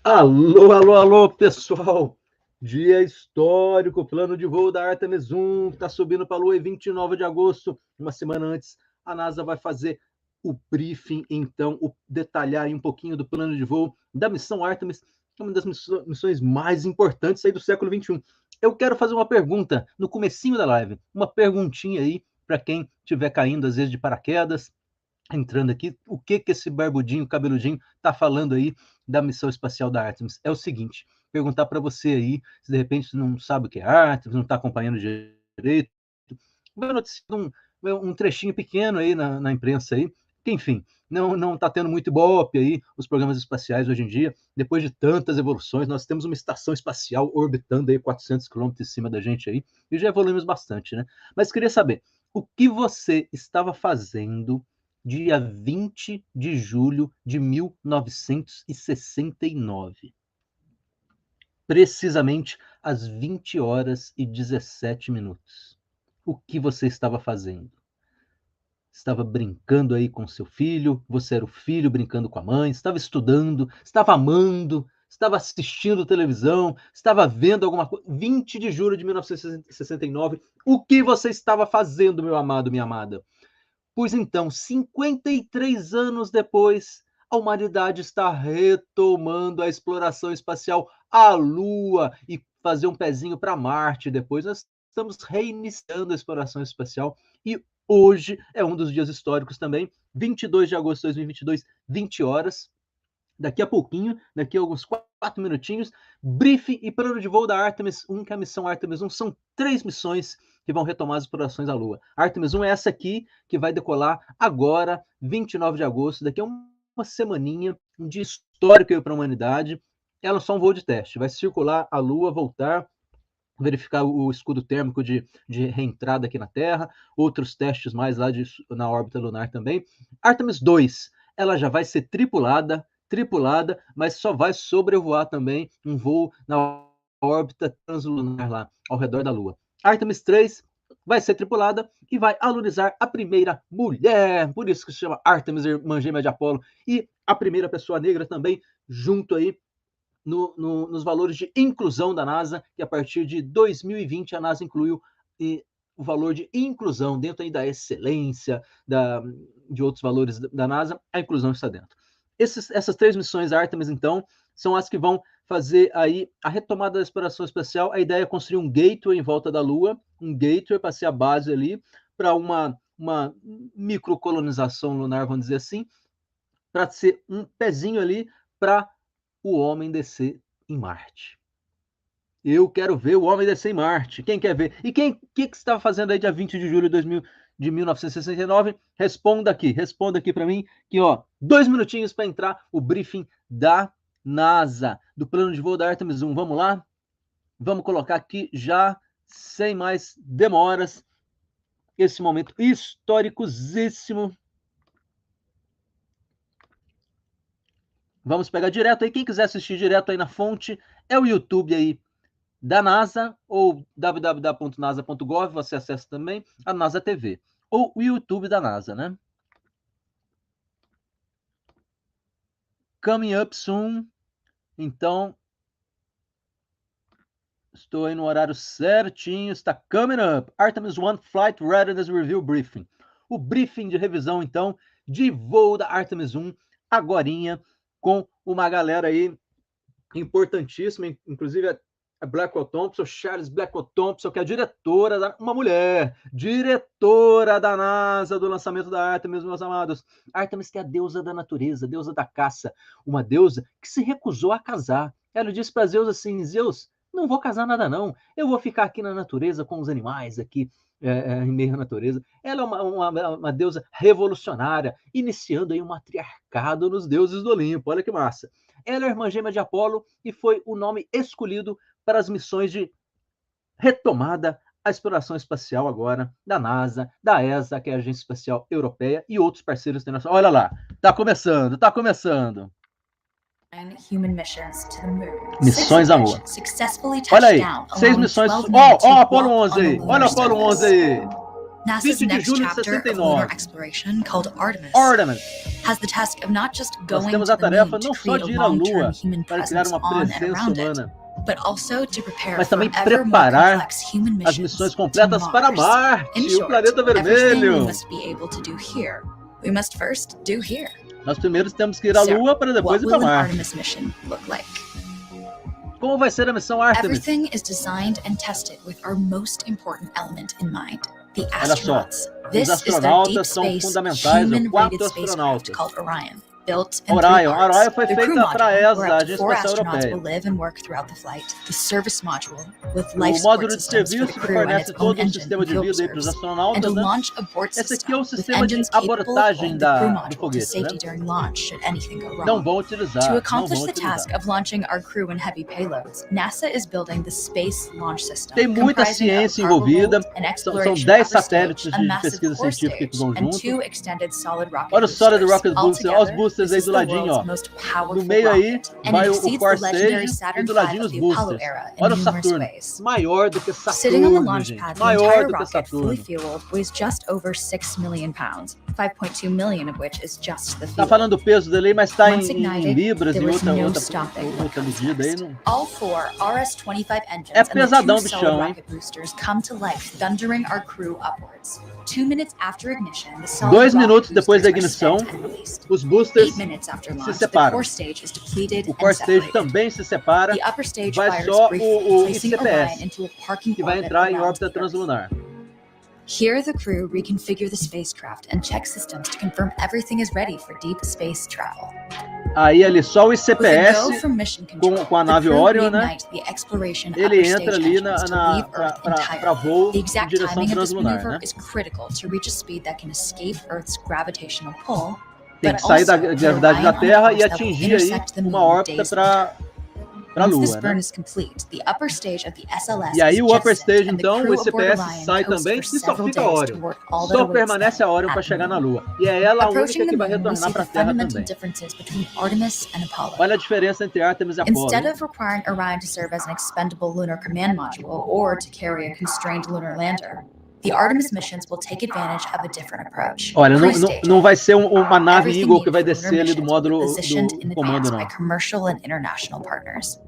Alô, alô, alô, pessoal! Dia histórico, plano de voo da Artemis 1, está subindo para a Lua em 29 de agosto, uma semana antes. A NASA vai fazer o briefing, então, detalhar um pouquinho do plano de voo da missão Artemis, que é uma das missões mais importantes aí do século XXI. Eu quero fazer uma pergunta no comecinho da live, uma perguntinha aí para quem estiver caindo, às vezes, de paraquedas, entrando aqui, o que esse barbudinho, cabeludinho, tá falando aí da missão espacial da Artemis? É o seguinte, perguntar para você aí, se de repente não sabe o que é Artemis, não está acompanhando direito, vai noticiando um trechinho pequeno aí na imprensa aí, que enfim, não está tendo muito ibope aí, os programas espaciais hoje em dia, depois de tantas evoluções, nós temos uma estação espacial orbitando aí 400 quilômetros em cima da gente aí, e já evoluímos bastante, né? Mas queria saber, o que você estava fazendo dia 20 de julho de 1969. Precisamente às 20 horas e 17 minutos. O que você estava fazendo? Estava brincando aí com seu filho? Você era o filho brincando com a mãe? Estava estudando? Estava amando? Estava assistindo televisão? Estava vendo alguma coisa? 20 de julho de 1969. O que você estava fazendo, meu amado, minha amada? Pois então, 53 anos depois, a humanidade está retomando a exploração espacial à Lua e fazer um pezinho para Marte depois. Nós estamos reiniciando a exploração espacial e hoje é um dos dias históricos também, 22 de agosto de 2022, 20 horas. Daqui a pouquinho, daqui a alguns 4 minutinhos, briefing e plano de voo da Artemis 1, que é a missão Artemis 1. São 3 missões que vão retomar as explorações à Lua. Artemis 1 é essa aqui, que vai decolar agora, 29 de agosto, daqui a uma semaninha, um dia histórico para a humanidade. Ela é só um voo de teste, vai circular a Lua, voltar, verificar o escudo térmico de reentrada aqui na Terra, outros testes mais lá na órbita lunar também. Artemis 2, ela já vai ser tripulada, mas só vai sobrevoar também um voo na órbita translunar lá, ao redor da Lua. Artemis 3 vai ser tripulada e vai alunizar a primeira mulher, por isso que se chama Artemis, irmã gêmea de Apolo, e a primeira pessoa negra também, junto aí nos valores de inclusão da NASA, que a partir de 2020 a NASA incluiu o valor de inclusão dentro aí da excelência, de outros valores da NASA, a inclusão está dentro. Essas 3 missões Artemis, então, são as que vão fazer aí a retomada da exploração espacial. A ideia é construir um gateway em volta da Lua, um gateway para ser a base ali para uma microcolonização lunar, vamos dizer assim, para ser um pezinho ali para o homem descer em Marte. Eu quero ver o homem descer em Marte. Quem quer ver? E que estava fazendo aí dia 20 de julho de 1969? Responda aqui para mim, que 2 minutinhos para entrar o briefing da NASA, do plano de voo da Artemis 1. Vamos lá? Vamos colocar aqui já, sem mais demoras, esse momento históricosíssimo. Vamos pegar direto aí, quem quiser assistir direto aí na fonte, é o YouTube aí da NASA, ou www.nasa.gov, você acessa também a NASA TV, ou o YouTube da NASA, né? Coming up soon. Então, estou aí no horário certinho, está coming up. Artemis 1 Flight Readiness Review Briefing. O briefing de revisão, então, de voo da Artemis 1, agorinha, com uma galera aí importantíssima, inclusive a Blackwell-Thompson, Charles Blackwell-Thompson, que é a diretora, uma mulher, diretora da NASA, do lançamento da Artemis, meus amados. Artemis, que é a deusa da natureza, deusa da caça, uma deusa que se recusou a casar. Ela disse para Zeus assim, Zeus, não vou casar nada não, eu vou ficar aqui na natureza com os animais aqui, em meio à natureza. Ela é uma deusa revolucionária, iniciando aí um matriarcado nos deuses do Olimpo, olha que massa. Ela é a irmã gêmea de Apolo e foi o nome escolhido para as missões de retomada à exploração espacial agora da NASA, da ESA, que é a Agência Espacial Europeia, e outros parceiros internacionais. Olha lá, tá começando. Missões amor. Olha aí, 6 missões. Ó, Apolo 11 aí. Olha o Apolo 11 aí. NASA's 20 de next julho de chapter of 69. lunar exploration, called Artemis, Artemis. has the task of not just Nós going temos to a the tarefa moon to não só create de a ir à long-term Lua human para criar presence uma on and presença around it, humana, but also to prepare mas for também ever more preparar complex human as missions missões to completas para Mars. Marte, In o short, planeta everything we vermelho. must be able to do here, we must first do here. Nós primeiro temos que ir à So, Lua para depois what ir para will an Marte. Artemis mission look like? Como vai ser a missão Artemis? Everything is designed and tested with our most important element in mind, the Olha só, astronauts. os This is their deep astronautas são space, fundamentais, os human-rated 4 spacecraft astronautas. called Orion, built in Orion. 3 parts. Orion foi The crew feita para a module, ESA, where a up to Agência 4 Espacial astronauts Europeia. will live and work throughout the flight. The service module, with O life módulo support de systems for serviço the que crew and fornece its own todo o engine sistema and de fuel vida aí para os reserves. And astronautas, a né? launch abort Esse aqui é o system, with sistema de engines capable of abortagem holding the crew do module to foguete, safety né? during launch should anything go Não wrong. vão utilizar, To não accomplish vão the utilizar. task of launching our crew and heavy payloads, NASA is building the Space Launch System, Tem muita comprising of ciência cargo envolvida, hold, an são exploration 10 upper satélites stage, a de massive pesquisa core científica que stage, vão and junto. 2 extended solid rocket Olha o Solid boosters. Rocket Booster, olha os Altogether, boosters this aí is do the ladinho, world's ó. most powerful No meio aí rocket, and vai it o exceeds Core the legendary Stage e Saturn do V ladinho of os the Apollo boosters. era in Olha o numerous Saturno, ways. maior do que Sitting on the Saturno, launch gente. pad, the Maior entire do que rocket, fully Saturno. fueled, weighs just over 6 million pounds, 5.2 million of which is just the Tá fuel. falando o peso dele, mas tá Once em ignited, libras there e was outra no stopping what outra comes medida aí. next. Não... All 4 RS-25 engines É and the 2 pesadão, solid bichão, hein? rocket boosters come to life, thundering our crew upwards. 2 minutes after ignition, the solid 2 rocket minutos depois da boosters ignição, are spent and released. os boosters 8 minutes after se launch, the separam. core stage is depleted O Core and Stage separated. também se separa. The upper stage Vai fires só briefly, o placing ICPS, Orion into a parking que vai orbit entrar em around órbita the Earth. translunar. Here, the crew reconfigure the spacecraft and check systems to confirm everything is ready for deep space travel. Aí ali só o With a go ICPS from mission control, com a the nave crew Orion, né? reignite the exploration Ele upper entra stage ali engines to leave Earth para entirely. voo The em exact direção timing of this translunar, maneuver né? is critical to reach a speed that can escape Earth's gravitational pull, Tem but que sair da also put gravidade da Orion on a Terra course e that will atingir aí intersect the uma moon órbita days para a Once this Lua, burn né? is complete, the upper stage of the SLS E aí is o upper jettisoned, stage, and the então, crew o aboard ICPS Orion sai coasts também for e só several fica days Orion. to work all that Só awaits permanece them a Orion at para the chegar na moon. Lua. E é ela a única Approaching que the vai moon, we retornar see para the a Terra fundamental também. differences between Artemis and Apollo. Olha a diferença entre Artemis e Apollo. Instead of requiring Orion to serve as an expendable lunar command module or to carry a constrained lunar lander, the Artemis missions will take advantage of a different approach. Olha, Pre-staging. não vai ser uma nave Everything Eagle que needed vai for lunar descer ali do missions will be módulo positioned in do comando, advance não. by commercial and international partners.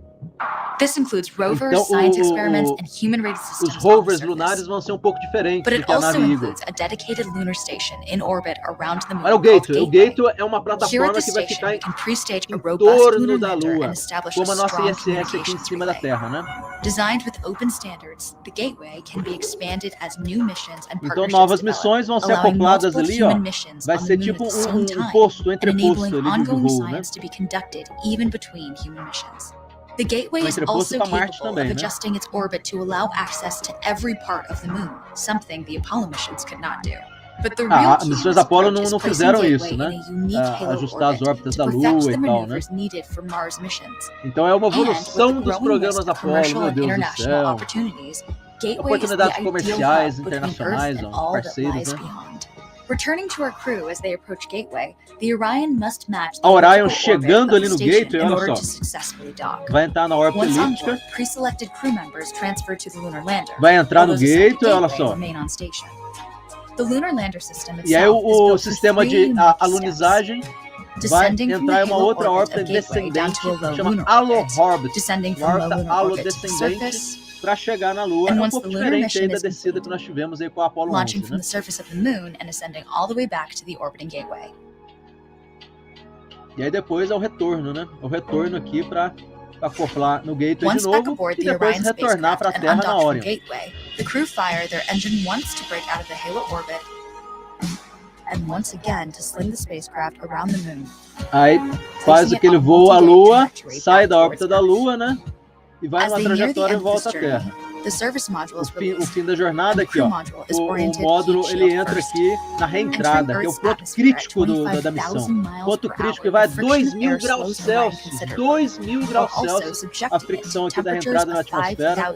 This includes rovers, Então, science experiments, and human-rated systems os on the rovers surface. lunares vão ser um pouco diferentes But do it que a also nave Eagle. includes a dedicated lunar station in orbit around the moon Olha o called Gateway. O Gateway. Gateway é uma Here at plataforma the que vai station, ficar we can pre-stage a em robust torno lunar da lander Lua, and establish como a a nossa strong ISS aqui em communications cima da relay. Terra, né? Designed with open standards, the Gateway can be expanded as new missions and Então partnerships novas develop, missões vão ser allowing acopladas multiple ali, ó. human missions Vai on the ser moon tipo at the same time, posto, and entreposto enabling ali de ongoing voo, né? science to be conducted even between human missions. The Gateway Um is entreposto also pra Marte capable também, of né? adjusting its orbit to allow access to every part of the moon, something the Apollo missions could not do. But the real As key in missões this Apollo approach is não placing fizeram Gateway isso, né? in a unique halo Ajustar as orbit órbitas to da perfect Lua the e tal, né? maneuvers needed for Mars missions. Então é uma And with evolução the dos growing programas list of Apollo, commercial meu and Deus do international céu. opportunities, Gateway is the Oportunidades ideal comerciais, hub between Earth internacionais, and ó, all that parceiros, lies né? beyond. Returning to our crew as they approach Gateway, the Orion must match the A Orion elliptical orbit chegando of ali the no station Gateway, in olha order só. to successfully dock. Vai entrar na órbita Once on elíptica, board, pre-selected crew members transfer to the lunar lander. vai entrar while no those assigned to Gateway, olha Gateway só. remain on station. The lunar lander system E aí itself is o built sistema through de 3 unique alunizagem vai Descending from entrar the em uma halo outra orbit órbita of Gateway down descendente, to a low chama lunar Halo orbit, Orbit, descending uma from low órbita lunar orbit to the halodescendente surface, para chegar na Lua. And É um once pouco the lunar diferente mission aí da is descida complete, que nós tivemos aí com a Apollo launching 11, from né? the surface of the moon and ascending all the way back to the orbiting Gateway. E aí depois é o retorno, né? O retorno aqui para acoplar no Gateway de Once back novo aboard e the depois Orion retornar spacecraft para a and Terra na undocked from Orion. Gateway, the crew fire their engine once to break out of the halo orbit and once again to sling the spacecraft around the moon. Aí faz aquele voo à Lua, sai da órbita da Lua, né? E vai As numa they near the trajetória e end of this volta à journey, Terra. the service module is O released. fim da jornada The aqui, crew ó. module is O oriented módulo heat ele shield entra first. aqui na reentrada, que é o ponto crítico da missão. Ponto crítico que vai a 2.000 graus Celsius. 2.000 graus Celsius a fricção aqui da reentrada na atmosfera.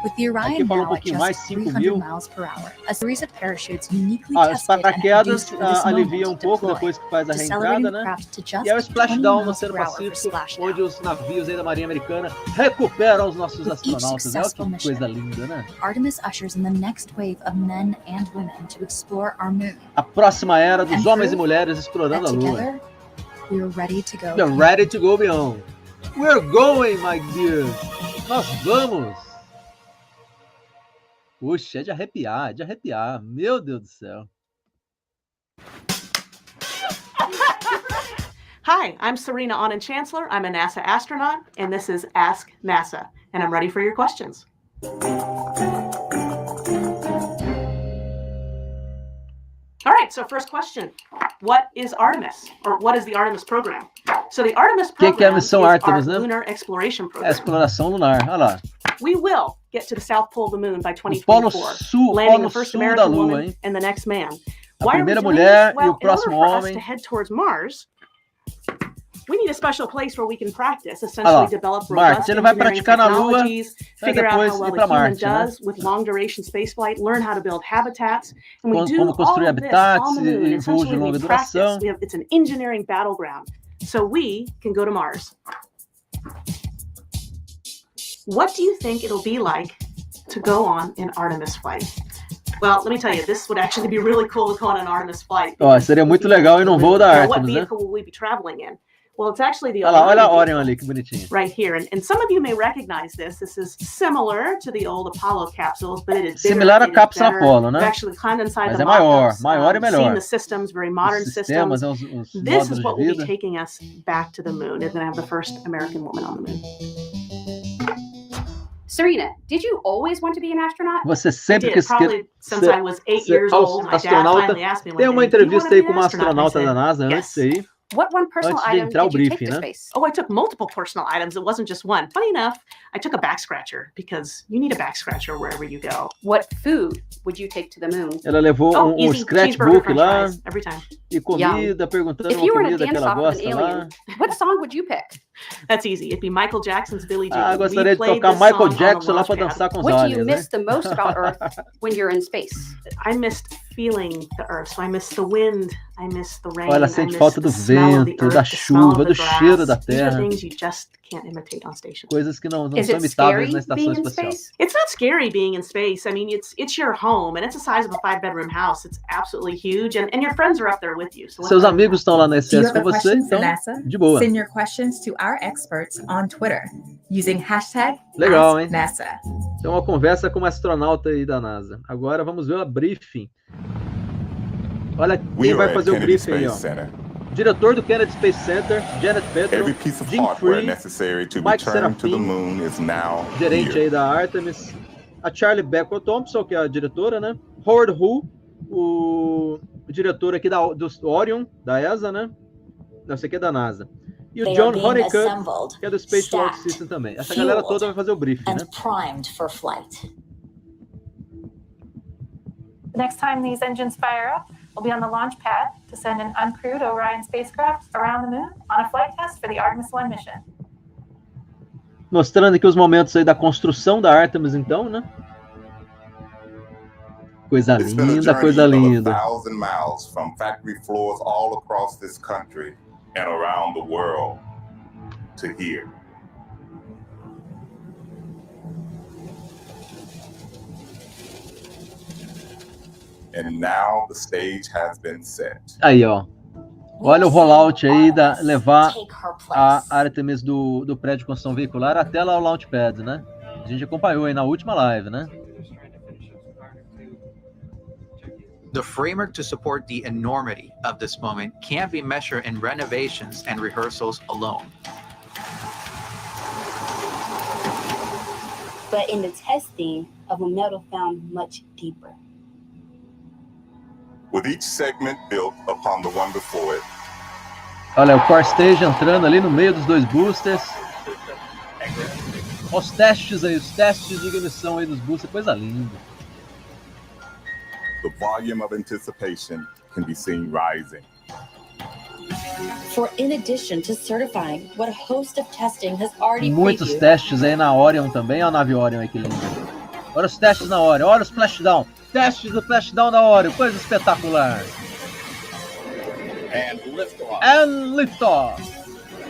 With the Aqui Orion fala um now at pouquinho mais, just 5 300 mil. miles per hour, a series of parachutes uniquely Os tested and paraquedas produced for this aliviam um moment pouco deploy, depois que faz a decelerating reentrada, the né? craft to just E é o 20 splashdown no miles Oceano per hour for Pacífico, splashdown. onde os navios aí da Marinha Americana recuperam os nossos With each astronautas. Olha successful que mission, coisa linda, né? Artemis ushers in the next wave of men and women to explore our moon. A próxima era dos And homens e prove mulheres explorando a that Lua. together, we are ready to go. We're ready to go beyond. We're going, my dear. Nós vamos. Puxa, é de arrepiar, é de arrepiar. Meu Deus do céu. Hi, I'm Serena Anand Chancellor. I'm a NASA astronaut, and this is Ask NASA, and I'm ready for your questions. All right, so first question. What is Artemis? Or what is the Artemis program? So the Artemis program Que é a missão is Artemis, our né? lunar exploration É a program. exploração lunar, olha lá. We will get to the South Pole of the Moon by O Polo 2024, Sul, landing Polo the first Sul da American Lua, woman hein? and the next man. A Why are we primeira doing mulher this? e o Well, in order próximo for us homem. to head towards Mars, we need a special place where we can practice, Olha essentially lá, develop Marte, robust ele vai engineering praticar na Lua, technologies, para figure out depois how ir well para a human Marte, né? does with long-duration spaceflight, learn how to build habitats, and we do Como all construir of this habitats on the moon. e voos de Essentially, longa we practice. duração. It's an engineering battleground, so we can go to Mars. What do you think it'll be like to go on an Artemis flight? Well, let me tell you, this would actually be really cool to go on an Artemis flight. Ó, seria muito legal ir num voo da Now, what Artemis, né? vehicle will we be traveling in? Well, it's actually the Olha lá, olha a Orion vehicle ali, que bonitinho. right here. And some of you may recognize this. This is similar to the old Apollo capsules, but it is bigger, Similar à it is cápsula better. Apollo, né? We've actually climbed inside Mas the é maior, mock-ups, maior e melhor. seen the systems, very modern Os sistemas, systems. os This módulos is what de will be vida. taking us back to the moon. It's going to have the first American woman on the moon. Serena, did you always want to be an astronaut? Você I sempre did, quis probably since I was 8 years old. My dad astronauta. finally asked me one Tem uma day, "Do you entrevista wanna aí be com an uma astronaut?" I astronauta da said, NASA "Yes." antes aí. What one personal Antes de item entrar o did you take briefing, to né? space? Oh, I took multiple personal items. It wasn't just one. Funny enough, I took a back scratcher because you need a back scratcher wherever you go. What food would you take to the moon? Ela levou Oh, um easy scratchbook cheeseburger, french lá fries, every time. e comida, perguntando If uma you were in a comida que dance ela off with an gosta lá. alien, what song would you pick? That's easy. It'd be Michael Jackson's Billie Jean. Ah, gostaria We de played tocar this Michael song on the Jackson lá launch para pad. dançar com os What do you aliens, né? miss the most about Earth when you're in space? I missed feeling the earth. So I miss the wind. I miss the rain. Olha, ela I sente miss falta the do smell of the vento, earth, da the smell of chuva, the do cheiro da grass. These are terra. things you just can't imitate on station. Coisas que não Is são it imitáveis scary na estação being in espacial. space? It's not scary being in space. I mean, it's your home, and it's the size of a 5-bedroom house. It's absolutely huge, and your friends are up there with you. So what's Seus wrong with amigos estão lá na Do you SS have com a você, question for então, NASA? de boa. Send your questions to our experts on Twitter using hashtag Legal, hein? AskNASA. Então, uma conversa com uma astronauta aí da NASA. Agora vamos ver a briefing. Olha We quem are vai at fazer o Kennedy briefing aí, Space ó. Center. Diretor do Kennedy Space Center, Janet Petro, Every piece of Jim hardware Free, necessary to Mike return to the Sarafin, moon is now gerente here. aí da Artemis, a Charlie Blackwell-Thompson, que é a diretora, né? Howard Hu, o diretor aqui do Orion, da ESA, né? Não, esse aqui é da NASA. E o They John are being Honeycutt, assembled, que é do Space Launch stacked, System também. Essa galera fueled, toda vai fazer o briefing, and né? primed for flight. The next time these engines fire up, we'll be on the launch pad to send an uncrewed Orion spacecraft around the moon on a flight test for the Artemis 1 mission. Mostrando aqui os momentos aí da construção da Artemis, então, né? Coisa It's been a linda, journey coisa of linda. 1,000 miles from factory floors all across this country and around the world to here. And now the stage has been set. Aí, ó. Olha o rollout aí da levar Take her a place. Artemis do prédio de construção veicular até lá o launchpad, né? A gente acompanhou aí na última live, né? The framework to support the enormity of this moment can't be measured in renovations and rehearsals alone. But in the testing of a metal found much deeper. With each segment built upon the one before it, Olha, o core stage entrando ali no meio dos dois boosters. Olha os testes aí, os testes de ignição aí dos boosters, coisa linda. the volume of anticipation can be seen rising. For in addition to certifying what a host of testing has already Muitos previewed, testes aí na Orion também, olha a nave Orion aí que linda. Olha os testes na Orion, olha os splashdown. Testes do splashdown da Orion, coisa espetacular. And liftoff.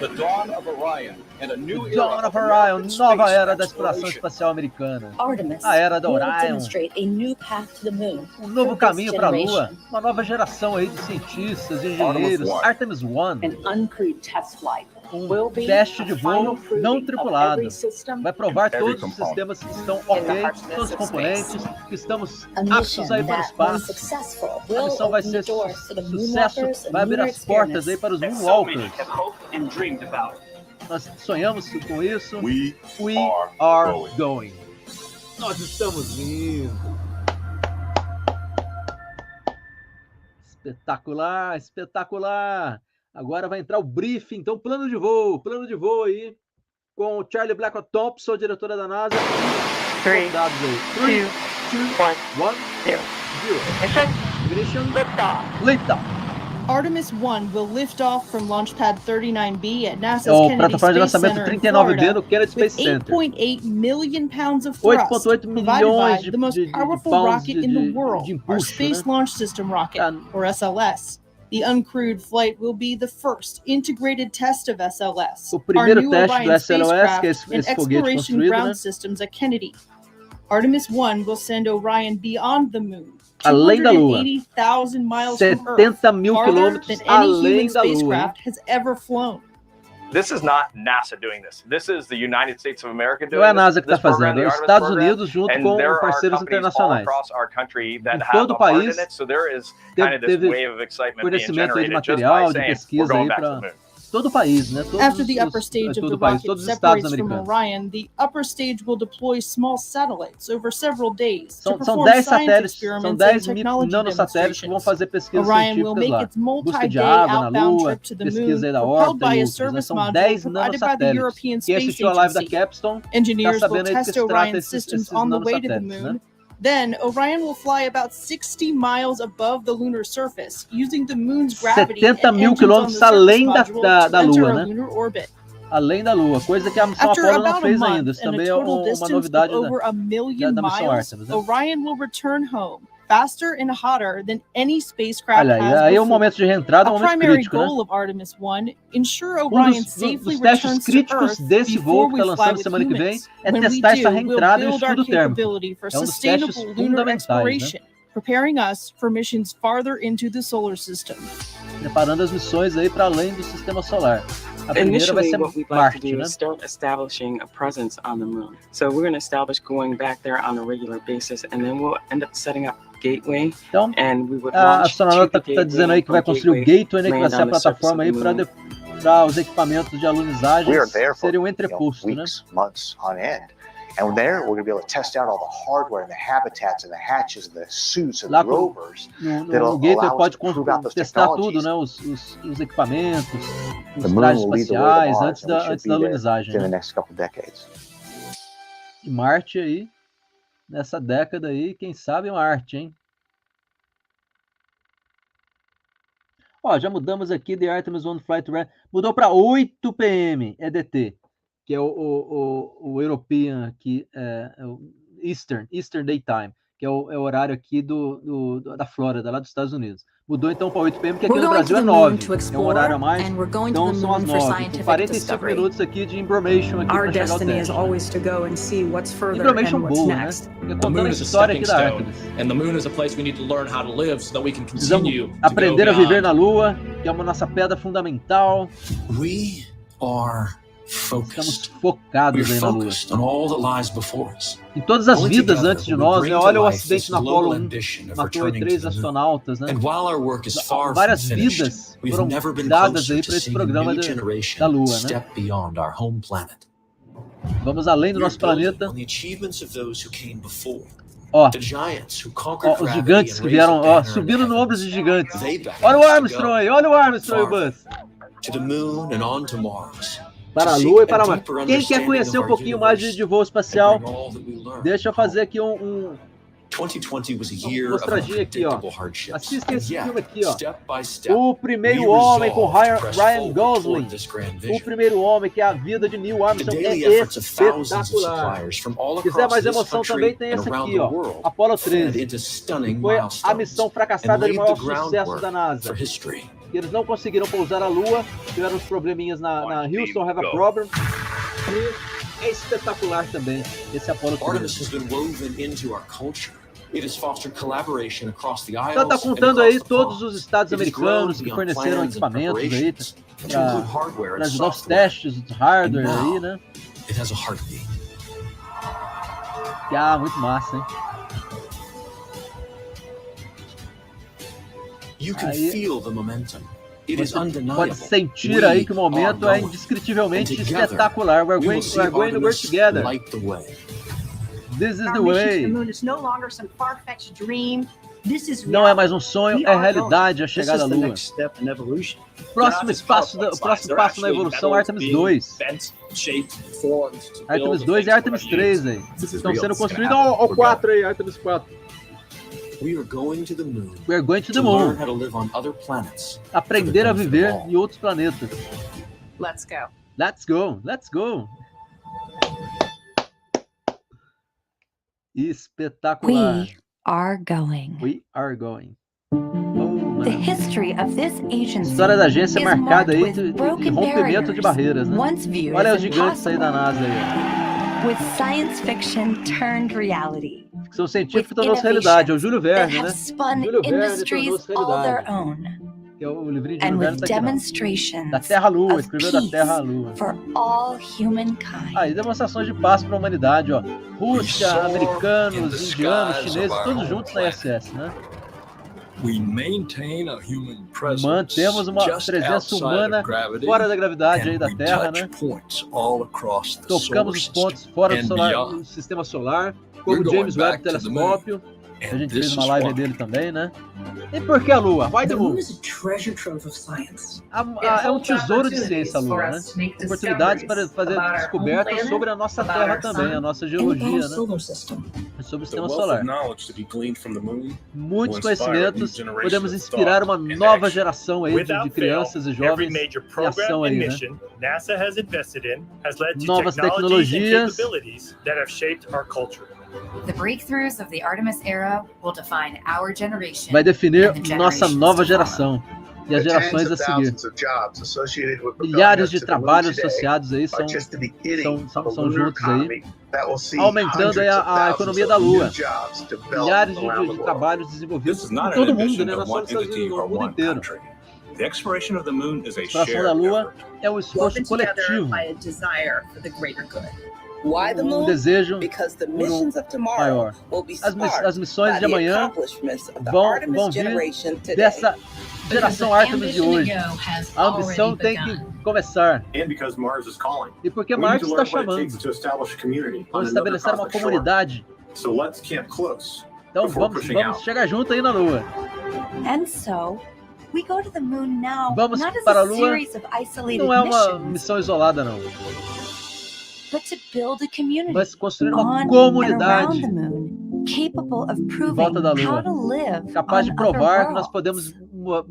The dawn of Orion and a new Dawn of Orion, nova era da exploração espacial americana. Artemis A era da will Orion. demonstrate a new path to the moon Novo for this caminho para a Lua. generation. Uma nova geração aí de cientistas, de engenheiros. Artemis 1. An uncrewed test flight will be Teste de a final voo proving não of tripulado. every system Vai provar Every todos os component. sistemas que estão ok, todos os componentes, que estamos A aptos mission aí para o that, when espaço. successful, A will missão vai open ser the doors to the sucesso, moonwalkers and vai abrir lunar as portas aí experiments. para os that so many moonwalkers. have hoped and dreamed about. Nós sonhamos com isso. We We are are going. Nós estamos indo. Espetacular, espetacular. Agora vai entrar o briefing, então plano de voo aí, com o Charlie Blackwell-Thompson, diretora da NASA. 3, Dados aí. 2, 1, 0. 0. Ignition. Liftoff. Artemis 1 will lift off from Launch Pad 39B at NASA's É o Kennedy plataforma de Space lançamento Center in 39B Florida no Kennedy with Space Center. 8.8 million pounds of thrust 8,8 provided by milhões the most powerful pounds rocket in the world, de our impulso, Space né? Launch System rocket, Tá. or SLS. The uncrewed flight will be the first integrated test of SLS, O our primeiro new teste do Orion SLS, que é spacecraft esse and foguete exploration construído, ground né? systems at Kennedy. Artemis 1 will send Orion beyond the moon, Além da Lua. 280,000 miles from Earth, 70 mil farther quilômetros than any além human da Lua. spacecraft has ever flown. This is not NASA doing this. This is the United States of America doing Não é a NASA que this está fazendo, é os Artemis Estados program, Unidos junto and com there are parceiros companies all internacionais. across our country that Em have todo a o part país in it, so there is kind of this teve wave of excitement being fornecimento aí de generated just by material, de saying we're pesquisa going aí back to para the moon. todo o país, né? Todos After the os- upper stage of todo the o país, rocket todos os estados separates from americanos. Orion, the upper stage will deploy small satellites over several days to São perform 10 science satélites, experiments são and 10 technology nanosatélites que vão demonstrations. fazer pesquisas Orion will científicas make lá. its Busca de multi-day água na outbound Lua, trip to the moon, pesquisa aí da propelled órbita by e a outros, né? service São module 10 provided by the nanosatélites. European Quem Space assistiu a live da Agency. Capstone está Engineers will sabendo aí do que test se trata Orion esses systems on the way to the nanosatélites, né? moon. Then, Orion will fly about 60 miles above the lunar surface, using the moon's gravity 70 and mil engines on the quilômetros surface além da module da to enter Lua, a né? lunar orbit. Além da Lua, coisa que a missão After Apollo não about a fez ainda. month Isso and a também é total uma distance of novidade over a million da missão miles, Artemis, né? Orion will return home faster and hotter than any spacecraft Olha, has aí é o before. momento de reentrada, é um A momento primary crítico, né? goal of Artemis 1, ensure Um Orion dos safely testes returns to críticos Earth desse voo before que we está fly lançando with semana que vem humans. é When we testar essa do, we'll reentrada e o build our escudo térmico. capability for É um dos testes sustainable lunar fundamentais, né? exploration, preparing us for missions farther into the solar system. Preparando as missões aí para além do sistema solar. A primeira vai Initially, ser what we'd like to Marte, do né? is start establishing a presence on the moon. So we're going to establish going back there on a regular basis, and then we'll end up setting up gateway. Então, and we would a launch astronauta to the está dizendo aí que vai construir o gateway, né, que vai ser a plataforma aí para os equipamentos de alunizagem We are there for serem um entreposto, né? weeks, months on end. And there, we're going to be able to test out all the hardware and the habitats and the hatches and the suits and Lá the rovers no that'll gateway allow us pode to prove out those testar technologies. tudo, né? Os equipamentos, os The moon trajes will lead the way to espaciais Mars, and we should antes be da there alunizagem, in the né? next couple decades. E Marte aí, nessa década aí, quem sabe Marte, hein? Ó, já mudamos aqui de Artemis 1 Flight Ready. Mudou para 8 p.m. EDT, que é o European aqui, é o Eastern Daytime, que é o horário aqui da Flórida, lá dos Estados Unidos. Mudou então para 8 p.m., que aqui no Brasil é 9. É um horário a mais, então são as 9. Com 45 minutos aqui de information aqui para chegar ao teste. Information boa, né? Contando a história aqui da Artemis. And the moon is a place we need to learn how to live so that we can Precisamos continue to aprender go a viver beyond. na Lua, que é uma nossa pedra fundamental. We are Estamos focados aí na Lua. on all that lies before us. Em todas as Only vidas together antes de will nós, bring né? to Olha o life acidente this na Apollo global 1, ambition of matou aí returning 3 to the moon. astronautas, né? And while our work is far from Várias finished, vidas we've foram never been dadas closer aí to para esse seeing a programa new da generation Lua, né? step beyond our home planet. Vamos além do We're nosso building planeta. on the achievements of those who came before. Ó, The giants who conquered ó, os gravity gigantes and que raised vieram, a ó, banner in subindo the no ombros de heavens. gigantes. They beckon Olha o us to Armstrong go aí, olha o Armstrong e o farther, Buzz. to the moon and on to Mars. Para a Lua e para Marte. Quem quer conhecer um pouquinho mais de voo espacial, deixa eu fazer aqui 2020 was a Vou year of mostradinha aqui, ó. unpredictable hardships. Assistem esse And filme aqui, ó. step by step, O Primeiro we Homem com resolved to press Ryan forward Gosling. toward this grand O vision. Primeiro Homem, que é a vida de Neil The Armstrong, daily é efforts of thousands of espetacular. suppliers from all Se quiser across mais this emoção country também tem and essa around aqui, the ó. world Apollo fed 13. into stunning Foi a milestones missão and fracassada de laid maior the sucesso groundwork da NASA. for history. E eles não conseguiram pousar a Lua, tiveram uns probleminhas na Houston Have a Problem. E é espetacular também esse Apollo 13. Artemis has been woven into our culture. It has fostered collaboration across the aisles Então tá and contando across aí the todos pond. os estados It has grown americanos que beyond forneceram plans and equipamentos aí preparations to include hardware para and ajudar os software. testes de hardware And now, aí, né? It has a heartbeat. Muito massa, hein? You can Aí- feel the momentum. It is Você undeniable. pode sentir aí que o momento é indescritivelmente espetacular. We're going to work together. Light the way. This is Our the mission to way. the moon is no longer some far-fetched dream. This is Não é mais um sonho, We é are realidade a going. chegada à This is the Lua. next step in evolution. Próximo passo na evolução, Artemis 2. Artemis 2 e Artemis 3 aí. Estão sendo construídos ao 4 aí, Artemis 4. We are going to the moon. We are going to the To learn moon. how to live on other planets. Aprender a viver em outros planetas. Let's go. Let's go, let's go. Espetacular. We are going. We are going. The history of this A agency história da agência é is marcada marked aí with de broken rompimento de barreiras, né? once viewed Olha as os gigantes aí da NASA aí, with science fiction turned reality. ó. Ficção científica tornou-se realidade. É o Júlio That Verne, have né? spun Júlio Verne industries tornou-se all their realidade. own. Que é o livrinho de And Júlio Verne with tá aqui, não. demonstrations Da Terra à Lua, of escreveu da Terra à peace Lua. for all humankind. Aí, demonstrações de paz para a humanidade, ó. Rússia, americanos, indianos, chineses, todos juntos na ISS, né? We maintain a human presence Mantemos uma just presença outside humana of gravity, fora da gravidade aí and da we Terra, touch né? points all across the Tocamos os solar pontos system fora do, and solar, beyond. do sistema solar, como We're o James going Webb back to the Telescópio. And A gente this fez uma is live why. dele também, né? E por que a Lua? Why the The moon? moon is a treasure trove of science. É um tesouro de ciência a Lua, né? Oportunidades para fazer descobertas sobre a nossa Terra também, a nossa geologia, né? Sobre o sistema solar. Muitos conhecimentos podemos inspirar uma nova geração aí de crianças e jovens em ação aí, né? Novas tecnologias. The breakthroughs of the Artemis era will define our generation. Vai definir and the nossa generations nova to geração e as gerações a seguir. Milhares de trabalhos associados aí são juntos aí, aumentando aí a economia da Lua. Milhares de trabalhos desenvolvidos em todo o mundo, né? Não só nos Estados Unidos, no mundo inteiro. A exploração da Lua é um esforço coletivo. Um desejo maior. As missões de amanhã vão vir dessa geração Artemis de hoje. A ambição tem que começar. E porque Marte está chamando. Vamos estabelecer uma comunidade. Então vamos chegar junto aí na Lua. And so, we go to the moon now, Vamos not as para a a Lua. series of isolated Não é uma missions, missão isolada, não. but to build a community Mas construir on uma and comunidade around the moon, capable of em proving volta da how Lua, to live capaz de on provar other que nós worlds. podemos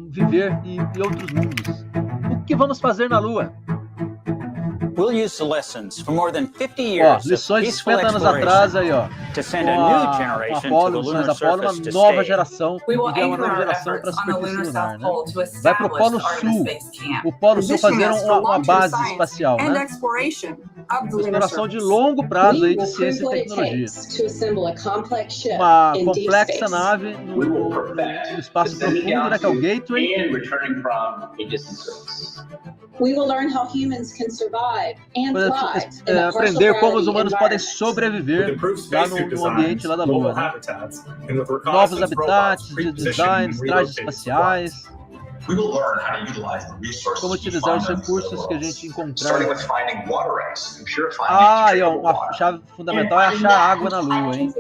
viver em outros mundos. O que vamos fazer na Lua? We'll use the lessons from more than 50 Ó, years of lições de peaceful 50 anos atrás aí, ó. to send Com a new a generation to Apollo, the missões lunar Apollo, surface uma to nova stay. geração, We will enviar uma anchor nova our geração para a efforts on the superfície lunar lunar, South né? Pole to Vai pro Polo establish the Artemis Sul, Base Camp, o Polo Sul positioning fazer us for uma long-term base science espacial, and né? exploration of the lunar Exploração de surface. longo prazo aí de We will ciência e prove what it tecnologia. takes to assemble a complex ship Uma in deep complexa space. nave no espaço profundo, né, que é o Gateway. We will learn how humans can survive and thrive in a partial Aprender como os gravity humanos podem environment. sobreviver lá no ambiente lá da Lua, né? Novos habitats, de designs, trajes espaciais. Como utilizar os recursos que a gente encontrar. Ah, e ó, uma chave fundamental é achar água na Lua, hein?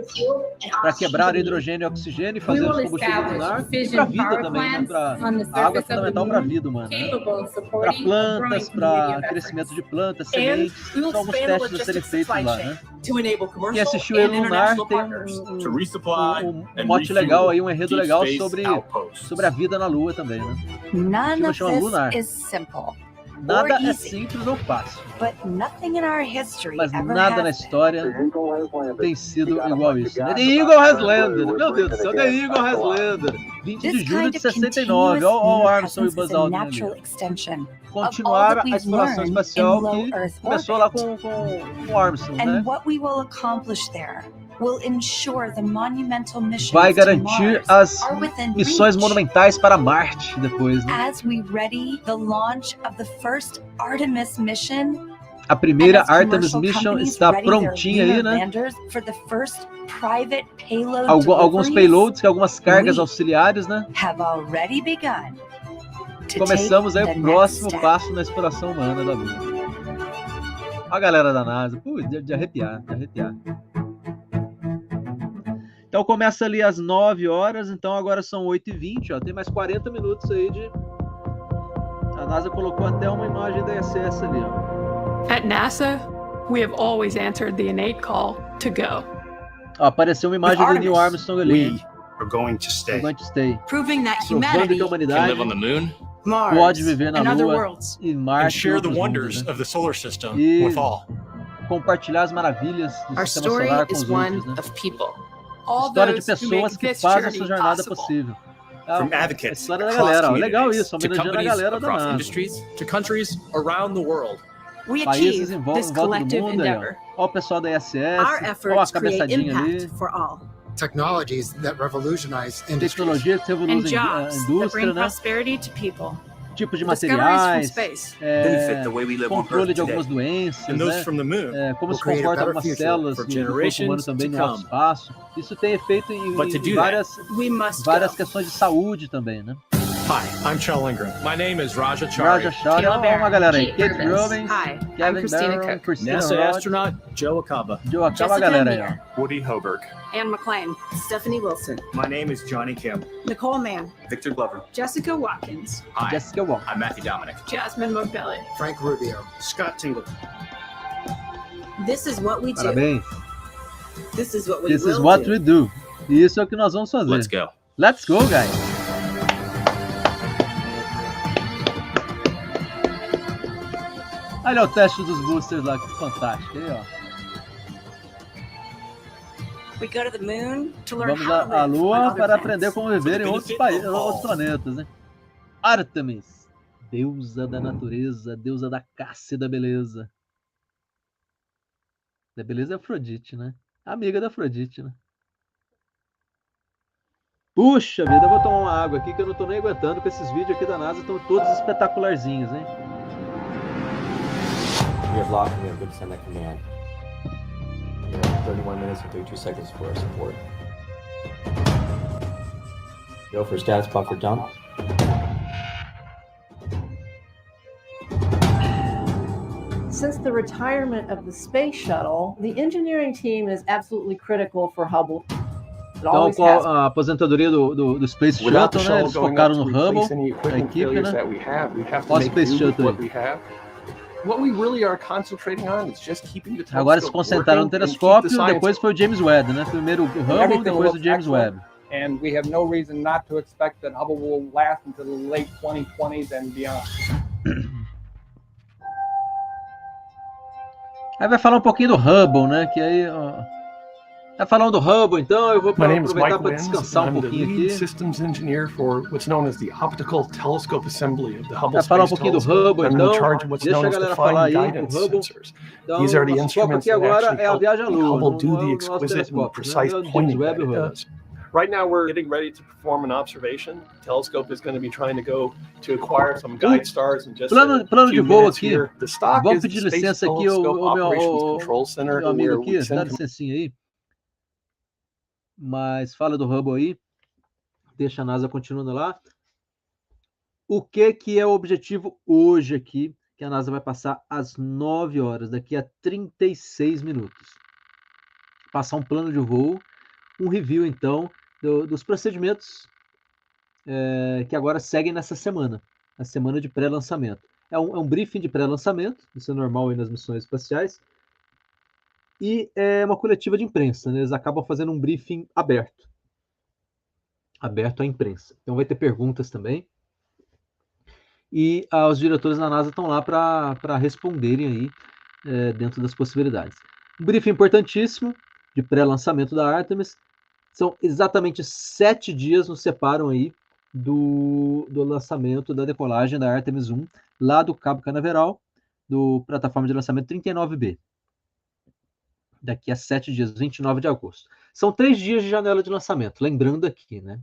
Para quebrar hidrogênio e oxigênio e fazer o combustível lunar e para a vida também, né? A água é fundamental para a vida humana, né? Para plantas, para crescimento de plantas, sementes, são alguns testes a serem feitos lá, né? Quem assistiu ele lunar tem um mote legal aí, um enredo legal sobre a vida na Lua também, né? None of this is simple. Nada é simples ou fácil. Mas nada na história tem sido igual a isso. The Eagle has landed. Meu Deus do céu, The Eagle has landed. 20 de julho de 69. Olha o Armstrong e o Buzz Aldrin ali. Continuar a exploração espacial que começou lá com o Armstrong, né? Vai garantir as missões monumentais para Marte depois, né? A primeira Artemis Mission está prontinha aí, né? Alguns payloads, que algumas cargas auxiliares, né? Começamos aí o próximo passo na exploração humana da Lua. Olha a galera da NASA. De arrepiar, de arrepiar. Então começa ali às 9 horas, então agora são 8h20, ó, tem mais 40 minutos aí de... A NASA colocou até uma imagem da ISS ali, ó. At NASA, we have always answered the innate call to go. Ó, apareceu uma imagem do Neil Armstrong ali. We're going to stay. Proving that humanity que a humanidade can live on the moon, pode viver na Lua e Marte, and share the wonders of the solar system with all. Compartilhar as maravilhas do sistema solar com os outros, né? História de pessoas que fazem essa jornada possível. A história da galera, ó, legal isso, homenageando a galera da NASA. Países em volta do mundo, aí, ó o pessoal da ISS, ó a cabeçadinha ali. Technologies that revolutionize Tecnologias que revolucionam a indústria, né? Tipos de materiais, controle de algumas doenças, né? Como se comportam algumas células do corpo humano também no alto espaço. Isso tem efeito em várias questões de saúde também, né? Hi, I'm Shel Ingram. My name is Raja Chari. Ó, uma galera aí. Kate Robbins, Kevin Christina Barron, Cook. Christina NASA Rod, astronaut Joe Acaba. Joe Acaba, a galera aí, ó. Woody Hoberg. Anne McClain, Stephanie Wilson, My name is Johnny Kim. Nicole Mann, Victor Glover. Jessica Watkins, Hi, Jessica Wong. I'm Matthew Dominic. Jasmine Morbelli. Frank Rubio. Scott Tingleton. This is what we do. Parabéns. This is what we This is will what do. we do. Isso é o que nós vamos fazer. Let's go. Let's go, guys. Olha o teste dos boosters lá, que fantástico. Aí, ó. We go to the moon to learn Vamos how to à live Lua on other para planets. aprender como viver em outros países, outros planetas, né? Artemis, deusa da natureza, deusa da caça e da beleza. Da beleza é Afrodite, né? Amiga da Afrodite, né? Puxa vida, eu vou tomar uma água aqui que eu não tô nem aguentando, porque esses vídeos aqui da NASA estão todos espetacularzinhos, hein? We have locked and we have good send that command. We have 31 minutes and 32 seconds for our support. Go for status buffer dump. Since the retirement of the space shuttle, the engineering team is absolutely critical for Hubble. Então, com a aposentadoria do Space Shuttle, né? Eles focaram no Hubble, a equipe, né? Olha o Space Shuttle aí. Agora se concentraram no telescópio, depois foi o James Webb, né? Primeiro o Hubble, depois o James Webb. And we have no reason not to expect that Hubble will last until the late 2020s and beyond. Aí vai falar um pouquinho do Hubble, né? Que aí, ó... Tá falando do Hubble, então eu vou aproveitar para descansar um pouquinho aqui. Systems engineer for what's known as the optical telescope assembly of the Hubble Vai falar um pouquinho do Hubble, então. Deixa a galera falar aí, o Hubble. Então, These are the nosso foco instruments aqui that agora actually é a help viagem à Lua, Hubble do the no exquisite and telescópio, precise né? O pointing James Webb that e o it Hubble. does. Right now we're getting ready to perform an observation. The telescope is going to be trying to go to acquire some guide stars in just Plano de few voo minutes aqui. here. The stock Vamos is the pedir Space licença aqui, Telescope o Operations Control Center. meu amigo where aqui, we dá send licencinha aí. Mas fala do Hubble aí. Deixa a NASA continuando lá. o que é o objetivo hoje aqui, que a NASA vai passar às 9 horas, daqui a 36 minutos. Passar um plano de voo, um review, então, dos procedimentos que agora seguem nessa semana, a semana de pré-lançamento. É um briefing de pré-lançamento, isso é normal aí nas missões espaciais, e é uma coletiva de imprensa, né? Eles acabam fazendo um briefing aberto à imprensa. Então vai ter perguntas também, e os diretores da NASA estão lá para responderem aí dentro das possibilidades. Um briefing importantíssimo de pré-lançamento da Artemis. São exatamente 7 dias nos separam aí do lançamento da decolagem da Artemis 1, lá do Cabo Canaveral, do plataforma de lançamento 39B. Daqui a 7 dias, 29 de agosto. São 3 dias de janela de lançamento, lembrando aqui, né?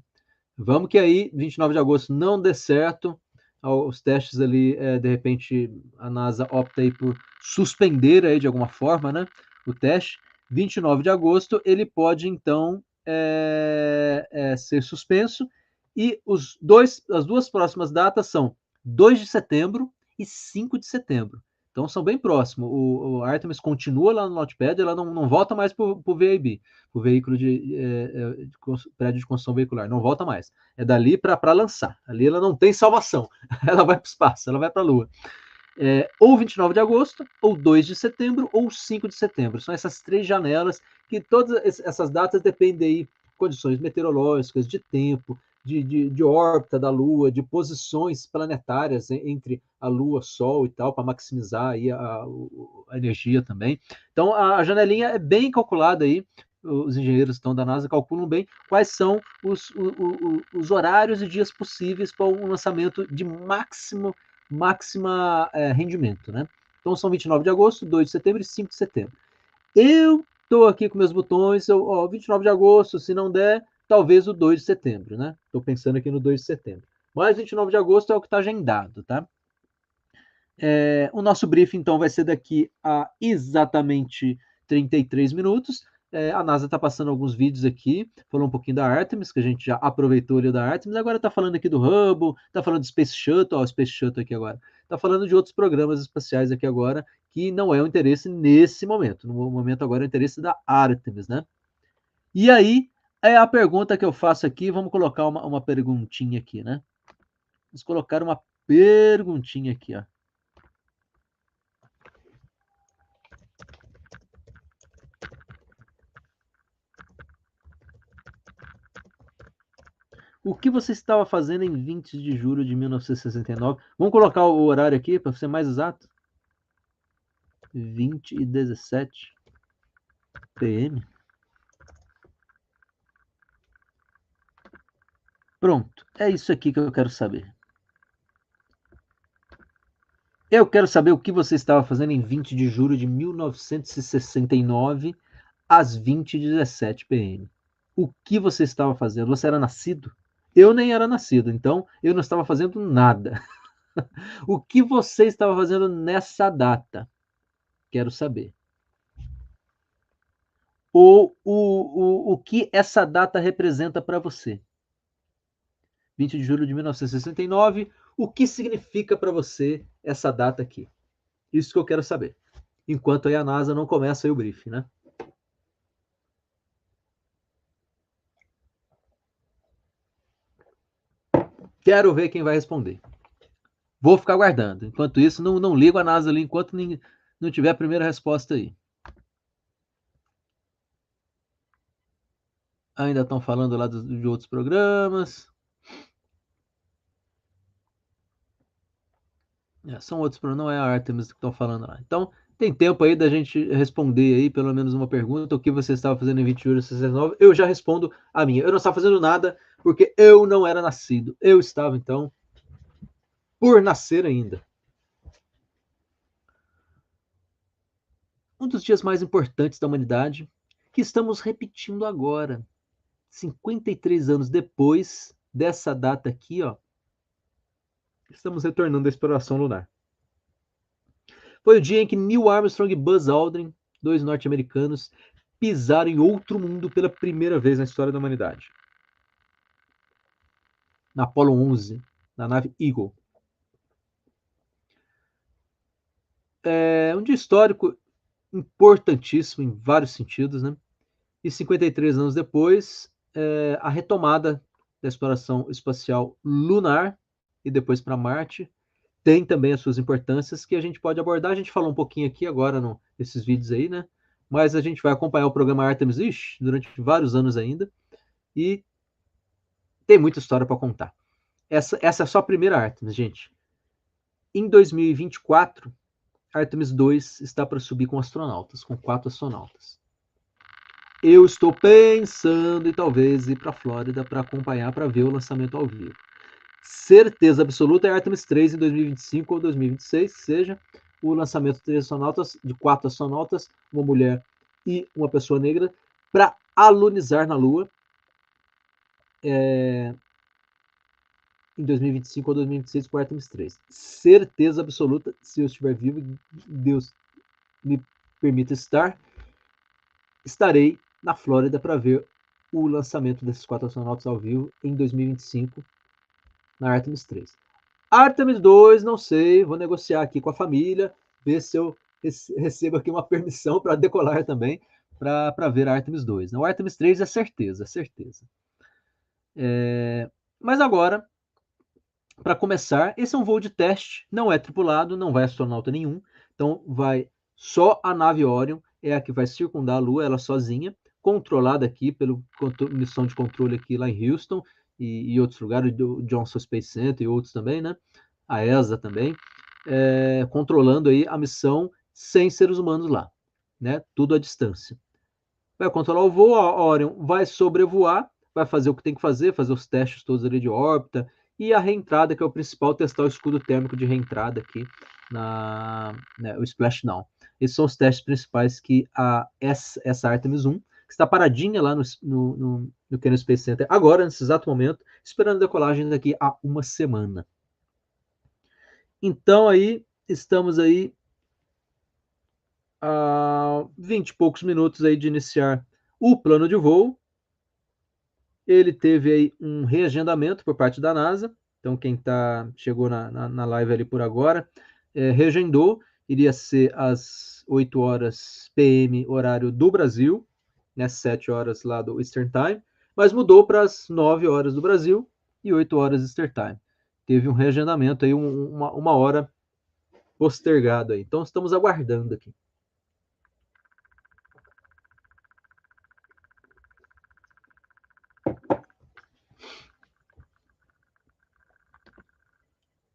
Vamos que aí, 29 de agosto não dê certo, os testes ali, de repente, a NASA opta aí por suspender aí de alguma forma, né, o teste. 29 de agosto ele pode, então, ser suspenso, e as duas próximas datas são 2 de setembro e 5 de setembro. Então são bem próximos. O Artemis continua lá no Launchpad, ela não volta mais para o VAB, o veículo de prédio de construção veicular, não volta mais. É dali para lançar. Ali ela não tem salvação. Ela vai para o espaço, ela vai para a Lua. Ou 29 de agosto, ou 2 de setembro, ou 5 de setembro. São essas 3 janelas, que todas essas datas dependem aí de condições meteorológicas, de tempo, de órbita da Lua, de posições planetárias entre a Lua, Sol e tal, para maximizar aí a energia também. Então, a janelinha é bem calculada aí, os engenheiros da NASA calculam bem quais são os horários e dias possíveis para um lançamento de máxima rendimento, né? Então, são 29 de agosto, 2 de setembro e 5 de setembro. Eu estou aqui com meus botões, 29 de agosto, se não der, talvez o 2 de setembro, né? Estou pensando aqui no 2 de setembro. Mas 29 de agosto é o que está agendado, tá? O nosso briefing, então, vai ser daqui a exatamente 33 minutos. A NASA está passando alguns vídeos aqui, falou um pouquinho da Artemis, que a gente já aproveitou ali da Artemis, agora está falando aqui do Hubble, está falando do Space Shuttle, o Space Shuttle aqui agora. Está falando de outros programas espaciais aqui agora, que não é o interesse nesse momento. No momento agora é o interesse da Artemis, né? E aí, a pergunta que eu faço aqui, vamos colocar uma perguntinha aqui, né? Vamos colocar uma perguntinha aqui, ó. O que você estava fazendo em 20 de julho de 1969? Vamos colocar o horário aqui para ser mais exato. 20h17 PM. Pronto, é isso aqui que eu quero saber. Eu quero saber o que você estava fazendo em 20 de julho de 1969, às 20h17 PM. O que você estava fazendo? Você era nascido? Eu nem era nascido, então eu não estava fazendo nada. O que você estava fazendo nessa data? Quero saber. Ou o que essa data representa para você? 20 de julho de 1969, o que significa para você essa data aqui? Isso que eu quero saber. Enquanto aí a NASA não começa aí o briefing, né? Quero ver quem vai responder. Vou ficar aguardando. Enquanto isso, não ligo a NASA ali enquanto não tiver a primeira resposta aí. Ainda estão falando lá de outros programas. São outros programas, não é a Artemis que estão falando lá. Então, tem tempo aí da gente responder aí pelo menos uma pergunta. O que você estava fazendo em 20 de julho de 1969? Eu já respondo a minha. Eu não estava fazendo nada porque eu não era nascido. Eu estava, então, por nascer ainda. Um dos dias mais importantes da humanidade, que estamos repetindo agora, 53 anos depois dessa data aqui, ó, estamos retornando à exploração lunar. Foi o dia em que Neil Armstrong e Buzz Aldrin, 2 norte-americanos, pisaram em outro mundo pela primeira vez na história da humanidade. Na Apollo 11, na nave Eagle. um dia histórico importantíssimo em vários sentidos, né? E 53 anos depois, a retomada da exploração espacial lunar e depois para Marte tem também as suas importâncias que a gente pode abordar. A gente falou um pouquinho aqui agora nesses vídeos aí, né? Mas a gente vai acompanhar o programa Artemis durante vários anos ainda e tem muita história para contar. Essa é só a primeira Artemis, gente. Em 2024, Artemis 2 está para subir com astronautas, com 4 astronautas. Eu estou pensando em talvez ir para a Flórida para acompanhar, para ver o lançamento ao vivo. Certeza absoluta é Artemis 3 em 2025 ou 2026, seja o lançamento de 4 astronautas, uma mulher e uma pessoa negra, para alunizar na Lua em 2025 ou 2026 com Artemis 3. Certeza absoluta, se eu estiver vivo, Deus me permita estarei na Flórida para ver o lançamento desses 4 astronautas ao vivo em 2025 na Artemis 3. Artemis 2, não sei, vou negociar aqui com a família, ver se eu recebo aqui uma permissão para decolar também, para ver a Artemis 2. O Artemis 3 é certeza, certeza. Mas agora, para começar, esse é um voo de teste, não é tripulado, não vai astronauta nenhum, então vai só a nave Orion, é a que vai circundar a Lua, ela sozinha, controlada aqui pela missão de controle aqui lá em Houston e outros lugares, do Johnson Space Center e outros também, né? A ESA também, controlando aí a missão sem seres humanos lá, né? Tudo à distância. Vai controlar o voo, a Orion vai sobrevoar, vai fazer o que tem que fazer os testes todos ali de órbita e a reentrada, que é o principal, testar o escudo térmico de reentrada aqui, o splashdown. Esses são os testes principais que essa Artemis 1, que está paradinha lá no Kennedy Space Center, agora, nesse exato momento, esperando a decolagem daqui a uma semana. Então, aí, estamos aí a 20 e poucos minutos aí de iniciar o plano de voo. Ele teve aí um reagendamento por parte da NASA, então quem chegou na live ali por agora, reagendou, iria ser às 8 horas PM, horário do Brasil, né, 7 horas lá do Eastern Time, mas mudou para as 9 horas do Brasil e 8 horas Eastern Time. Teve um reagendamento aí, uma hora postergado aí. Então estamos aguardando aqui.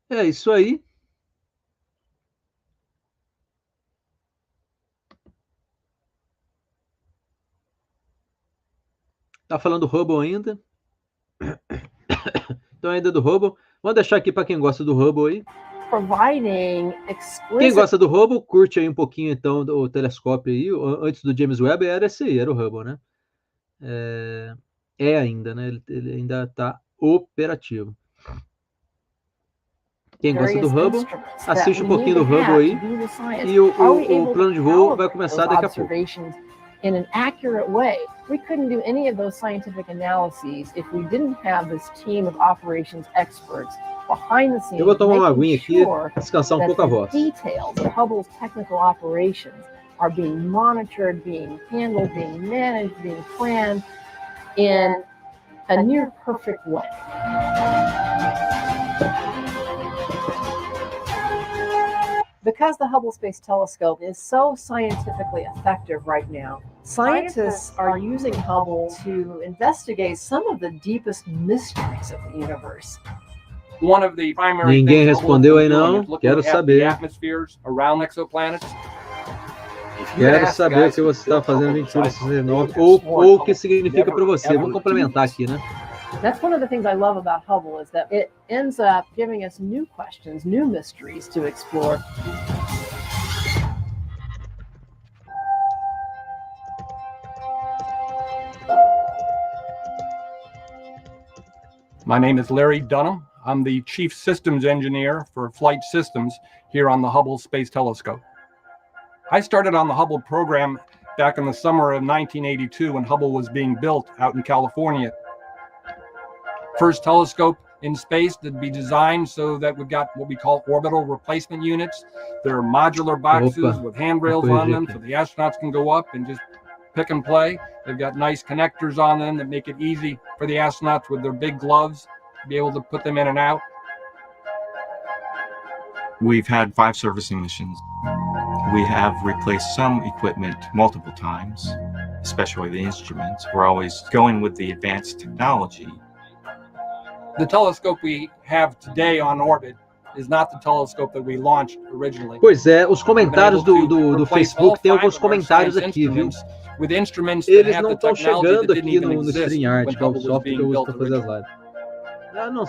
É isso aí. Tá falando do Hubble ainda? Então ainda do Hubble. Vamos deixar aqui para quem gosta do Hubble aí. Quem gosta do Hubble, curte aí um pouquinho então do telescópio aí. Antes do James Webb era esse aí, era o Hubble, né? Ainda, né? Ele ainda está operativo. Quem gosta do Hubble, assiste um pouquinho do Hubble aí. E o plano de voo vai começar daqui a pouco. In an accurate way. We couldn't do any of those scientific analyses if we didn't have this team of operations experts behind the scenes. Eu vou tomar uma aguinha aqui, descansar um pouco a voz. Details of Hubble's technical operations are being monitored, being handled, being managed, being planned in a near perfect way. Because the Hubble Space Telescope is so scientifically effective right now, scientists are using Hubble to investigate some of the deepest mysteries of the universe. One of the primary Ninguém respondeu aí não, quero saber. Atmospheres around exoplanets. Quero saber o que você está fazendo 2169 ou o que significa para você. Vamos complementar aqui, né? That's one of the things I love about Hubble is that it ends up giving us new questions, new mysteries to explore. My name is Larry Dunham. I'm the Chief Systems Engineer for Flight Systems here on the Hubble Space Telescope. I started on the Hubble program back in the summer of 1982 when Hubble was being built out in California. First telescope in space that'd be designed so that we've got what we call orbital replacement units. They're modular boxes with handrails on them so the astronauts can go up and just pick and play. They've got nice connectors on them that make it easy for the astronauts with their big gloves to be able to put them in and out. We've had 5 servicing missions. We have replaced some equipment multiple times, especially the instruments. We're always going with the advanced technology. The telescope we have today on orbit is not the telescope that we launched originally. Pois é, os comentários do Facebook tem alguns comentários aqui, viu? Eles não estão chegando aqui no StreamYard, que é o software que eu uso para fazer as lives.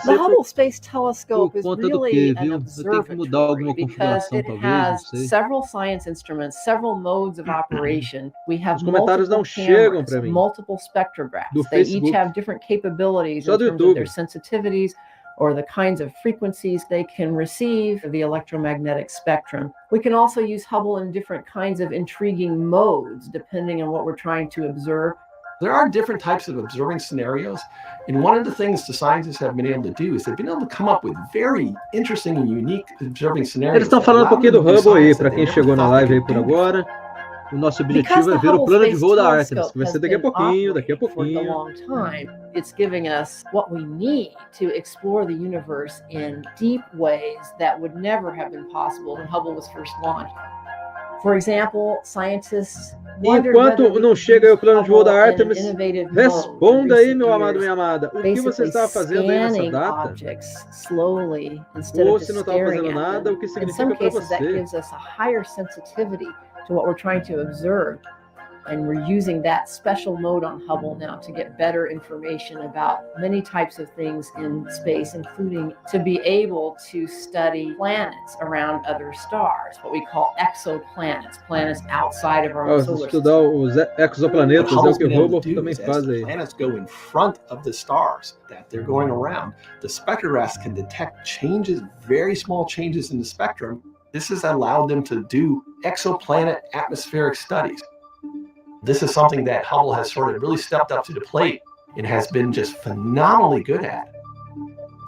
The Hubble Space Telescope is really an observatory because it has several science instruments, several modes of operation. We have multiple cameras, multiple spectrographs. They each have different capabilities in terms of their sensitivities or the kinds of frequencies they can receive the electromagnetic spectrum. We can also use Hubble in different kinds of intriguing modes depending on what we're trying to observe. There are different types of observing scenarios, and one of the things the scientists have been able to do is they've been able to come up with very interesting and unique observing scenarios. Eles estão falando um pouquinho do Hubble aí, para quem chegou na live aí por agora. O nosso objetivo é ver o plano de voo da Artemis, que vai ser daqui a pouquinho. It's giving us what we need to explore the universe in deep ways that would never have been possible when Hubble was first launched. For example, scientists Enquanto não chega aí o plano de voo da Artemis, responda aí, meu amado, minha amada, o que você estava fazendo aí nessa data? Ou se não estava fazendo nada, o que significa para você? To what we're trying to observe. And we're using that special mode on Hubble now to get better information about many types of things in space, including to be able to study planets around other stars, what we call exoplanets, planets outside of our own solar system. Estudar os exoplanetas, é o que o Hubble também faz aí. Planets go in front of the stars that they're going around. The spectrographs can detect changes, very small changes in the spectrum. This has allowed them to do exoplanet atmospheric studies. This is something that Hubble has sort of really stepped up to the plate and has been just phenomenally good at.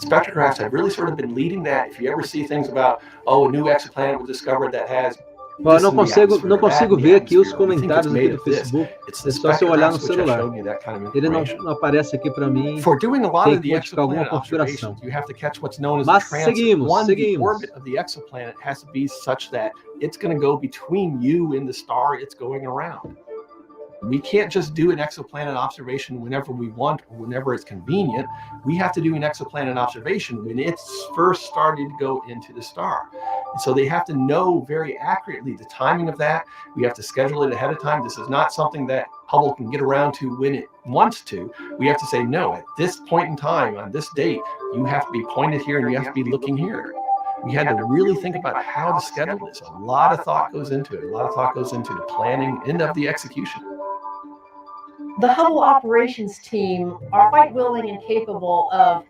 Spectrographs have really sort of been leading that. If you ever see things about, a new exoplanet was discovered that has... Não consigo ver aqui os comentários aqui do Facebook. É só se eu olhar no celular. Ele não aparece aqui para mim. Tem que modificar alguma configuração. Mas seguimos. The orbit of the exoplanet has to be such that it's going to go between you and the star it's going around. We can't just do an exoplanet observation whenever we want or whenever it's convenient. We have to do an exoplanet observation when it's first starting to go into the star. And so they have to know very accurately the timing of that. We have to schedule it ahead of time. This is not something that Hubble can get around to when it wants to. We have to say, no, at this point in time, on this date, you have to be pointed here and you have to be looking here. We had to really think about how to schedule this. A lot of thought goes into it. A lot of thought goes into the planning and of the execution. The Hubble operations team are quite willing and capable of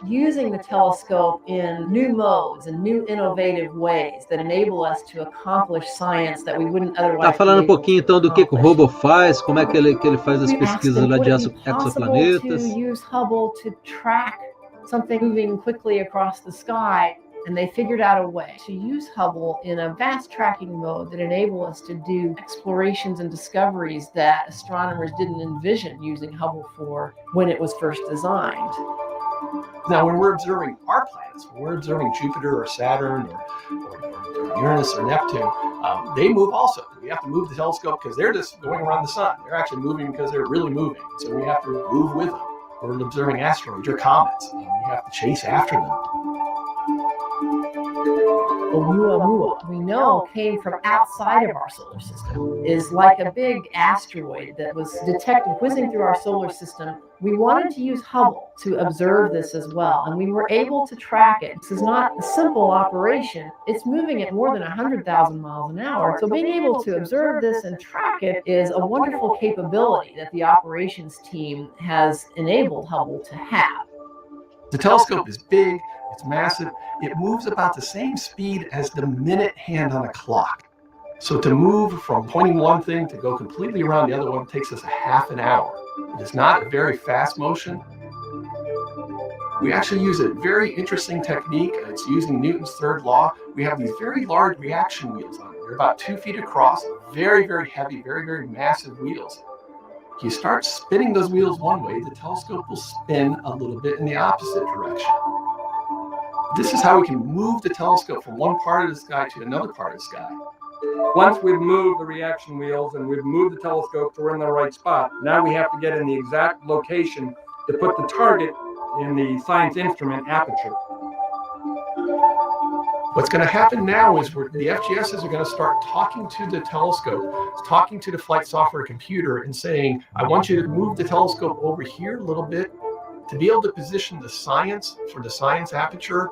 using the telescope in new modes and new innovative ways that enable us to accomplish science that we wouldn't otherwise. Tá falando um pouquinho então do que o Hubble faz, como é que ele faz as pesquisas lá de exoplanetas. To use Hubble to track something moving quickly across the sky. And they figured out a way to use Hubble in a vast tracking mode that enable us to do explorations and discoveries that astronomers didn't envision using Hubble for when it was first designed. Now, when we're observing our planets, when we're observing Jupiter or Saturn or Uranus or Neptune, they move also. We have to move the telescope because they're just going around the sun. They're actually moving because they're really moving. So we have to move with them. We're observing asteroids or comets, and we have to chase after them. Oumuamua, we know came from outside of our solar system, is like a big asteroid that was detected whizzing through our solar system. We wanted to use Hubble to observe this as well, and we were able to track it. This is not a simple operation. It's moving at more than 100,000 miles an hour. So being able to observe this and track it is a wonderful capability that the operations team has enabled Hubble to have. The telescope is big. It's massive. It moves about the same speed as the minute hand on a clock. So to move from pointing one thing to go completely around the other one takes us a half an hour. It is not a very fast motion. We actually use a very interesting technique. It's using Newton's third law. We have these very large reaction wheels on them. They're about 2 feet across, very, very heavy, very, very massive wheels. You start spinning those wheels one way, the telescope will spin a little bit in the opposite direction. This is how we can move the telescope from one part of the sky to another part of the sky. Once we've moved the reaction wheels and we've moved the telescope so we're in the right spot, now we have to get in the exact location to put the target in the science instrument aperture. What's going to happen now is the FGSs are going to start talking to the telescope, talking to the flight software computer and saying, I want you to move the telescope over here a little bit to be able to position the science for the science aperture.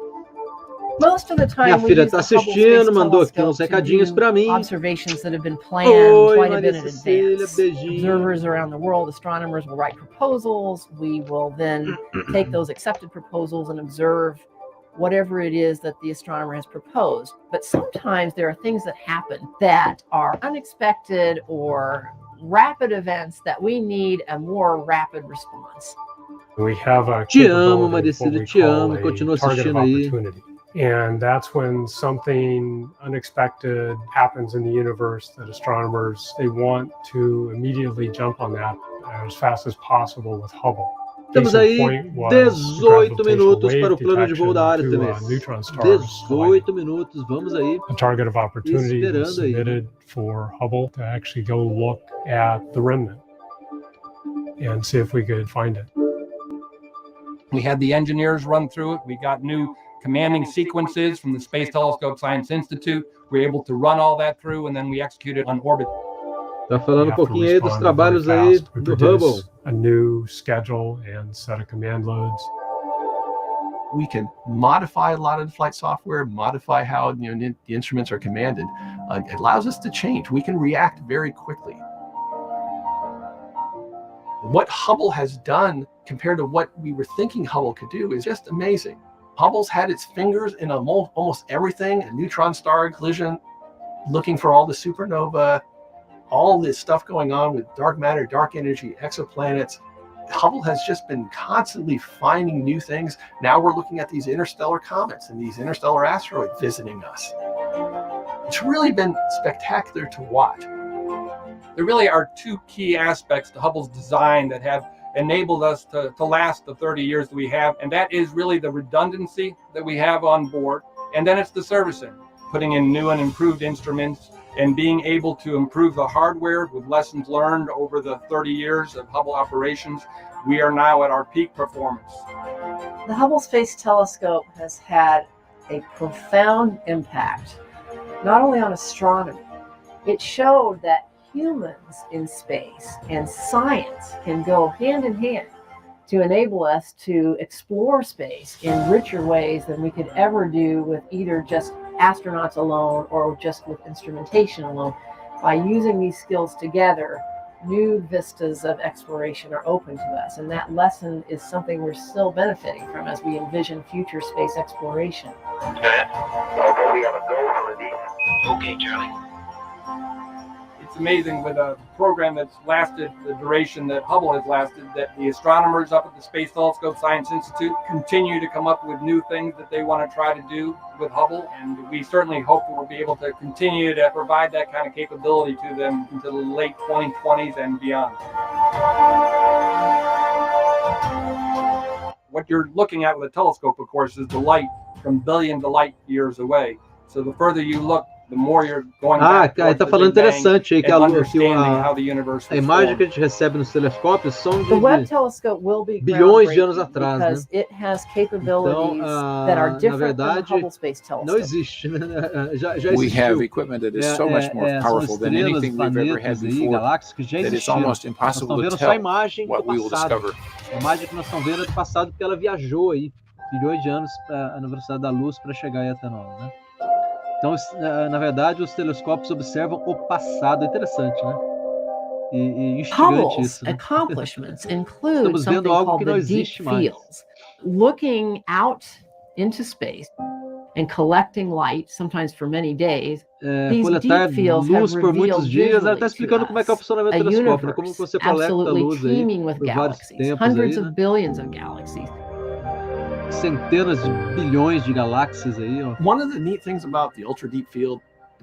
Most of the time, minha filha tá assistindo, mandou aqui uns recadinhos para mim. Observations that have been planned quite a bit in advance. Observers around the world, astronomers will write proposals. We will then take those accepted proposals and observe whatever it is that the astronomer has proposed. But sometimes there are things that happen that are unexpected or rapid events that we need a more rapid response. We have a te amo, Maricília, te amo. Continua assistindo aí. And that's when something unexpected happens in the universe that astronomers, they want to immediately jump on that as fast as possible with Hubble. Temos aí 18 minutos para o plano de voo da Artemis. 18 minutos, vamos aí. A target of opportunity was esperando aí. submitted for Hubble to actually go look at the remnant and see if we could find it. We had the engineers run through it. We got new commanding sequences from the Space Telescope Science Institute. We were able to run all that through, and then we executed on orbit. Tá falando um pouquinho aí dos trabalhos aí do Hubble. A new schedule and set of command loads. We can modify a lot of the flight software, modify how the instruments are commanded. It allows us to change. We can react very quickly. What Hubble has done compared to what we were thinking Hubble could do is just amazing. Hubble's had its fingers in almost everything, a neutron star collision, looking for all the supernova, all this stuff going on with dark matter, dark energy, exoplanets. Hubble has just been constantly finding new things. Now we're looking at these interstellar comets and these interstellar asteroids visiting us. It's really been spectacular to watch. There really are two key aspects to Hubble's design that have enabled us to last the 30 years that we have, and that is really the redundancy that we have on board, and then it's the servicing, putting in new and improved instruments, and being able to improve the hardware with lessons learned over the 30 years of Hubble operations. We are now at our peak performance. The Hubble Space Telescope has had a profound impact, not only on astronomy. It showed that humans in space and science can go hand in hand to enable us to explore space in richer ways than we could ever do with either just astronauts alone or just with instrumentation alone. By using these skills together, new vistas of exploration are open to us, and that lesson is something we're still benefiting from as we envision future space exploration. Okay, we have a go for the Okay, Charlie. It's amazing with a program that's lasted the duration that Hubble has lasted, that the astronomers up at the Space Telescope Science Institute continue to come up with new things that they want to try to do with Hubble, and we certainly hope that we'll be able to continue to provide that kind of capability to them into the late 2020s and beyond. What you're looking at with a telescope, of course, is the light from billions of light years away. So the further you look, the more you're going back aí tá falando interessante aí que a imagem before. que a gente recebe nos telescópios são The Webb telescope will be bilhões de anos atrás, né? because it has capabilities that are Na different than the verdade, Hubble Space Telescope. não existe, né? Já We existiu. have equipment that is so much more powerful than anything we've ever had before galáxias que já that it's existiram. almost Nós impossible estamos to vendo só a tell imagem what do we will passado. discover. A imagem que nós estamos vendo é do passado porque ela viajou aí bilhões de anos na velocidade da luz para chegar aí até nós, né? Então, na verdade, os telescópios observam o passado. É interessante, né? E instigante Hubble's isso, né? accomplishments include Estamos something vendo algo called que não the deep existe mais. fields. Looking out into space and collecting light, sometimes for many days, these Coletar deep fields luz have por muitos revealed dias. Ela está visually explicando to como é que é o us funcionamento a do telescópio, né? Como universe você coleta absolutely luz aí teeming with por vários galaxies, tempos hundreds aí, né? of billions of galaxies. centenas de bilhões de galáxias aí, ó. One of the neat things about the ultra deep field,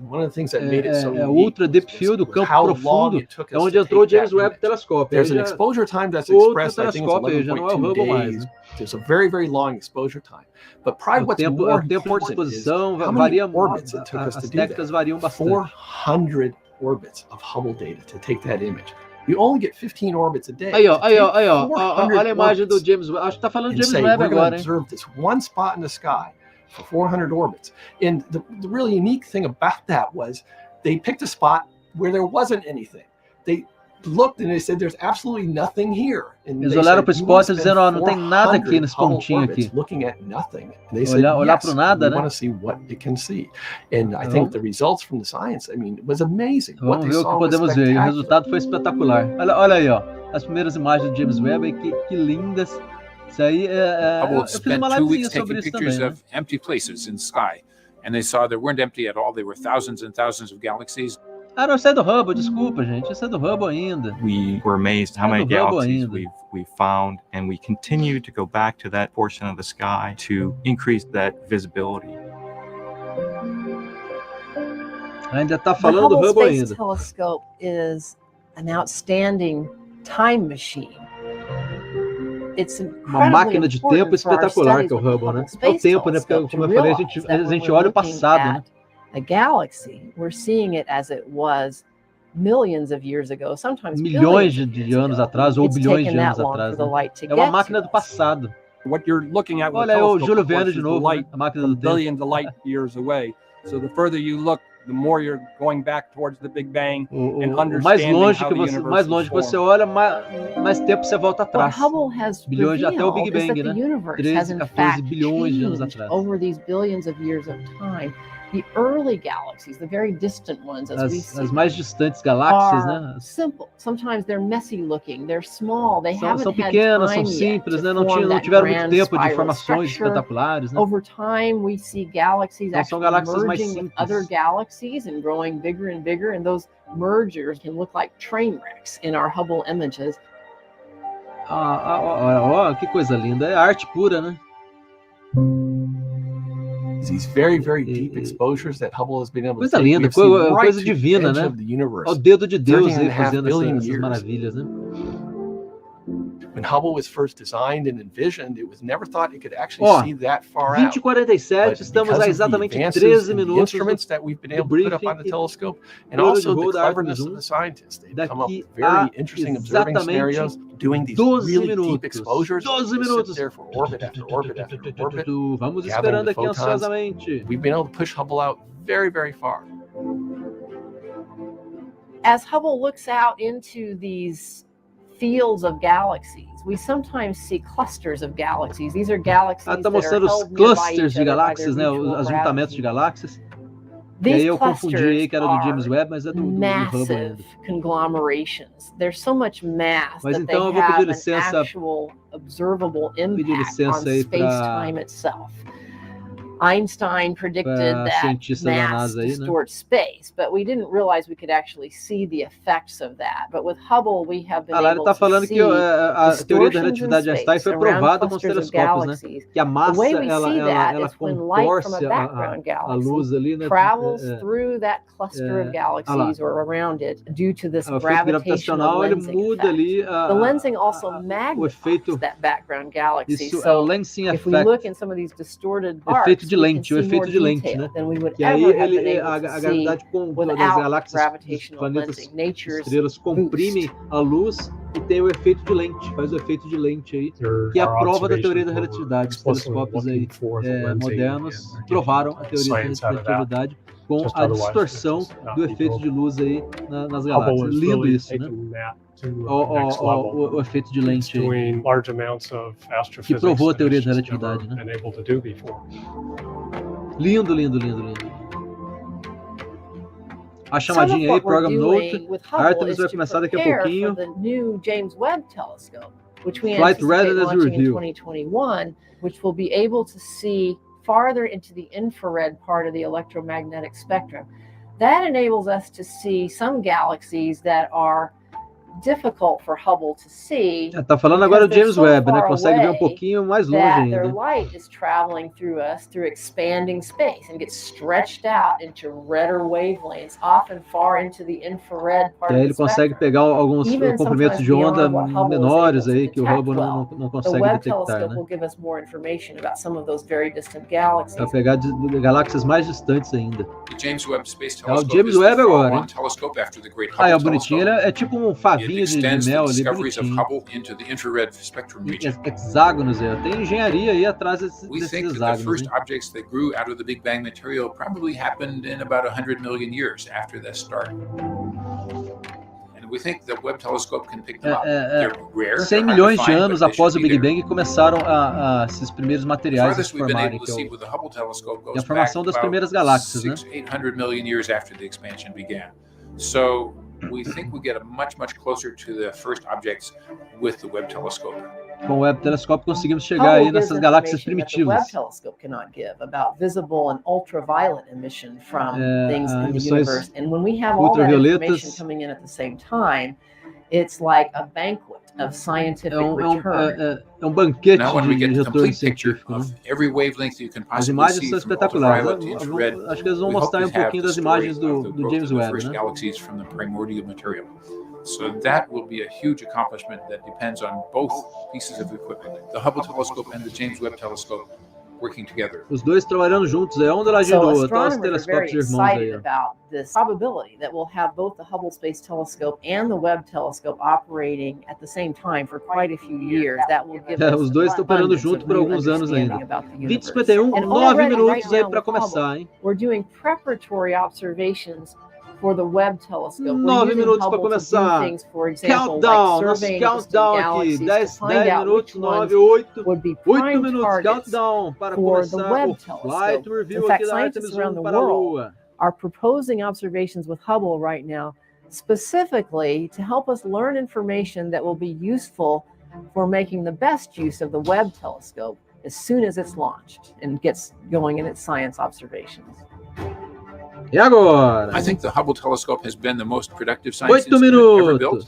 one of the things that made it so o Ultra Deep Field, o campo profundo, é onde entrou o James Webb telescópio. There's an exposure time that's expressed, I think it's já não é o 11.2 Hubble mais, days. né? There's a very, very long exposure time. But probably what's more o tempo de important is exposição how varia many orbits it took us as to do técnicas that. variam bastante. 400 orbits of Hubble data to take that image. You only get 15 orbits a day. Aí, ó, olha a imagem do James Webb. Acho que tá falando do James Webb agora, hein? Observe this one spot in the sky for 400 orbits. And the really unique thing about that was they picked a spot where there wasn't anything. They looked and they said there's absolutely nothing here. And eles olharam para o spot dizendo, ó, não tem nada aqui nesse pontinho aqui. Looking at nothing. And they said, olhar pro nada, we né? want to see what it can see. And I think the results from the science, I mean, it was amazing. Vamos ver o que podemos ver. O resultado foi espetacular. Olha aí, ó, as primeiras imagens do James Webb, aí, que lindas. Isso aí Hubble eu fiz uma spent 2 weeks livezinha sobre taking isso pictures também, of empty places in the sky, and they saw they weren't empty at all. There were thousands and thousands of galaxies. Ah, não, isso é do Hubble, desculpa, gente. Isso é do Hubble ainda. We were amazed how many galaxies we found, and we continue to go back to that portion of the sky to increase that visibility. Ainda está falando do Hubble ainda. The Hubble Space Telescope is an outstanding time machine. Uma máquina de tempo espetacular que é o Hubble, né? É o tempo, né? Porque, como eu falei, a gente olha o passado, né? A galaxy, we're seeing it as it was millions of years ago, sometimes milhões de anos atrás ou bilhões de anos atrás. Né? É uma máquina do passado. What you're looking at with olha o Júlio telescope, Verne de novo, light a máquina do tempo. Billions of light years away. So the further you look, the more you're going back towards the Big Bang and understanding mais longe que você olha, mais tempo você volta atrás. Bilhões até o Big Bang, né? 13, 14 bilhões de anos atrás. Over these billions of years of time. The early galaxies, the very distant ones, as mais distantes galáxias, né? Simple. Sometimes they're messy looking. They're small. They haven't são pequenas, são simples, né? Não tiveram muito tempo de formações espetaculares, né? Over time, we see galaxies são galáxias mais merging with simples. other galaxies and growing bigger and bigger, and those mergers can look like train wrecks in our Hubble images. Que coisa linda! É arte pura, né? These very, very deep exposures that Hubble has been able to coisa linda, coisa divina, né? O dedo de Deus aí fazendo essas maravilhas, né? When Hubble was first designed and envisioned, it was never thought it could actually see that far out. 20:47, estamos a exatamente 13 minutos instruments that we've been able to put up on the telescope, and also the cleverness of the scientists. They've come up with very interesting observing scenarios, doing these really deep exposures. 12 minutos. Sit there for orbit after orbit after orbit. Vamos esperando aqui ansiosamente. We've been able to push Hubble out very, very far. As Hubble looks out into these fields of galaxies, we sometimes see clusters of galaxies. These are galaxies tá mostrando os clusters de galáxias, né? Os juntamentos de galáxias. E aí eu confundi aí que era do James Webb, mas é do Hubble ainda. Conglomerations. There's so much mass mas that então eu they vou pedir have licença, an actual observable impact on space-time itself. Einstein predicted that mass distorts space, but we didn't realize we could actually see the effects of that. But with Hubble, we have been able to falando see que a teoria da relatividade de Einstein foi provada com os telescópios, né? Que a massa ela contorce a luz ali, né? Travels through that cluster of galaxies or around it due to this gravitational lensing muda ali the lensing also magnifies that background galaxy. So if we look in some of these distorted arcs, de lente, o efeito de lente, né? Que aí a gravidade das galáxias, dos planetas, estrelas comprimem a luz e tem o efeito de lente, faz o efeito de lente aí, que é a prova da teoria da relatividade. Os telescópios aí modernos provaram a teoria da relatividade com a distorção do efeito de luz aí nas galáxias. Lindo isso, né? O efeito de lente aí, que provou a teoria da relatividade, né? Lindo, lindo, lindo, lindo. A chamadinha aí, Program Note, Artemis vai começar daqui a pouquinho. Flight Readiness Review. 2021, which will be able to see farther into the infrared part of the electromagnetic spectrum. That enables us to see some galaxies that are difficult for Hubble to see. Tá falando agora do James Webb, né? Consegue ver um pouquinho mais longe ainda. Their light is traveling through us through expanding space and gets stretched out into redder wavelengths, often far into the infrared part. E aí ele consegue pegar alguns comprimentos de onda menores aí que o Hubble não consegue detectar, né? Will give us more information about some of those very distant galaxies. Vai pegar galáxias mais distantes ainda. O James Webb Space Telescope. O James Webb agora, hein? Ah, é bonitinho. Ele é tipo um favinho de mel ali, bonitinho. Hexágonos aí. Tem engenharia aí atrás desses hexágonos. The first objects that grew out of the Big Bang material probably happened in about 100 million years after that start. We think the Webb telescope can pick them up. They're rare. 100 milhões de anos após o Big Bang começaram esses primeiros materiais a se formarem, que é a formação das primeiras galáxias, né? 800 million years after the expansion began. So we think we get much closer to the first objects with the Webb telescope. Com o Webb telescope conseguimos chegar aí nessas galáxias primitivas. The Webb telescope cannot give about visible and ultraviolet emission from things in the universe. And when we have all that information coming in at the same time, it's like a banquet of scientific return. É um banquete de retorno científico, né? As imagens são espetaculares. Acho que eles vão mostrar um pouquinho das imagens do James Webb, né? So that will be a huge accomplishment that depends on both pieces of equipment, the Hubble telescope and the James Webb telescope working together. Os dois trabalhando juntos, é um do ladinho do outro, os telescópios irmãos aí. About this probability that we'll have both the Hubble Space Telescope and the Webb telescope operating at the same time for quite a few years. That will give us os dois estão operando junto por alguns anos ainda. 20:51, 9 minutos aí para começar, hein? We're doing preparatory observations for the Webb telescope. 9 minutos para começar. Countdown, nosso countdown aqui. 10 minutos, 9, 8 minutos. Countdown para começar o Flight Review aqui da Artemis 1 para a Lua. Are proposing observations with Hubble right now, specifically to help us learn information that will be useful for making the best use of the Webb telescope as soon as it's launched and gets going in its science observations. E agora? I think the Hubble telescope has been the most productive science instrument ever built.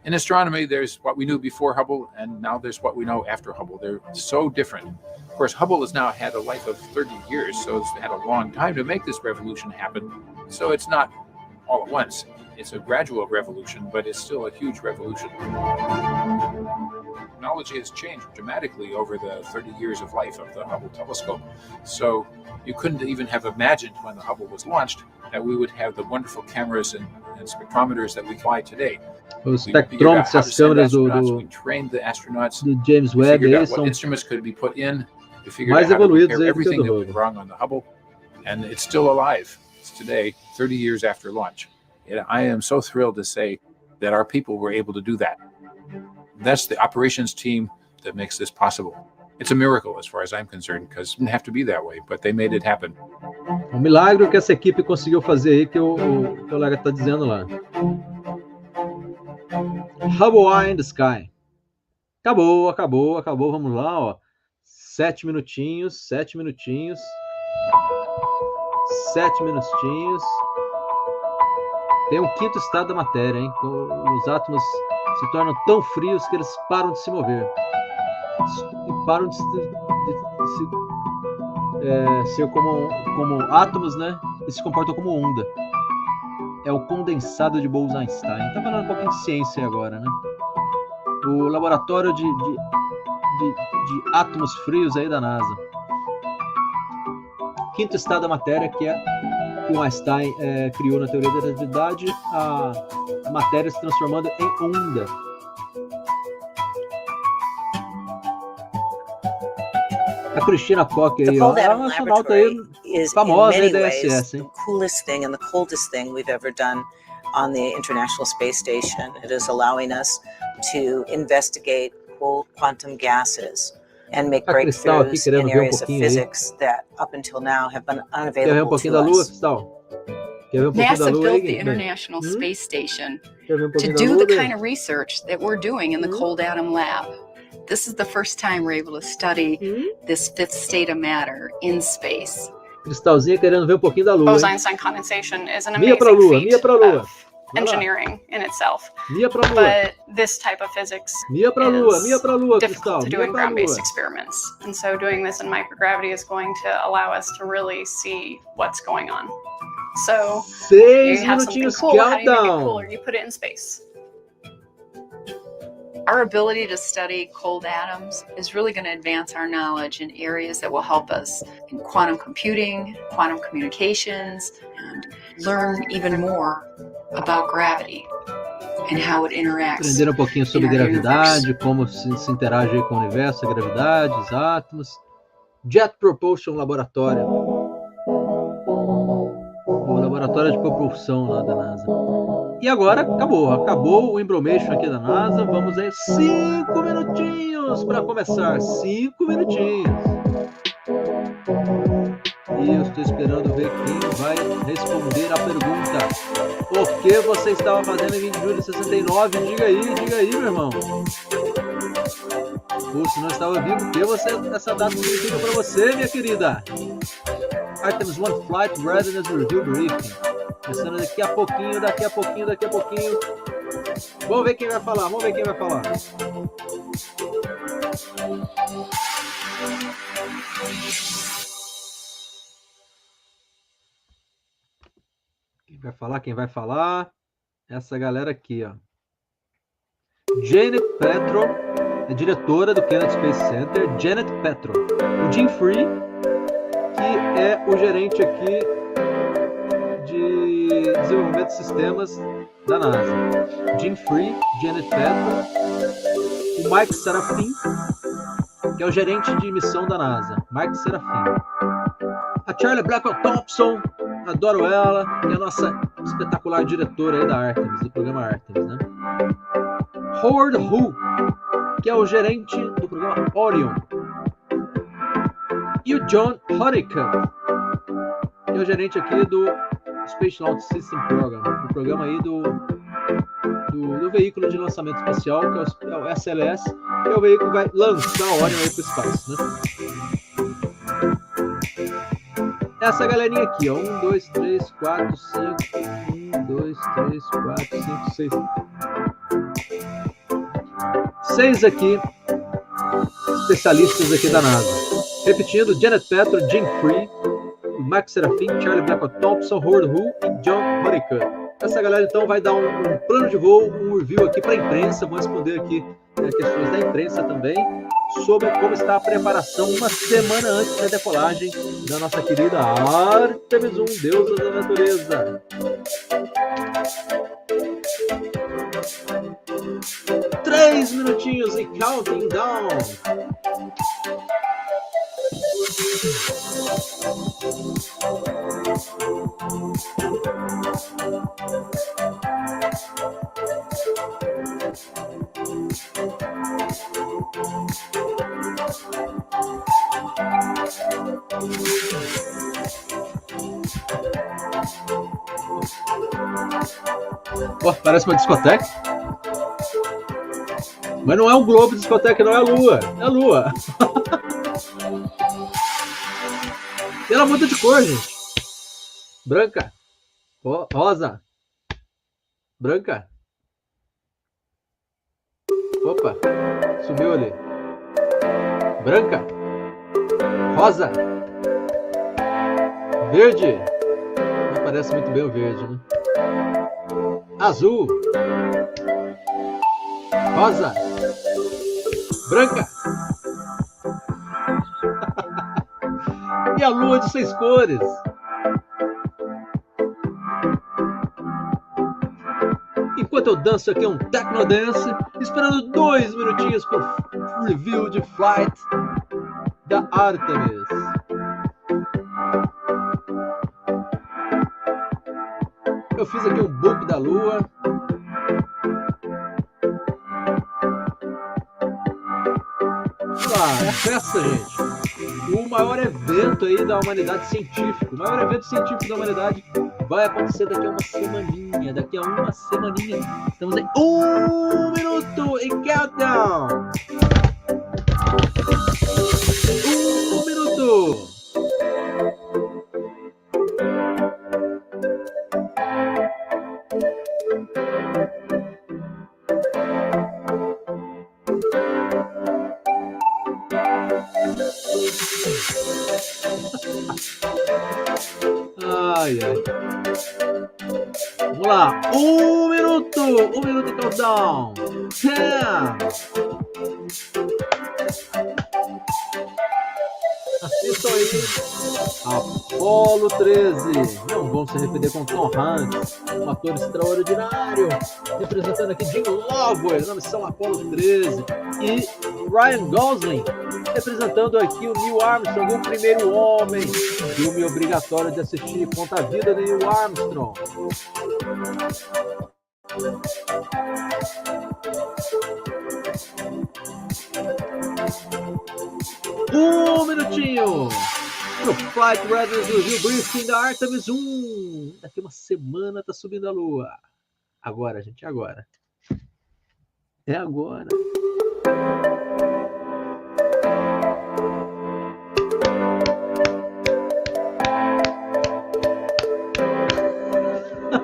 In astronomy, there's what we knew before Hubble, and now there's what we know after Hubble. They're so different. Of course, Hubble has now had a life of 30 years, so it's had a long time to make this revolution happen. So it's not all at once. It's a gradual revolution, but it's still a huge revolution. Technology has changed dramatically over the 30 years of life of the Hubble telescope. So you couldn't even have imagined when the Hubble was launched that we would have the wonderful cameras and spectrometers that we fly today. Os espectrômetros e as câmeras do James Webb são mais evoluídos aí do que o do Hubble. And it's still alive today, 30 years after launch. I am so thrilled to say that our people were able to do that. That's the operations team that makes this possible. It's a miracle as far as I'm concerned, because it didn't have to be that way, but they made it happen. Um milagre que essa equipe conseguiu fazer aí, que o colega está dizendo lá. Hubble Eye in the Sky. Acabou. Vamos lá, ó. 7 minutinhos. 7 minutinhos. Tem um quinto estado da matéria, hein? Os átomos se tornam tão frios que eles param de se mover. E param de ser como átomos, né? E se comportam como onda. É o condensado de Bose-Einstein. Tá falando um pouquinho de ciência agora, né? O laboratório de átomos frios aí da NASA. Quinto estado da matéria, que o Einstein criou na teoria da relatividade, a matéria se transformando em onda. A Cristina Koch aí, ó, é uma astronauta aí famosa aí da ISS, hein? The coolest thing and the coldest thing we've ever done on the International Space Station. It is allowing us to investigate cold quantum gases and make breakthroughs in areas of physics that up until now have been unavailable to us. NASA built the International Space Station to do the kind of research that we're doing in the Cold Atom Lab. This is the first time we're able to study this fifth state of matter in space. Cristalzinha querendo ver um pouquinho da Lua. Bose-Einstein condensation is an amazing feat of engineering in itself. Mia pra lua. But this type of physics Mia pra lua, difficult Cristal. to do in ground-based experiments. And so doing this in microgravity is going to allow us to really see what's going on. So you have something cool, how do you make it cooler? You put it in space. Our ability to study cold atoms is really going to advance our knowledge in areas that will help us in quantum computing, quantum communications, and learn even more about gravity and how it interacts. Aprender pouquinho sobre gravidade, como se interage com o universo, a gravidade, os átomos. Jet Propulsion Laboratório. O laboratório de propulsão lá da NASA. E agora acabou o embromation aqui da NASA. Vamos aí 5 minutinhos para começar. 5 minutinhos. E eu estou esperando ver quem vai responder a pergunta. O que você estava fazendo em 20 de julho de 69? Diga aí, meu irmão. Ou se não estava vivo, o que essa data significa para você, minha querida? Artemis 1 Flight Readiness Review Briefing. Começando daqui a pouquinho. Vamos ver quem vai falar. Quem vai falar? Essa galera aqui, ó. Janet Petro, é diretora do Kennedy Space Center. Janet Petro. O Jim Free, que é o gerente aqui de desenvolvimento de sistemas da NASA. Jim Free, Janet Petro. O Mike Sarafin, que é o gerente de missão da NASA. Mike Sarafin. A Charlie Blackwell-Thompson, adoro ela, que é a nossa espetacular diretora aí da Artemis, do programa Artemis, né? Howard Hu, que é o gerente do programa Orion. E o John Honeycutt, que é o gerente aqui do Space Launch System Program, o programa aí do veículo de lançamento espacial, que é o SLS, que é o veículo que vai lançar a Orion aí para o espaço, né? Essa galerinha aqui, ó. 1, 2, 3, 4, 5. 1, 2, 3, 4, 5, 6. 6 aqui. Especialistas aqui da NASA. Repetindo: Janet Petro, Jim Free, Mike Serafim, Charlie Blackwell-Thompson, Howard Hu e John Honeycutt. Essa galera então vai dar um plano de voo, um review aqui para a imprensa. Vão responder aqui questões da imprensa também, sobre como está a preparação uma semana antes da decolagem da nossa querida Artemis 1, deusa da natureza. Três minutinhos e counting down. Pô, parece uma discoteca. Mas não é um globo de discoteca, não, é a lua. É a lua. E ela muda de cor, gente. Branca. Rosa. Branca. Opa. Sumiu ali. Branca. Rosa. Verde. Não parece muito bem o verde, né? Azul. Rosa. Branca. E a lua de 6 cores. Enquanto eu danço aqui um techno dance, esperando 2 minutinhos para o review de flight da Artemis. Eu fiz aqui um book da lua. Olá, festa, gente. O maior evento aí da humanidade científica, o maior evento científico da humanidade vai acontecer daqui a uma semaninha. Estamos em 1 minuto e countdown. 1 minuto. Ai, ai. Vamos lá. 1 minuto. 1 minuto de countdown. 10. Assistam aí. Apollo 13. Não vão se arrepender com Tom Hanks, um ator extraordinário, representando aqui Jim Lovell na missão Apollo 13. E Ryan Gosling, representando aqui o Neil Armstrong, o primeiro homem. Filme obrigatório de assistir, conta a vida de Neil Armstrong. Um minutinho. No Flight Readiness Review Briefing da Artemis 1. Daqui uma semana tá subindo a Lua. Agora, gente, agora. É agora.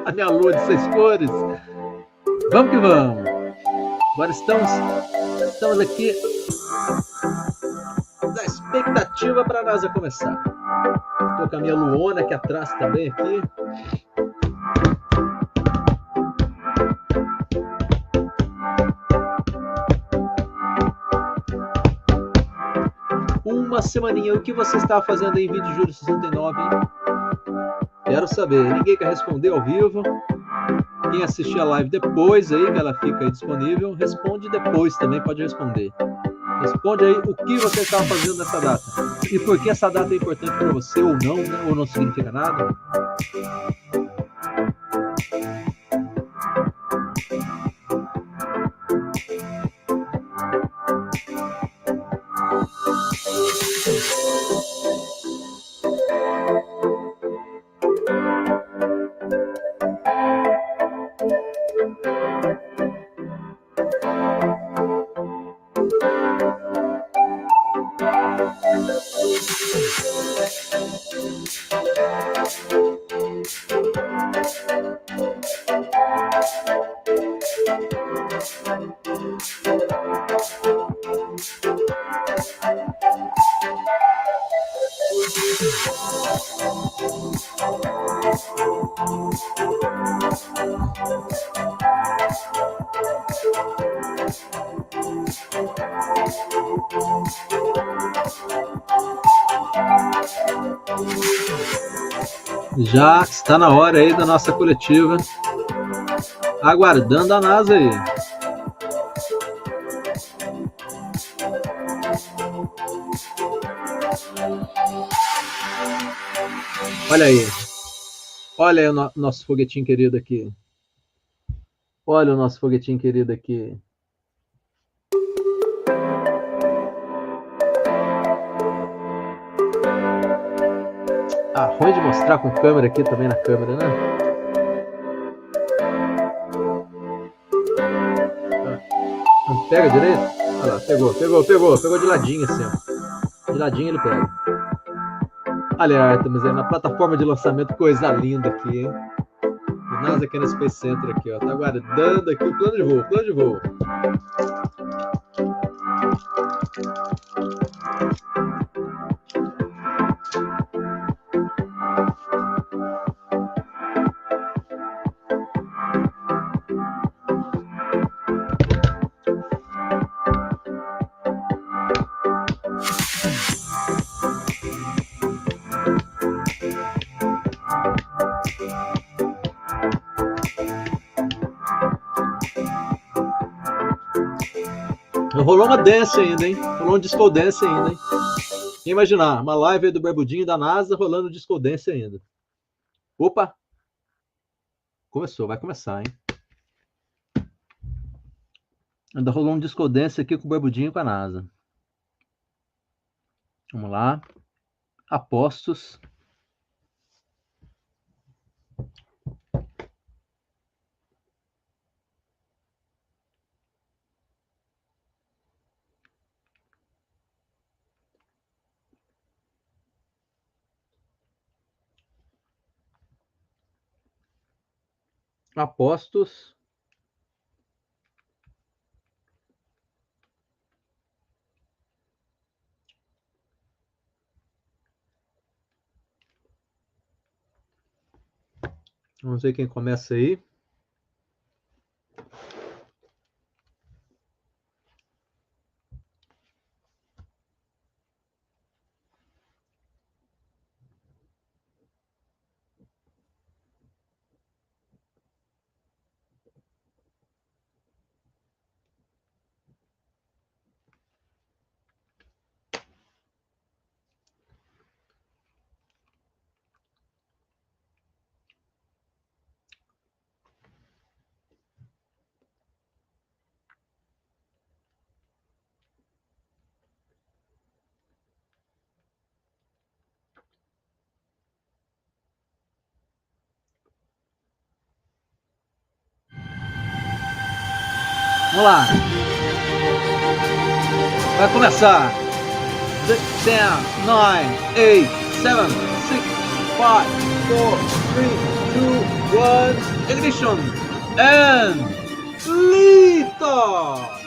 A minha lua de 6 cores. Vamos que vamos. Agora estamos aqui na expectativa para a NASA começar. Estou com a minha luona aqui atrás também aqui. Uma semaninha. O que você estava fazendo aí em vídeo Júlio 69, hein? Quero saber. Ninguém quer responder ao vivo. Quem assistir a live depois aí, que ela fica aí disponível, responde depois também, pode responder. Responde aí o que você estava fazendo nessa data. E por que essa data é importante para você ou não, né? Ou não significa nada. Já está na hora aí da nossa coletiva. Aguardando a NASA aí. Olha aí. Olha aí o nosso foguetinho querido aqui. Olha o nosso foguetinho querido aqui. Ah, ruim de mostrar com câmera aqui também na câmera, né? Não pega direito? Olha lá, pegou de ladinho assim, ó. De ladinho ele pega. Olha a Artemis aí na plataforma de lançamento, coisa linda aqui, hein? O NASA aqui no Space Center aqui, ó. Tá aguardando aqui o plano de voo, plano de voo. Rolou uma dance ainda, hein? Rolou um disco dance ainda, hein? Quem imaginar, uma live aí do Barbudinho da NASA rolando disco dance ainda. Opa! Começou, vai começar, hein? Ainda rolou um disco dance aqui com o Barbudinho e com a NASA. Vamos lá. Apostos. Apostos. Vamos ver quem começa aí. Vamos lá. Vai começar. 10, 9, 8, 7, 6, 5, 4, 3, 2, 1. Ignition. And liftoff.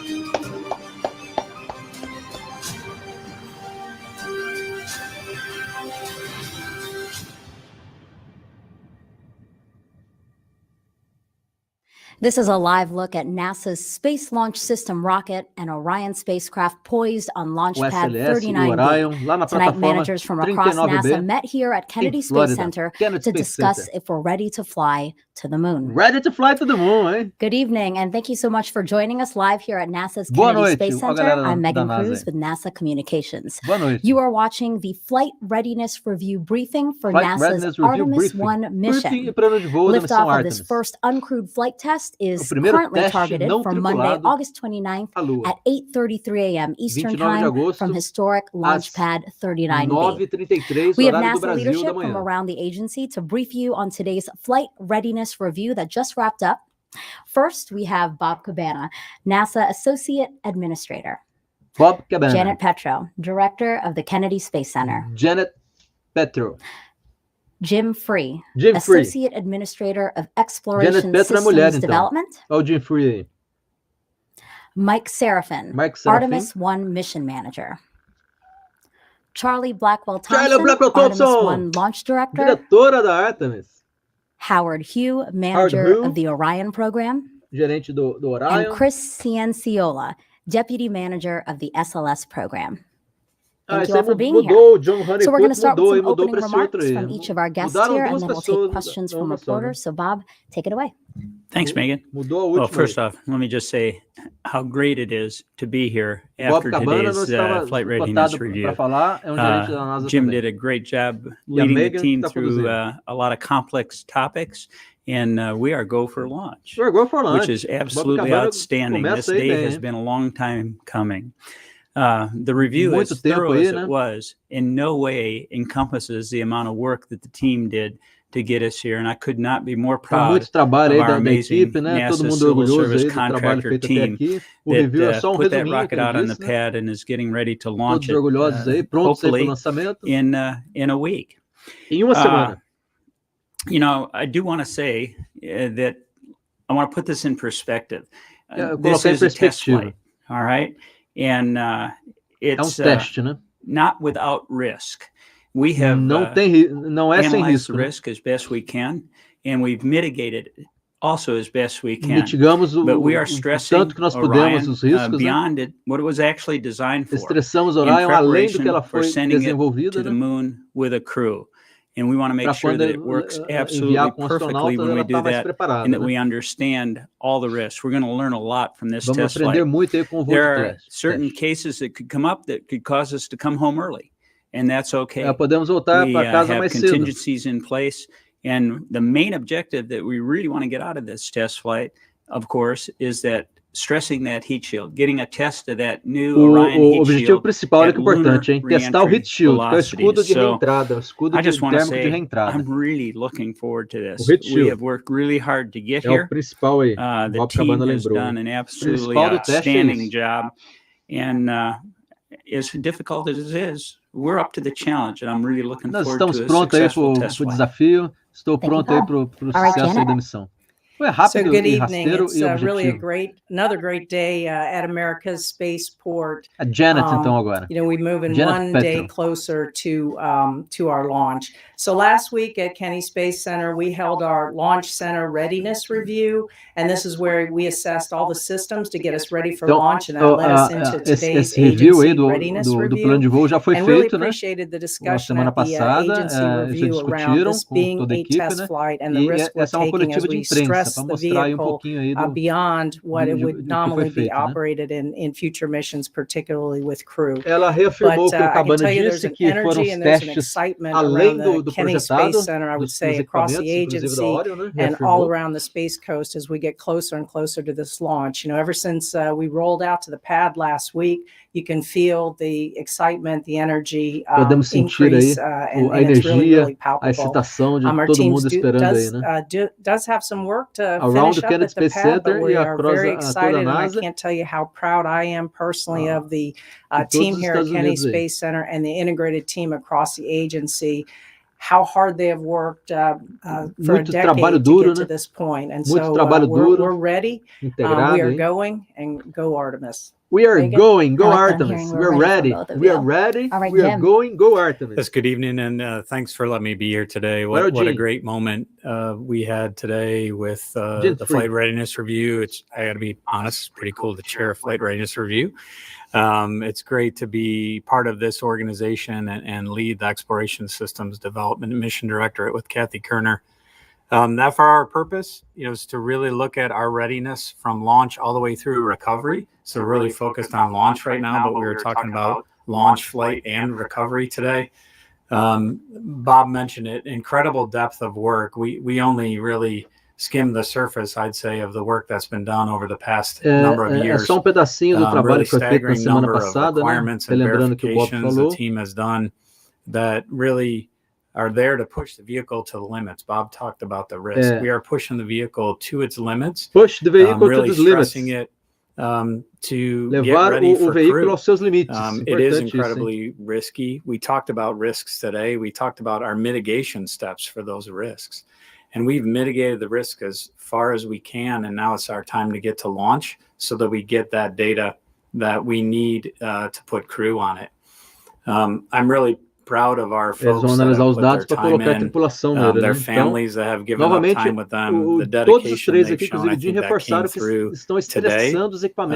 This is a live look at NASA's Space Launch System rocket and Orion spacecraft poised on launch pad 39B. Tonight, managers from across NASA met here at Kennedy Space Center to discuss if we're ready to fly to the moon. Ready to fly to the moon, eh? Good evening, and thank you so much for joining us live here at NASA's Kennedy Space Center. I'm Megan Cruz with NASA Communications. You are watching the Flight Readiness Review briefing for NASA's Artemis 1 mission. Liftoff of this first uncrewed flight test is currently targeted for Monday, August 29th at 8:33 a.m. Eastern Time from historic launch pad 39B. We have NASA leadership from around the agency to brief you on today's Flight Readiness Review that just wrapped up. First, we have Bob Cabana, NASA Associate Administrator. Bob Cabana. Janet Petro, Director of the Kennedy Space Center. Janet Petro. Jim Free, Associate Administrator of Exploration Systems Development. Oh, Jim Free. Mike Sarafin, Artemis 1 Mission Manager. Charlie Blackwell-Thompson, Artemis 1 Launch Director. Diretora da Artemis. Howard Hugh, Manager of the Orion Program. Gerente do Orion. And Chris Cianciola, Deputy Manager of the SLS Program. Thank you all for being here. So we're going to start with some opening remarks from each of our guests here, and then we'll take questions from reporters. So Bob, take it away. Thanks, Megan. Well, first off, let me just say how great it is to be here after today's Flight Readiness Review. Jim did a great job leading the team through a lot of complex topics. And we are go for launch, which is absolutely outstanding. This day has been a long time coming. The review, as thorough as it was, in no way encompasses the amount of work that the team did to get us here. And I could not be more proud of our amazing NASA Civil Service contractor team that put that rocket out on the pad and is getting ready to launch it, hopefully in a week. You know, I do want to say that I want to put this in perspective. This is a test flight, all right? And it's not without risk. We have analyzed the risk as best we can, and we've mitigated also as best we can. But we are stressing Orion beyond it, what it was actually designed for, in preparation for sending it to the moon with a crew. And we want to make sure that it works absolutely perfectly when we do that, and that we understand all the risks. We're going to learn a lot from this test flight. There are certain cases that could come up that could cause us to come home early, and that's okay. We have contingencies in place, and the main objective that we really want to get out of this test flight, of course, is that stressing that heat shield, getting a test of that new Orion heat shield. O objetivo principal é importante, hein? Testar o heat shield, que é o escudo de reentrada, o escudo térmico de reentrada. I'm really looking forward to this. We have worked really hard to get here. É o principal aí. The team has done an absolutely outstanding job, and as difficult as it is, we're up to the challenge, and I'm really looking forward to a successful test flight. Desafio. Estou pronto aí para o sucesso da missão. So good evening. It's really another great day at America's spaceport. Janet, então agora. You know, we move in one day closer to our launch. So last week at Kennedy Space Center, we held our Launch Center Readiness Review, and this is where we assessed all the systems to get us ready for launch, and that led us into today's agency readiness review. Plano de Vôo já foi and really feito, né? appreciated the discussion Semana at the passada, agency review around this being a test flight and the risk we're taking as we stress the vehicle beyond what it would normally be operated in future missions, particularly with crew. Ela reafirmou que a cabana disse que foram os testes além do Kennedy projetado, Space Center, I would say, across the agency Orion, né? and all around the Space Coast as we get closer and closer to this launch. You know, ever since we rolled out to the pad last week, you can feel the excitement, the energy increase, and it's really, really palpable. A excitação de our todo team mundo esperando aí, né? does have some work to Around finish the up Kennedy at the Space pad, but Center we e are very toda a excited, and I NASA. can't tell you how proud I am personally of the team todos os here at Estados Kennedy Unidos aí. Space Center and the integrated team across the agency. How hard they have worked for a decade to get to this point, and so we're ready. We are going, and go Artemis. We are going, go Artemis. We're ready. We are ready. All right, we are Jim. going, go Artemis. Yes, good evening, and thanks for letting me be here today. What a great moment we had today with the flight readiness review. I got to be honest, it's pretty cool to chair a flight readiness review. It's great to be part of this organization and lead the Exploration Systems Development and Mission Directorate with Kathy Kerner. That for our purpose, is to really look at our readiness from launch all the way through recovery. So we're really focused on launch right now, but we were talking about launch, flight, and recovery today. Bob mentioned it, incredible depth of work. We only really skim the surface, I'd say, of the work that's been done over the past number of years. Só pedacinho do trabalho really que foi feito na semana passada, requirements and verifications the team has done that really are there to push the vehicle to the limits. Bob talked about the risk. We are pushing the vehicle to its limits. Push the vehicle really to its limits. Stressing it to Levar get ready for veículo crew. aos seus limites. It is incredibly risky. We talked about risks today. We talked about our mitigation steps for those risks. And we've mitigated the risk as far as we can. And now it's our time to get to launch so that we get that data that we need to put crew on it. I'm really proud of our folks that have put their time in, their families that have given up time with them, the dedication they've shown. I think that came through today.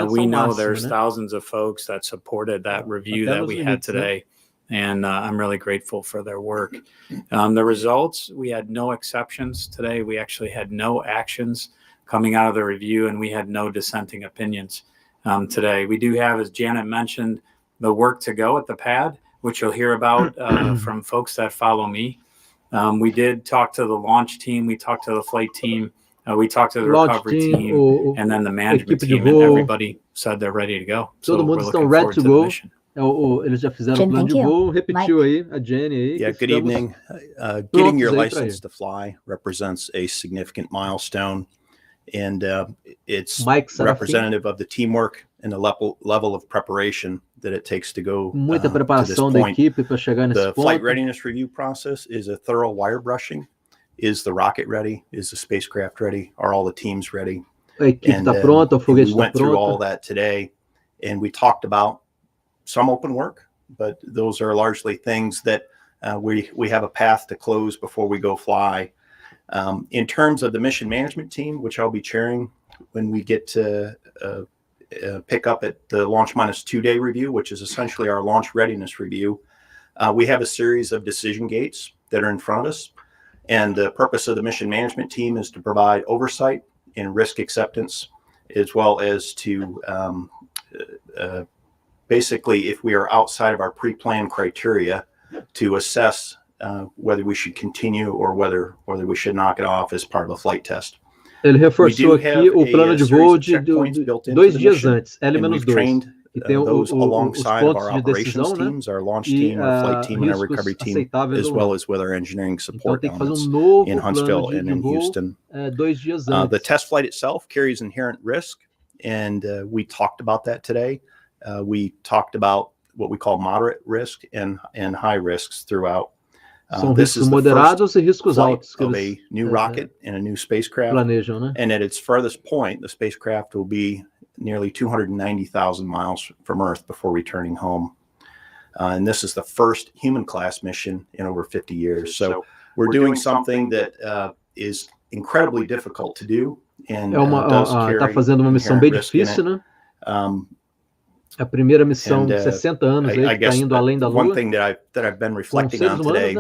We know there's thousands of folks that supported that review that we had today. And I'm really grateful for their work. The results, we had no exceptions today. We actually had no actions coming out of the review, and we had no dissenting opinions today. We do have, as Janet mentioned, the work to go at the pad, which you'll hear about from folks that follow me. We did talk to the launch team. We talked to the flight team. We talked to the recovery team, and then the management team, and everybody said they're ready to go. So we're looking forward to the mission. Eles já fizeram o plano de voo, repetiu aí, a Jenny aí. Yeah, good evening. Getting your license to fly represents a significant milestone, and it's representative of the teamwork and the level of preparation that it takes to go Muita preparação da equipe para chegar nesse ponto. The flight readiness review process is a thorough wire brushing. Is the rocket ready? Is the spacecraft ready? Are all the teams ready? A equipe está pronta, o foguete we went through all that today, and we talked about some open work, but those are largely things that we have a path to close before we go fly. In terms of the mission management team, which I'll be chairing when we get to pick up at the Launch Minus 2-day review, which is essentially our launch readiness review, we have a series of decision gates that are in front of us. And the purpose of the mission management team is to provide oversight and risk acceptance, as well as to basically, if we are outside of our pre-planned criteria, to assess whether we should continue or whether we should knock it off as part of a flight test. Ele reforçou aqui o plano de voo de 2 dias antes, L-2. Que tem those os alongside of our pontos de operations decisão, teams, our launch team, our flight team, and our recovery team, as well as with our engineering support elements in Huntsville and in Houston. 2 dias antes. The test flight itself carries inherent risk, and we talked about that today. We talked about what we call moderate risk and high risks throughout. São riscos moderados e riscos altos of a new rocket and a new spacecraft. Planejam, né? And at its furthest point, the spacecraft will be nearly 290,000 miles from Earth before returning home. And this is the first human class mission in over 50 years. So we're doing something that is incredibly difficult to do. And tá fazendo uma missão bem difícil, né? A primeira missão de 60 anos aí, que tá indo além da Lua. One thing that I've been reflecting on today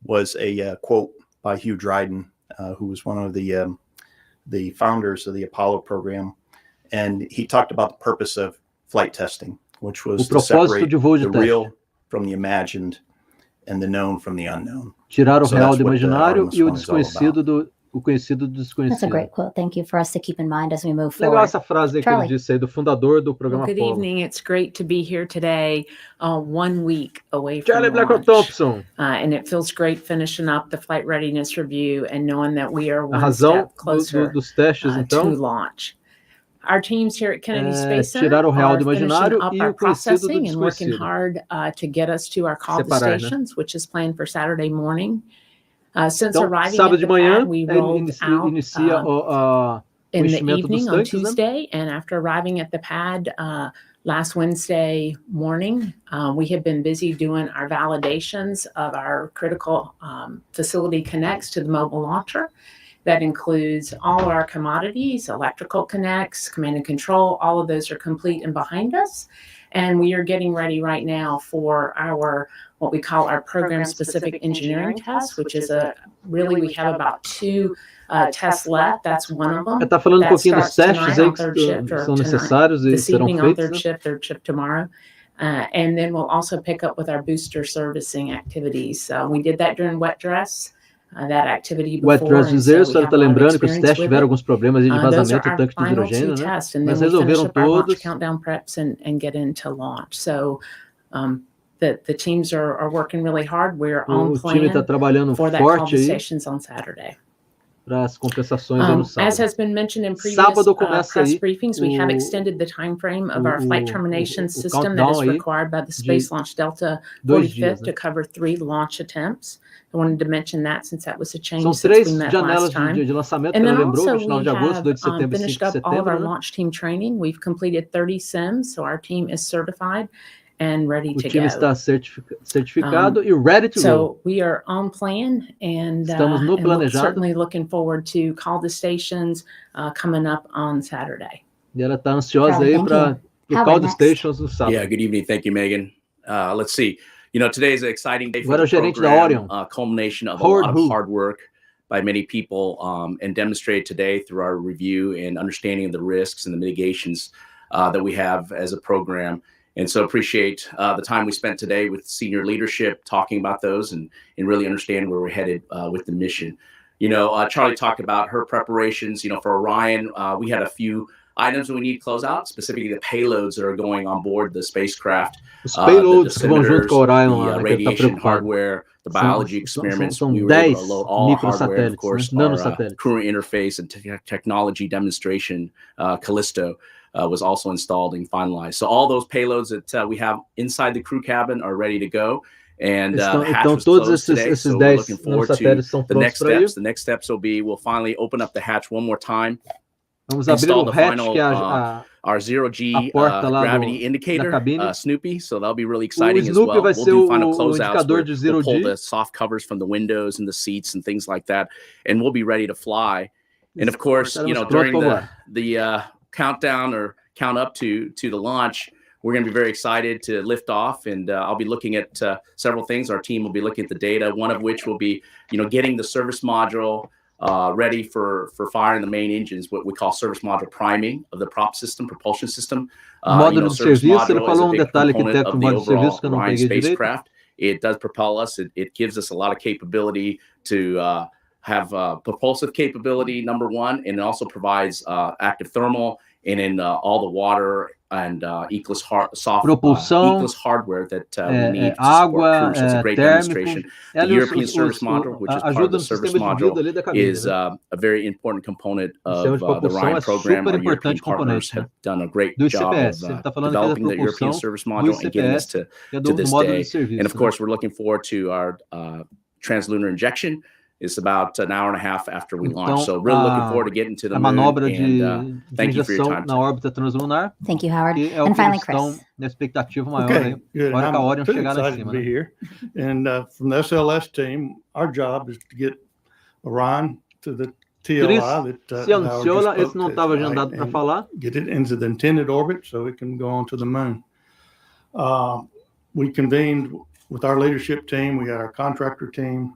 was a quote by Hugh Dryden, who was one of the founders of the Apollo program, and he talked about the purpose of flight testing, which was to separate the real from the imagined and the known from the unknown. Tirar o real do imaginário e o desconhecido do conhecido do desconhecido. That's a great quote. Thank you for us to keep in mind as we move Legal forward. Essa frase aí que ele disse aí do fundador do programa Good Apollo. evening. It's great to be here today, 1 week away from Charlie launch. Blackwell-Thompson. And it feels great finishing up the flight readiness review and knowing that we are A one razão step closer dos testes, então, to launch. Our teams here at Kennedy Space Center tirar o real are do finishing imaginário up e our o conhecido do processing and working desconhecido. hard to get us to our call Separar, stations, which is planned for Saturday morning. Since Então, arriving sábado at de the manhã, pad, we rolled out inicia o in the enchimento evening dos on tanques, Tuesday, and after arriving at the pad last Wednesday morning, we have been busy doing our validations of our critical facility connects to the mobile launcher. That includes all of our commodities, electrical connects, command and control, all of those are complete and behind us. And we are getting ready right now for our, what we call our program-specific engineering test, which is really, we have about 2 tests left. That's one of them. Está falando pouquinho dos testes aí que são necessários e serão feitos, né? Third shift tomorrow. And then we'll also pick up with our booster servicing activities. We did that during wet dress. That activity before, Wet dress dizer, a senhora está lembrando que os testes tiveram alguns problemas de vazamento do tanque de hidrogênio, né? Mas resolveram todos. Countdown preps and get into launch. So the teams are working really hard. We're on plan time está trabalhando for that forte aí stations on Saturday. Para as compensações aí no sábado. As has been mentioned in previous press briefings, we have extended the time frame of our flight termination system that is required by the Space Launch Delta 45th to cover 3 launch attempts. I wanted to mention that since that was a change São since we met 3 janelas last time. de lançamento, And que then ela lembrou, also 29 we de agosto, 2 de have setembro e 5 finished de up all of our setembro, né? launch team training. We've completed 30 sims, so our team is certified and ready O to time go. está certificado e ready to go. So we are on plan and, Estamos no and we're planejado. certainly looking forward to call the stations coming up on Saturday. E ela está ansiosa aí para o call the stations no sábado. Yeah, good evening. Thank you, Megan. Let's see. You know, today is an exciting day for Agora o the gerente da program, Orion. Culmination of a lot of hard work by many people and demonstrated today through our review and understanding of the risks and the mitigations that we have as a program. And so appreciate the time we spent today with senior leadership talking about those and really understand where we're headed with the mission. You know, Charlie talked about her preparations. You know, for Orion, we had a few items that we need to close out, specifically the payloads that are going on board the spacecraft. Os payloads que vão junto com a Orion lá, the né, que ele tá radiation preocupado. hardware, the biology experiments. São We were able to 10 load all hardware, of microsatélites, course, né? our Nanosatélites. crew interface and technology demonstration, Callisto, was also installed and finalized. So all those payloads that we have inside the crew cabin are ready to go. And the hatch was closed today, so we're looking forward to the next steps. The next steps will be, we'll finally open up the hatch one more time. Vamos abrir Install o the hatch final, que é our zero-G porta lá gravity da indicator, cabine. Snoopy, so that'll be really exciting as Snoopy well. vai We'll ser do final o closeouts indicador where de we'll pull zero-G. the soft covers from the windows and the seats and things like that, and we'll be ready to fly. And of course, you know, during the countdown or count up to the launch, we're going to be very excited to lift off, and I'll be looking at several things. Our team will be looking at the data, one of which will be, you know, getting the service module ready for firing the main engines, what we call service module priming of the prop system, propulsion system. Módulo de serviço, ele falou detalhe aqui, Petro, módulo de serviço que eu não peguei direito. It does propel us. It gives us a lot of capability to have propulsive capability, number one, and it also provides active thermal and in all the water and ecless hardware that we need to support crews. So it's a great demonstration. The European service module, which is part of the service module, is a very important component of the Orion program. Our European partners have done a great job of developing the European service module and getting us to this day. And of course, we're looking forward to our translunar injection It's about an hour and a half after we launch. So really looking forward to getting to the moon. Manobra and thank you for your time. Na órbita translunar. Thank you, Howard. And finally, Chris. Estão na expectativa maior aí. Hora que a Orion chegar lá em cima. Be here. And from the SLS team, our job is to get Orion to the TLI that se anunciou lá, esse não estava agendado para falar. Get it into the intended orbit so it can go on to the moon. We convened with our leadership team. We got our contractor team,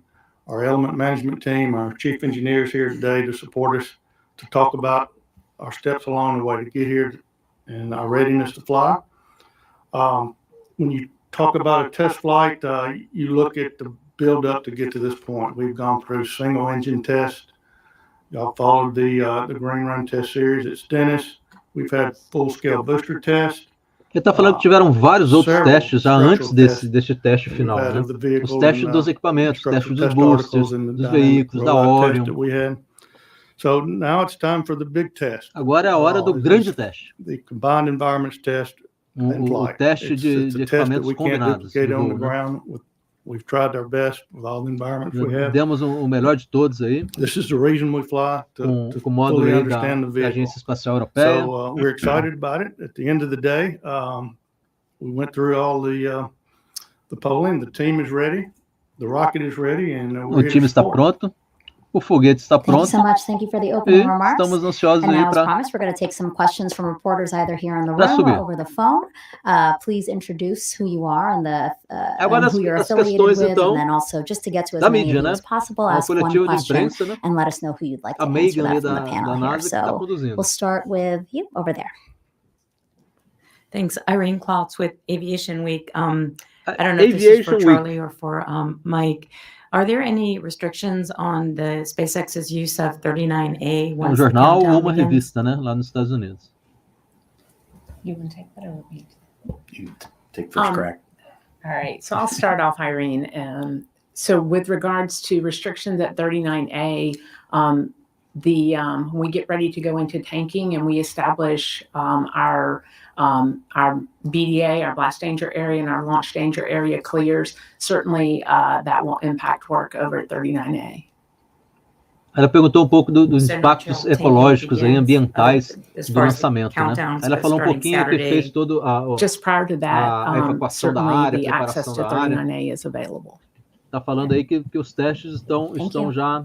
our element management team, our chief engineers here today to support us, to talk about our steps along the way to get here and our readiness to fly. When you talk about a test flight, you look at the build up to get to this point. We've gone through single engine test. Y'all followed the Green Run test series at Stennis. We've had full scale booster test. Ele está falando que tiveram vários outros testes já antes deste teste final, né? Os testes dos equipamentos, testes dos boosters, dos veículos, da Orion. So now it's time for the big test. Agora é a hora do grande teste. The combined environments test and flight. O teste de equipamentos combinados. We've tried our best with all the environments we have. Demos o melhor de todos aí. This is the reason we fly to com o módulo fully understand the vehicle. Agência Espacial Europeia. So we're excited about it. At the end of the day, we went through all the polling. The team is ready. The rocket is ready, and o time está pronto. O foguete está pronto. Thank you so much. Thank you for the opening remarks. Estamos ansiosos and aí now, as promised, we're going to take some questions from reporters either here in the room or over the phone. Please introduce who you are and who you're affiliated with, and then also just to get to as many of you as possible, ask one question and let us know who you'd like to answer that from the panel here. So we'll start with you over there. Thanks. Irene Klotz with Aviation Week. I don't know if this is for Charlie or for Mike. Are there any restrictions on the SpaceX's use of 39A? Jornal ou uma revista, né, lá nos Estados Unidos? You want to take that or me? You take first crack. All right, so I'll start off, Irene. So with regards to restrictions at 39A, when we get ready to go into tanking and we establish our BDA, our blast danger area, and our launch danger area clears, certainly that will impact work over at 39A. Ela perguntou pouco dos impactos ecológicos e ambientais do lançamento, né? Ela falou pouquinho que fez todo a evacuação da área, a preparação da área. Está falando aí que os testes estão já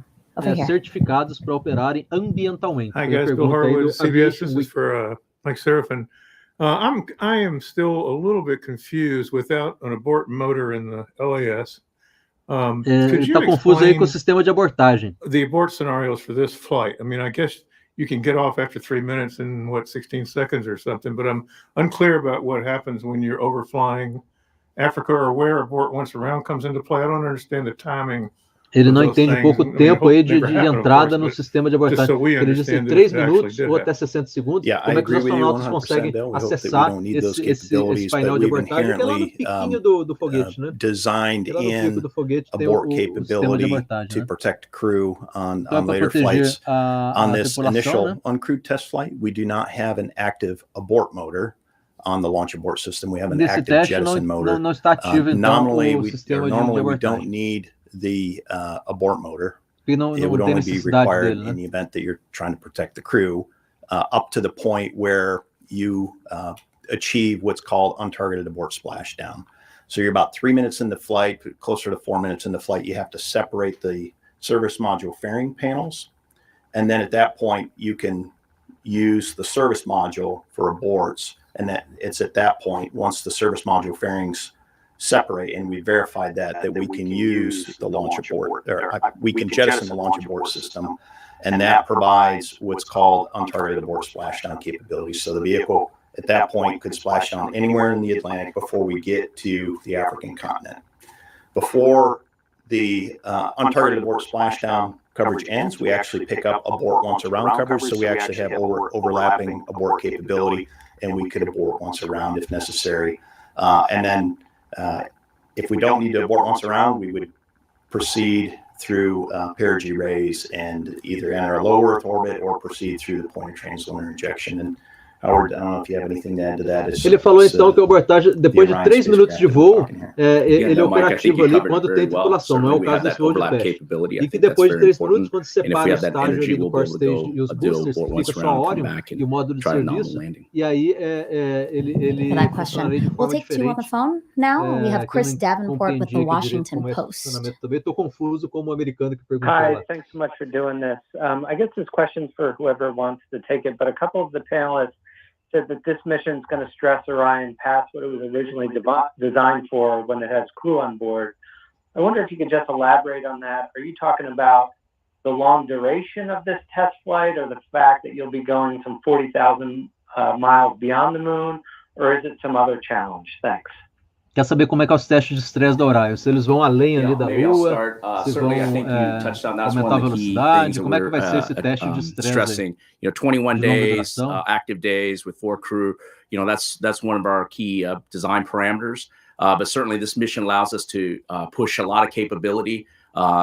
certificados para operarem ambientalmente. Hi guys, Bill Harwood, CBS. This is for Mike Sarafin. I am still a little bit confused without an abort motor in the LAS. Está confuso aí com o sistema de abortagem. The abort scenarios for this flight. I mean, I guess you can get off after 3 minutes in 16 seconds or something, but I'm unclear about what happens when you're overflying Africa or where abort once around comes into play. I don't understand the timing. Ele não entende um pouco o tempo aí de entrada no sistema de abortagem. Ele diz em 3 minutos ou até 60 segundos. Como é que os astronautas conseguem acessar esse painel de abortagem? Que é lá no piquinho do foguete, né? Designed in abort capability to protect crew on later flights. On this initial uncrewed test flight, we do not have an active abort motor. On the launch abort system, we have an active jettison motor. Nominally, we don't need the abort motor. It would only be required in the event that you're trying to protect the crew up to the point where you achieve what's called untargeted abort splashdown. So you're about 3 minutes into flight, closer to 4 minutes into flight, you have to separate the service module fairing panels. And then at that point, you can use the service module for aborts. And that it's at that point, once the service module fairings separate and we verified that we can use the launch abort, or we can jettison the launch abort system, and that provides what's called untargeted abort splashdown capabilities. So the vehicle at that point could splash down anywhere in the Atlantic before we get to the African continent. Before the untargeted abort splashdown coverage ends, we actually pick up abort once around coverage, so we actually have overlapping abort capability, and we could abort once around if necessary. And then if we don't need to abort once around, we would proceed through perigee raise and either enter a low Earth orbit or proceed through the point of translunar injection. And Howard, I don't know if you have anything to add to that. Ele falou então que a abordagem, depois de 3 minutos de voo, ele é operativo ali quando tem tripulação, não é o caso desse voo de teste. E que depois de 3 minutos, quando você separa o estágio ali do core stage e os boosters, fica só Orion e o módulo de serviço, e aí ele We'll take two on the phone now. We have Chris Davenport with the Washington Post. Estou confuso como o americano que perguntou. Hi, thanks so much for doing this. I guess this question's for whoever wants to take it, but a couple of the panelists said that this mission is going to stress Orion past what it was originally designed for when it has crew on board. I wonder if you could just elaborate on that. Are you talking about the long duration of this test flight, or the fact that you'll be going some 40,000 miles beyond the moon, or is it some other challenge? Thanks. Quer saber como é que é os testes de estresse da Orion? Se eles vão além ali da Lua, se vão aumentar a velocidade, como é que vai ser esse teste de estresse aí? 21 days, active days with 4 crew, that's one of our key design parameters. But certainly this mission allows us to push a lot of capability,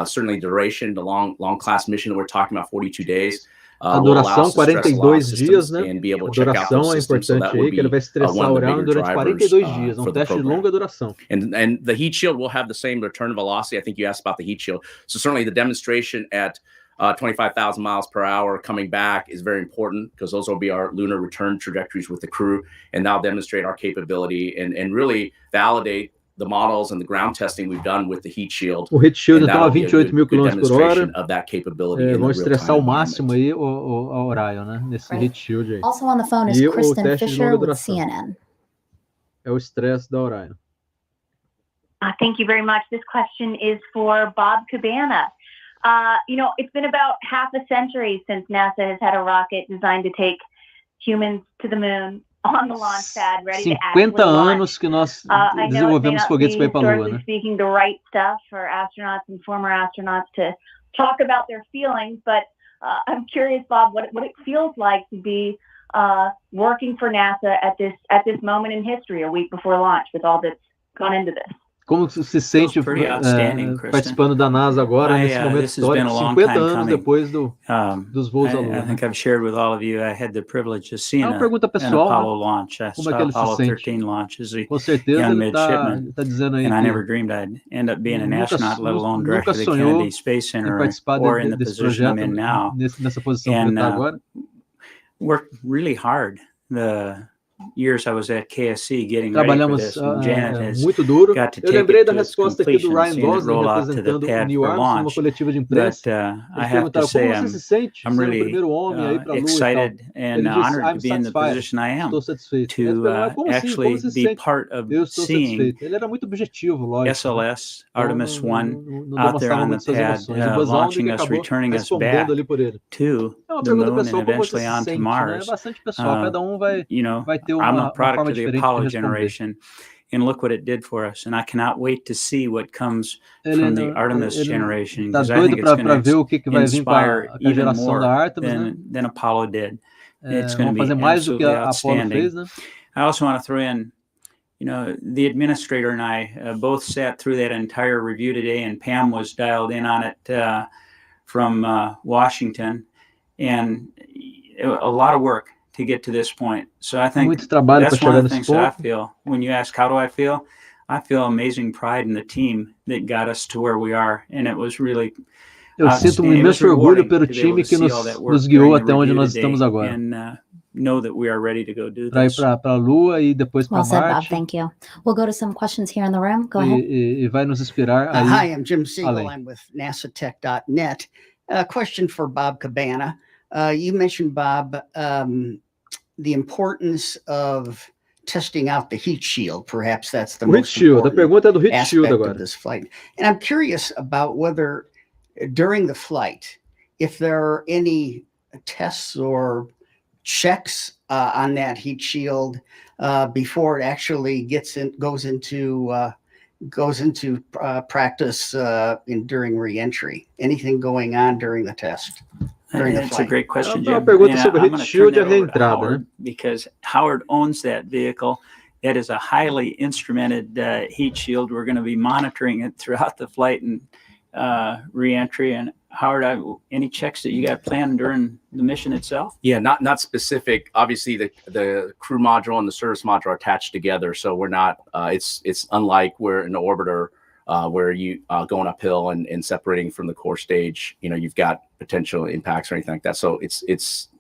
certainly duration, the long class mission that we're talking about, 42 days. A duração, 42 dias, né? A duração é importante aí, que ele vai estressar o Orion durante 42 dias, um teste de longa duração. And the heat shield will have the same return velocity. I think you asked about the heat shield. So certainly the demonstration at 25,000 miles per hour coming back is very important, because those will be our lunar return trajectories with the crew, and that'll demonstrate our capability and really validate the models and the ground testing we've done with the heat shield. O heat shield então a 28 mil km por hora. Vão estressar ao máximo aí o Orion, né? Nesse heat shield aí. Also on the phone is Kristen Fisher with CNN. É o estresse da Orion. Thank you very much. This question is for Bob Cabana. It's been about half a century since NASA has had a rocket designed to take humans to the moon. On the launch pad, ready to actually 50 anos que nós desenvolvemos foguetes para ir para a Lua, né? Speaking the right stuff for astronauts and former astronauts to talk about their feelings, but I'm curious, Bob, what it feels like to be working for NASA at this moment in history, a week before launch, with all that's gone into this. Como se sente participando da NASA agora, nesse momento histórico, 50 anos depois dos voos à Lua? I think I've shared with all of you, I had the privilege of seeing uma pergunta pessoal, an Apollo launch. I saw Apollo 13 launch as a young midshipman, and I never dreamed I'd end up being an astronaut, let alone director of the Kennedy Space Center or in the position I'm in now. And worked really hard. The years I was at KSC getting ready for this, and Janet has got to take it to its completion, seeing it roll out to the pad for launch. But I have to say, I'm really excited and honored to be in the position I am, to actually be part of seeing SLS, Artemis 1, out there on the pad, launching us, returning us back to the moon and eventually on to Mars. I'm a product of the Apollo generation, and look what it did for us. And I cannot wait to see what comes from the Artemis generation, because I think it's going to inspire even more than Apollo did. It's going to be absolutely outstanding. I also want to throw in, the administrator and I both sat through that entire review today, and Pam was dialed in on it from Washington, and a lot of work to get to this point. So I think that's one of the things that I feel. When you ask how do I feel amazing pride in the team that got us to where we are, and it was really eu sinto um imenso orgulho pelo time que nos guiou até onde nós estamos agora. And know that we are ready to go do this. Para ir para a Lua e depois para Marte. Well said, Bob. Thank you. We'll go to some questions here in the room. Go ahead. E vai nos inspirar aí. Hi, I'm Jim Siegel. I'm with NASATech.net. A question for Bob Cabana. You mentioned, Bob, the importance of testing out the heat shield. Perhaps that's the most important aspect of this flight. And I'm curious about whether during the flight, if there are any tests or checks on that heat shield before it actually goes into practice during re-entry. Anything going on during the test? That's a great question, Jim. I'm going to turn that over to Howard, because Howard owns that vehicle. That is a highly instrumented heat shield. We're going to be monitoring it throughout the flight and re-entry, and Howard, any checks that you got planned during the mission itself? Yeah, not specific. Obviously, the crew module and the service module are attached together, so we're not. It's unlike we're an orbiter where you going uphill and separating from the core stage. You know, you've got potential impacts or anything like that. So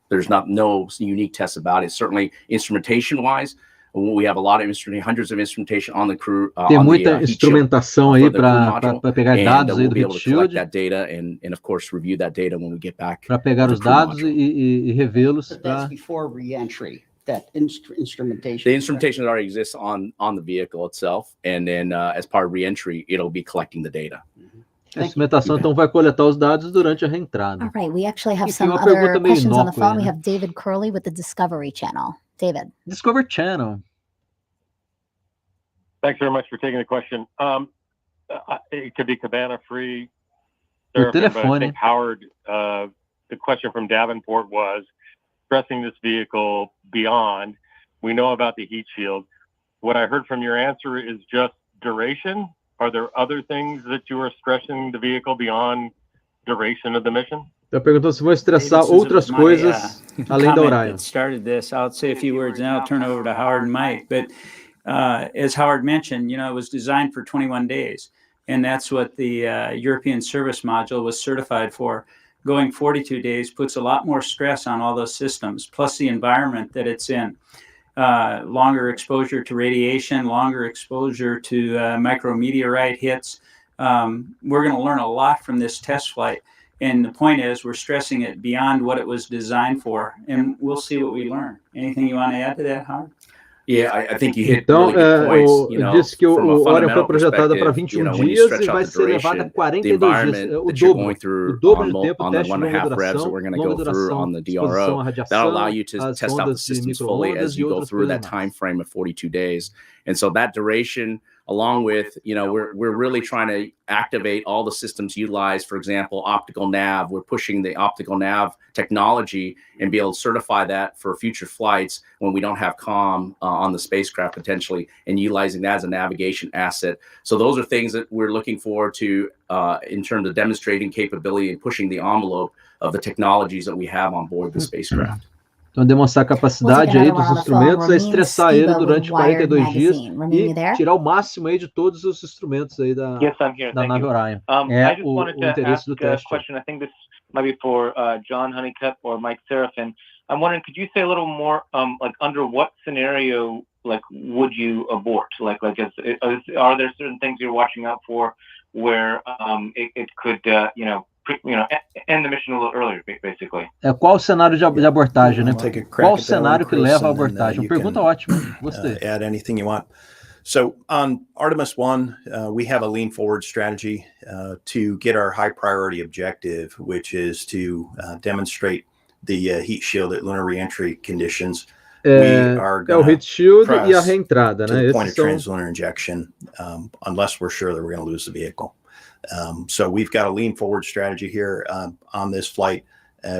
there's no unique tests about it. Certainly, instrumentation wise. We have a lot of hundreds of instrumentation on the crew. Tem muita instrumentação aí para pegar dados aí do heat shield. That data and of course review that data when we get back. Para pegar os dados e revê-los. That's before re-entry. That instrumentation. The instrumentation already exists on the vehicle itself, and then as part of re-entry, it'll be collecting the data. A instrumentação então vai coletar os dados durante a reentrada. All right, we actually have some other questions on the phone. We have David Curley with the Discovery Channel. David. Discovery Channel. Thanks very much for taking the question. It could be cabana free. But I think Howard, the question from Davenport was stressing this vehicle beyond. We know about the heat shield. What I heard from your answer is just duration. Are there other things that you are stressing the vehicle beyond duration of the mission? Eu perguntou se vão estressar outras coisas além da Orion. Started this. I'll say a few words and I'll turn it over to Howard and Mike. But as Howard mentioned, it was designed for 21 days, and that's what the European service module was certified for. Going 42 days puts a lot more stress on all those systems, plus the environment that it's in. Longer exposure to radiation, longer exposure to micrometeorite hits. We're going to learn a lot from this test flight. And the point is, we're stressing it beyond what it was designed for, and we'll see what we learn. Anything you want to add to that, Howard? Yeah, I think you hit então, really good points, disse que o Orion foi projetado para 21 dias e vai ser levado a 42 dias, o dobro do tempo, teste de longa duração, exposição à radiação, that'll allow you to as test out the ondas de systems fully as micro-ondas e you go outras through coisas that mais. time frame of 42 days. And so that duration, along with, we're really trying to activate all the systems utilized. For example, optical nav. We're pushing the optical nav technology and be able to certify that for future flights when we don't have comm on the spacecraft potentially, and utilizing that as a navigation asset. So those are things that we're looking forward to in terms of demonstrating capability and pushing the envelope of the technologies that we have on board the spacecraft. Então, demonstrar a capacidade aí dos instrumentos é estressar ele durante 42 dias e tirar o máximo aí de todos os instrumentos aí da nave Orion. É o interesse do teste. I think this might be for John Honeycutt or Mike Sarafin. I'm wondering, could you say a little more, like under what scenario, like would you abort? Like are there certain things you're watching out for where it could, end the mission a little earlier, basically? Qual o cenário de abortagem, né? Qual o cenário que leva à abortagem? Pergunta ótima. Gostei. Add anything you want. So on Artemis 1, we have a lean forward strategy to get our high priority objective, which is to demonstrate the heat shield at lunar reentry conditions. We are o heat shield e a reentrada, né? To the point of translunar injection, unless we're sure that we're going to lose the vehicle. So we've got a lean forward strategy here on this flight.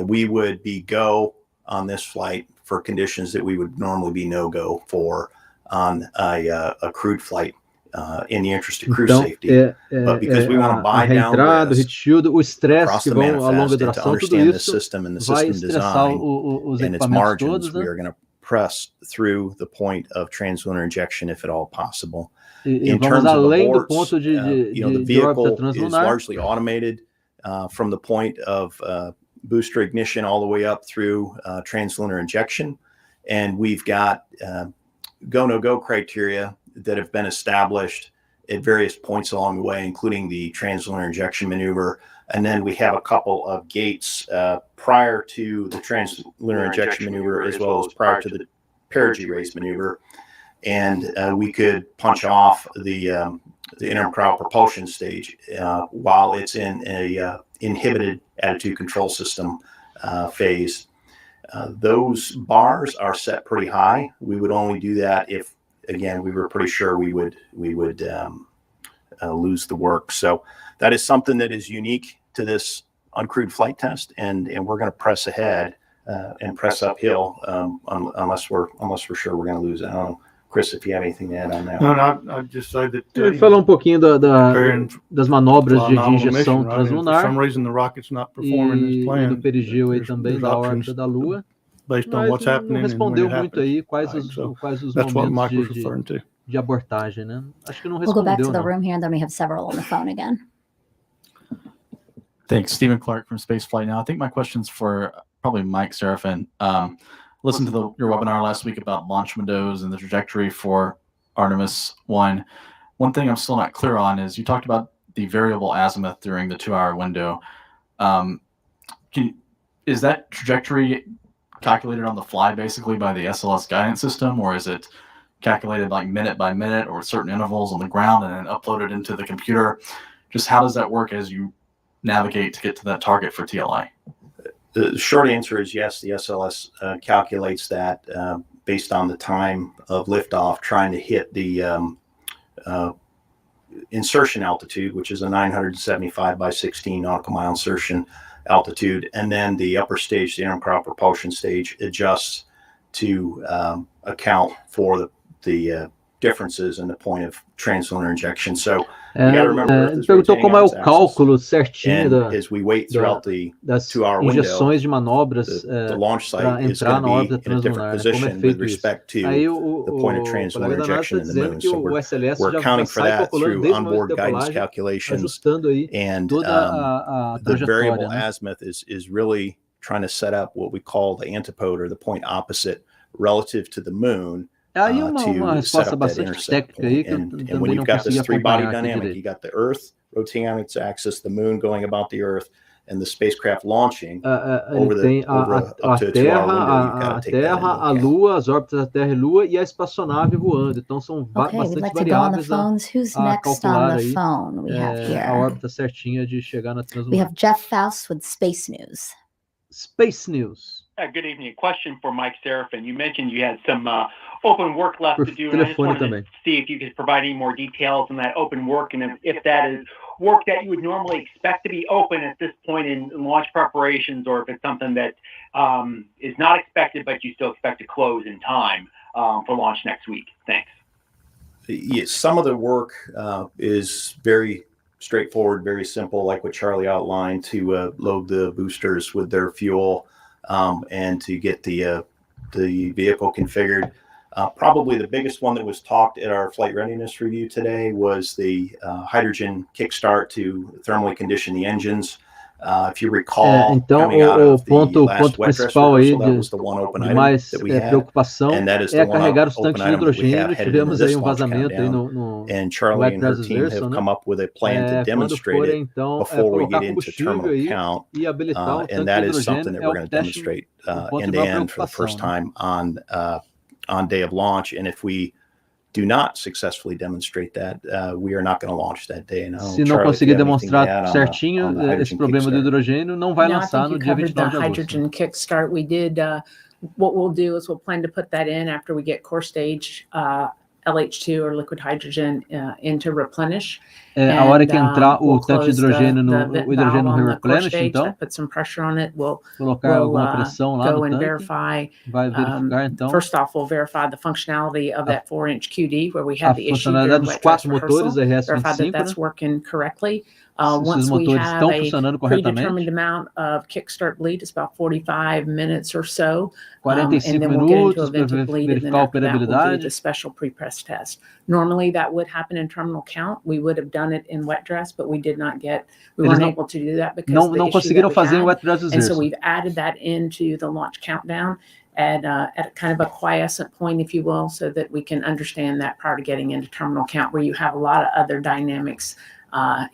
We would be go on this flight for conditions that we would normally be no-go for on a crewed flight in the interest of crew safety. But because we want to buy down risk across the manifest and to understand the system and the system design and its margins, we are going to press through the point of translunar injection if at all possible. In terms of aborts, the vehicle is largely automated from the point of booster ignition all the way up through translunar injection. And we've got go-no-go criteria that have been established at various points along the way, including the translunar injection maneuver. And then we have a couple of gates prior to the translunar injection maneuver, as well as prior to the perigee race maneuver. And we could punch off the interim cryo propulsion stage while it's in a inhibited attitude control system phase. Those bars are set pretty high. We would only do that if, again, we were pretty sure we would lose the work. So that is something that is unique to this uncrewed flight test, and we're going to press ahead and press uphill unless we're sure we're going to lose it. I don't know, Chris, if you have anything to add on that. No, I'd just say that Ele falou pouquinho das manobras de injeção translunar. For some reason, the rocket's not performing as planned. E do perigeu aí também da órbita da Lua. Based on what's happening, não respondeu muito aí quais os momentos de abortagem, né? Acho que não respondeu. We'll go back to the não. room here, and then we have several on the phone again. Thanks, Stephen Clark from Spaceflight Now. I think my question's for probably Mike Sarafin. Listened to your webinar last week about launch windows and the trajectory for Artemis 1. One thing I'm still not clear on is you talked about the variable azimuth during the 2-hour window. Is that trajectory calculated on the fly basically by the SLS guidance system, or is it calculated like minute by minute or certain intervals on the ground and then uploaded into the computer? Just how does that work as you navigate to get to that target for TLI? The short answer is yes, the SLS calculates that based on the time of liftoff, trying to hit the insertion altitude, which is a 975 by 16 nautical mile insertion altitude. And then the upper stage, the intercraft propulsion stage, adjusts to account for the differences in the point of translunar injection. So you got to remember, perguntou como é o cálculo certinho das injeções de manobras para entrar na órbita translunar, como é feito isso. Aí o colega da NASA está dizendo que o SLS já sai calculando desde o momento da decolagem, ajustando aí toda a the variable trajetória, né? azimuth is really trying to set up what we call the antipode, or the point opposite, relative to the moon. Aí uma resposta bastante técnica aí que eu também não consegui acompanhar aqui direito. You got the Earth rotating on its axis, the moon going about the Earth, and the spacecraft launching over tem a Terra, a Lua, as órbitas da Terra e Lua e a espaçonave voando. Então são bastante variáveis a calcular aí a órbita certinha de chegar na translunar. We have Jeff Faust with Space News. Space News. Good evening. A question for Mike Sarafin. You mentioned you had some open work left to do, and I just wanted to see if you could provide any more details on that open work, and if that is work that you would normally expect to be open at this point in launch preparations, or if it's something that is not expected, but you still expect to close in time for launch next week. Thanks. Yes, some of the work is very straightforward, very simple, like what Charlie outlined, to load the boosters with their fuel and to get the vehicle configured. Probably the biggest one that was talked at our flight readiness review today was the hydrogen kickstart to thermally condition the engines. If you recall, então o ponto principal aí de mais preocupação é carregar os tanques de hidrogênio. Tivemos aí vazamento aí no Charlie and her team have come up with a plan to demonstrate it before we get into terminal count, and that is something that we're going to demonstrate end to end for the first time on day of launch. And if we do not successfully demonstrate that, we are not going to launch that day. Se não conseguir demonstrar certinho esse problema do hidrogênio, não vai lançar no dia 29 de agosto. Hydrogen kickstart, we did. What we'll do is we'll plan to put that in after we get core stage LH2 or liquid hydrogen into replenish. A hora que entrar o tanque de hidrogênio o hidrogênio no replenish, então put some pressure on it. We'll colocar alguma pressão lá no tanque. Verify, vai verificar então. First off, we'll verify the functionality of that 4-inch QD where we had the issue during wet dress rehearsal. Verify that that's working correctly. Once we have a predetermined amount of kickstart bleed, it's about 45 minutes or so. 45 and then we'll get into eventual bleed, and then after that we'll do the special pre-press test. Normally that would happen in terminal count. We would have done it in wet dress, but we weren't able to do that because não conseguiram fazer em wet dress rehearsal. And so we've added that into the launch countdown at kind of a quiescent point, if you will, so that we can understand that prior to getting into terminal count, where you have a lot of other dynamics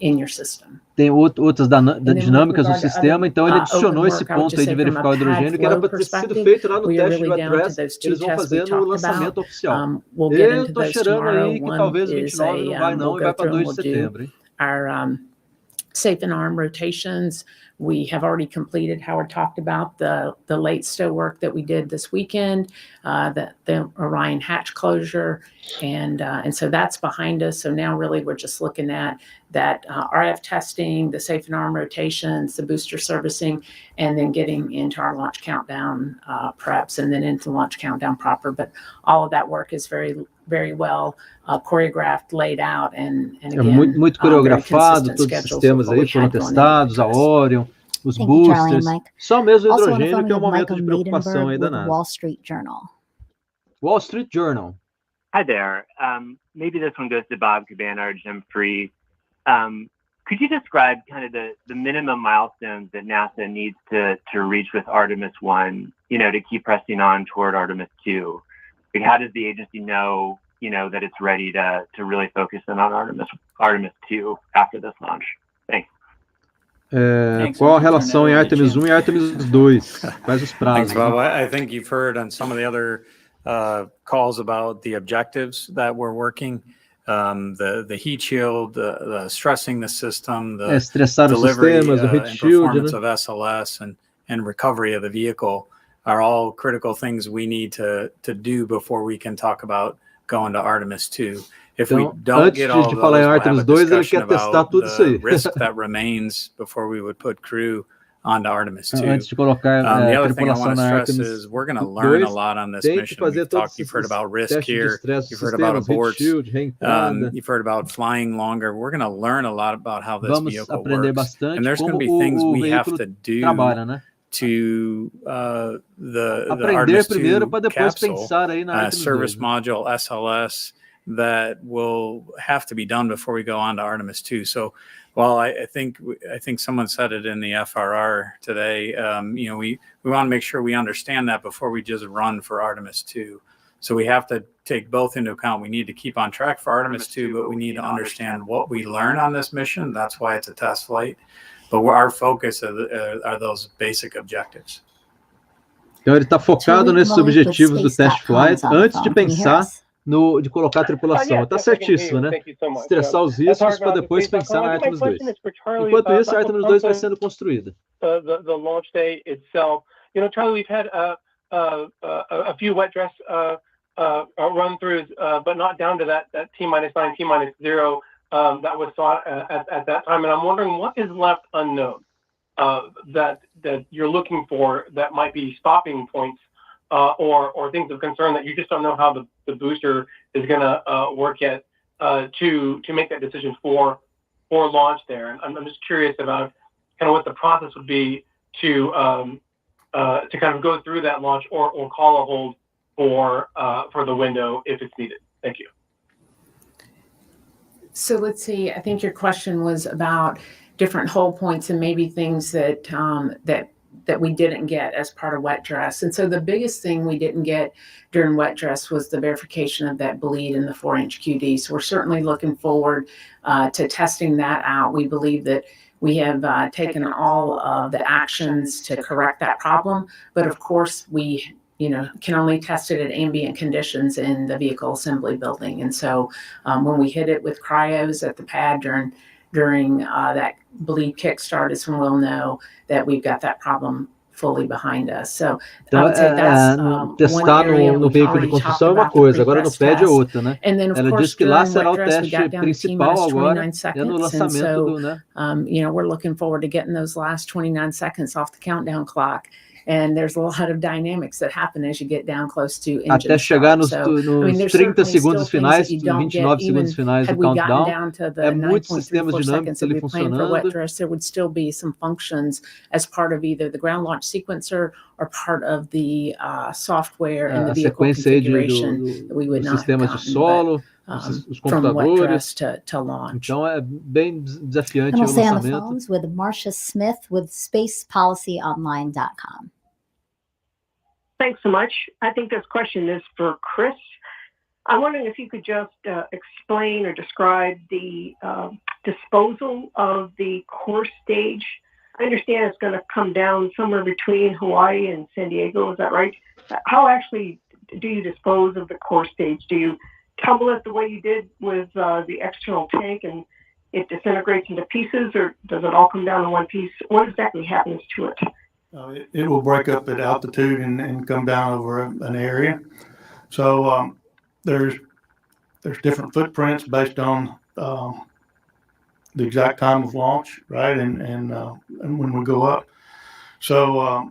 in your system. Tem outras dinâmicas no sistema, então ele adicionou esse ponto aí de verificar o hidrogênio que era para ter sido feito lá no teste de wet dress, eles vão fazer no lançamento oficial. Eu estou cheirando aí que talvez o 29 não vai não, e vai para 2 de setembro. Our safe and arm rotations, We have already completed, Howard talked about the late stow work that we did this weekend, the Orion hatch closure, and so that's behind us. So now really we're just looking at that RF testing, the safe and arm rotations, the booster servicing, and then getting into our launch countdown preps, and then into launch countdown proper. But all of that work is very, very well choreographed, laid out, and again, muito coreografado, todos os sistemas aí foram testados, a Orion, os boosters, só mesmo o hidrogênio que é um momento de preocupação aí da NASA. Wall Street Journal. Wall Street Journal. Hi there. Maybe this one goes to Bob Cabana or Jim Free. Could you describe kind of the minimum milestones that NASA needs to reach with Artemis 1, to keep pressing on toward Artemis 2? Like, how does the agency know, that it's ready to really focus in on Artemis 2 after this launch? Thanks. Qual a relação em Artemis 1 e Artemis 2? Quais os prazos? Thanks, Bob. I think you've heard on some of the other calls about the objectives that we're working. The heat shield, the stressing the system, the delivery sistemas, o heat and shield, performance of SLS and recovery of the vehicle are all critical things we need to do before we can talk about going to Artemis 2. If we don't get all of those, we'll have a discussion about the risk that remains before we would put crew onto Artemis 2. Antes de colocar the other thing I want to na stress Artemis is we're going to learn a lot on this mission. You've heard about risk here. You've heard about aborts. You've heard about flying longer. We're going to learn a lot about how this vehicle works. And there's going to be things we have to do to the Artemis 2 capsule, service module, SLS, that will have to be done before we go on to Artemis 2. So while I think someone said it in the FRR today, we want to make sure we understand that before we just run for Artemis 2. So we have to take both into account. We need to keep on track for Artemis 2, but we need to understand what we learn on this mission. That's why it's a test flight. But our focus are those basic objectives. Então ele está focado nesses objetivos do test flight antes de pensar de colocar a tripulação. Está certíssimo, né? Estressar os riscos para depois pensar na Artemis 2. Enquanto isso, a Artemis 2 vai sendo construída. The launch day itself. Charlie, we've had a few wet dress run-throughs, but not down to that T-9, T-0 that was thought at that time. And I'm wondering what is left unknown that you're looking for that might be stopping points or things of concern that you just don't know how the booster is going to work yet to make that decision for launch there. And I'm just curious about kind of what the process would be to kind of go through that launch or call a hold for the window if it's needed. Thank you. So let's see. I think your question was about different hold points and maybe things that we didn't get as part of wet dress. And so the biggest thing we didn't get during wet dress was the verification of that bleed in the 4-inch QD. So we're certainly looking forward to testing that out. We believe that we have taken all of the actions to correct that problem. But of course, we can only test it at ambient conditions in the vehicle assembly building. And so when we hit it with cryos at the pad during that bleed kickstart is when we'll know that we've got that problem fully behind us. So I would say that's testar no veículo de construção é uma coisa, agora no pad é outra, né? Ela diz que lá será o teste principal agora, é no lançamento do, né? We're looking forward to getting those last 29 seconds off the countdown clock. And there's a lot of dynamics that happen as you get down close to engine até chegar nos 30 segundos finais, 29 segundos finais do countdown, é muitos sistemas dinâmicos ali funcionando. There would still be some functions as part of either the ground launch sequencer or part of the software and the vehicle configuration that we would not have gotten. Os computadores, to launch. Então é bem desafiante o lançamento. And we'll stay on the phones with Marcia Smith with SpacePolicyOnline.com. Thanks so much. I think this question is for Chris. I'm wondering if you could just explain or describe the disposal of the core stage. I understand it's going to come down somewhere between Hawaii and San Diego. Is that right? How actually do you dispose of the core stage? Do you tumble it the way you did with the external tank and it disintegrates into pieces, or does it all come down in one piece? What exactly happens to it? It will break up at altitude and come down over an area. So there's different footprints based on the exact time of launch, right? And when we go up. So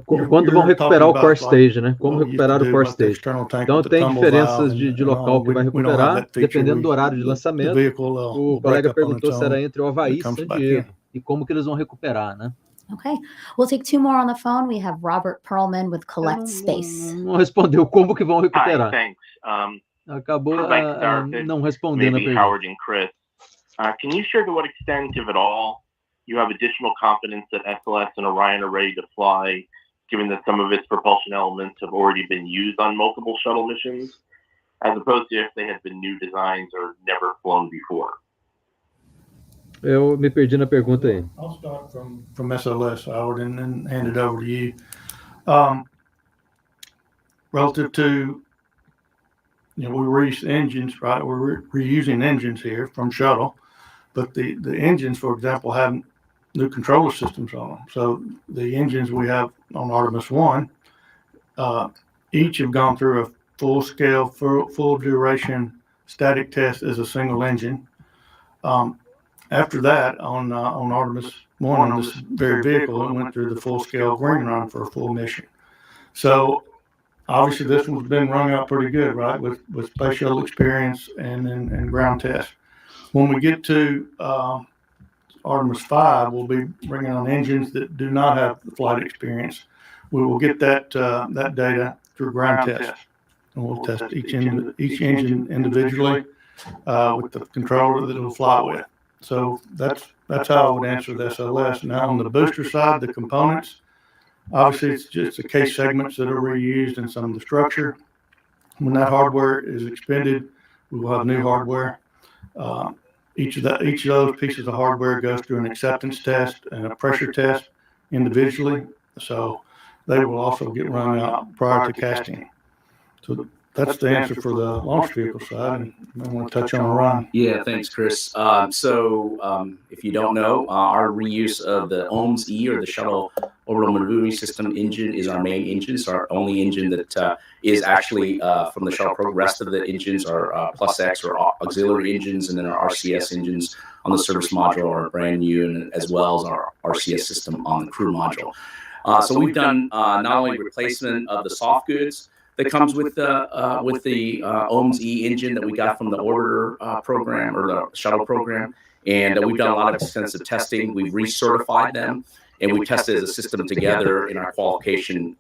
quando vão recuperar o core stage, né? Como recuperar o core stage. Então tem diferenças de local que vai recuperar, dependendo do horário de lançamento. O colega perguntou se era entre o Havaí e San Diego e como que eles vão recuperar, né? Okay, we'll take two more on the phone. We have Robert Perlman with Collect Space. Não respondeu como que vão recuperar. Hi, thanks. Acabou não respondendo a pergunta. Howard and Chris, can you share to what extent, if at all, you have additional confidence that SLS and Orion are ready to fly, given that some of its propulsion elements have already been used on multiple shuttle missions, as opposed to if they had been new designs or never flown before? Eu me perdi na pergunta aí. I'll start from SLS, Howard, and then hand it over to you. Relative to, we reuse engines, right? We're reusing engines here from shuttle, but the engines, for example, have new controller systems on them. So the engines we have on Artemis 1, each have gone through a full-scale, full duration static test as a single engine. After that, on Artemis 1, on this very vehicle, it went through the full-scale green run for a full mission. So obviously this one's been rung out pretty good, right, with space shuttle experience and ground tests. When we get to Artemis 5, we'll be bringing on engines that do not have the flight experience. We will get that data through ground tests, and we'll test each engine individually with the controller that it'll fly with. So that's how I would answer the SLS. Now on the booster side, the components, obviously it's just the case segments that are reused in some of the structure. When that hardware is expended, we will have new hardware. Each of those pieces of hardware goes through an acceptance test and a pressure test individually. So they will also get run out prior to casting. So that's the answer for the launch vehicle side. And I want to touch on Orion. Yeah, thanks, Chris. So if you don't know, our reuse of the OMS E, or the Shuttle Orbital Maneuvering System engine, is our main engine. It's our only engine that is actually from the shuttle program. The rest of the engines are Plus X or auxiliary engines, and then our RCS engines on the service module are brand new, and as well as our RCS system on the crew module. So we've done not only replacement of the soft goods that comes with the OMS E engine that we got from the orbiter program, or the shuttle program, and we've done a lot of extensive testing. We've recertified them, and we tested as a system together in our qualification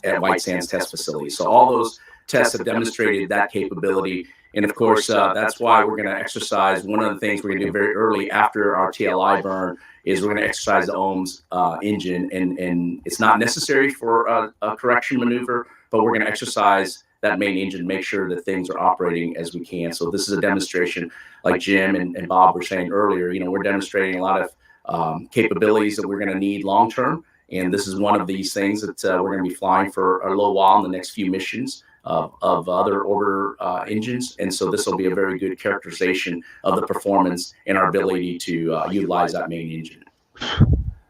at White Sands Test Facility. So all those tests have demonstrated that capability, and of course that's why we're going to exercise. One of the things we're going to do very early after our TLI burn is we're going to exercise the OMS engine, and it's not necessary for a correction maneuver, but we're going to exercise that main engine, make sure that things are operating as we can. So this is a demonstration, like Jim and Bob were saying earlier. We're demonstrating a lot of capabilities that we're going to need long term, and this is one of these things that we're going to be flying for a little while in the next few missions of other orbiter engines. And so this will be a very good characterization of the performance and our ability to utilize that main engine.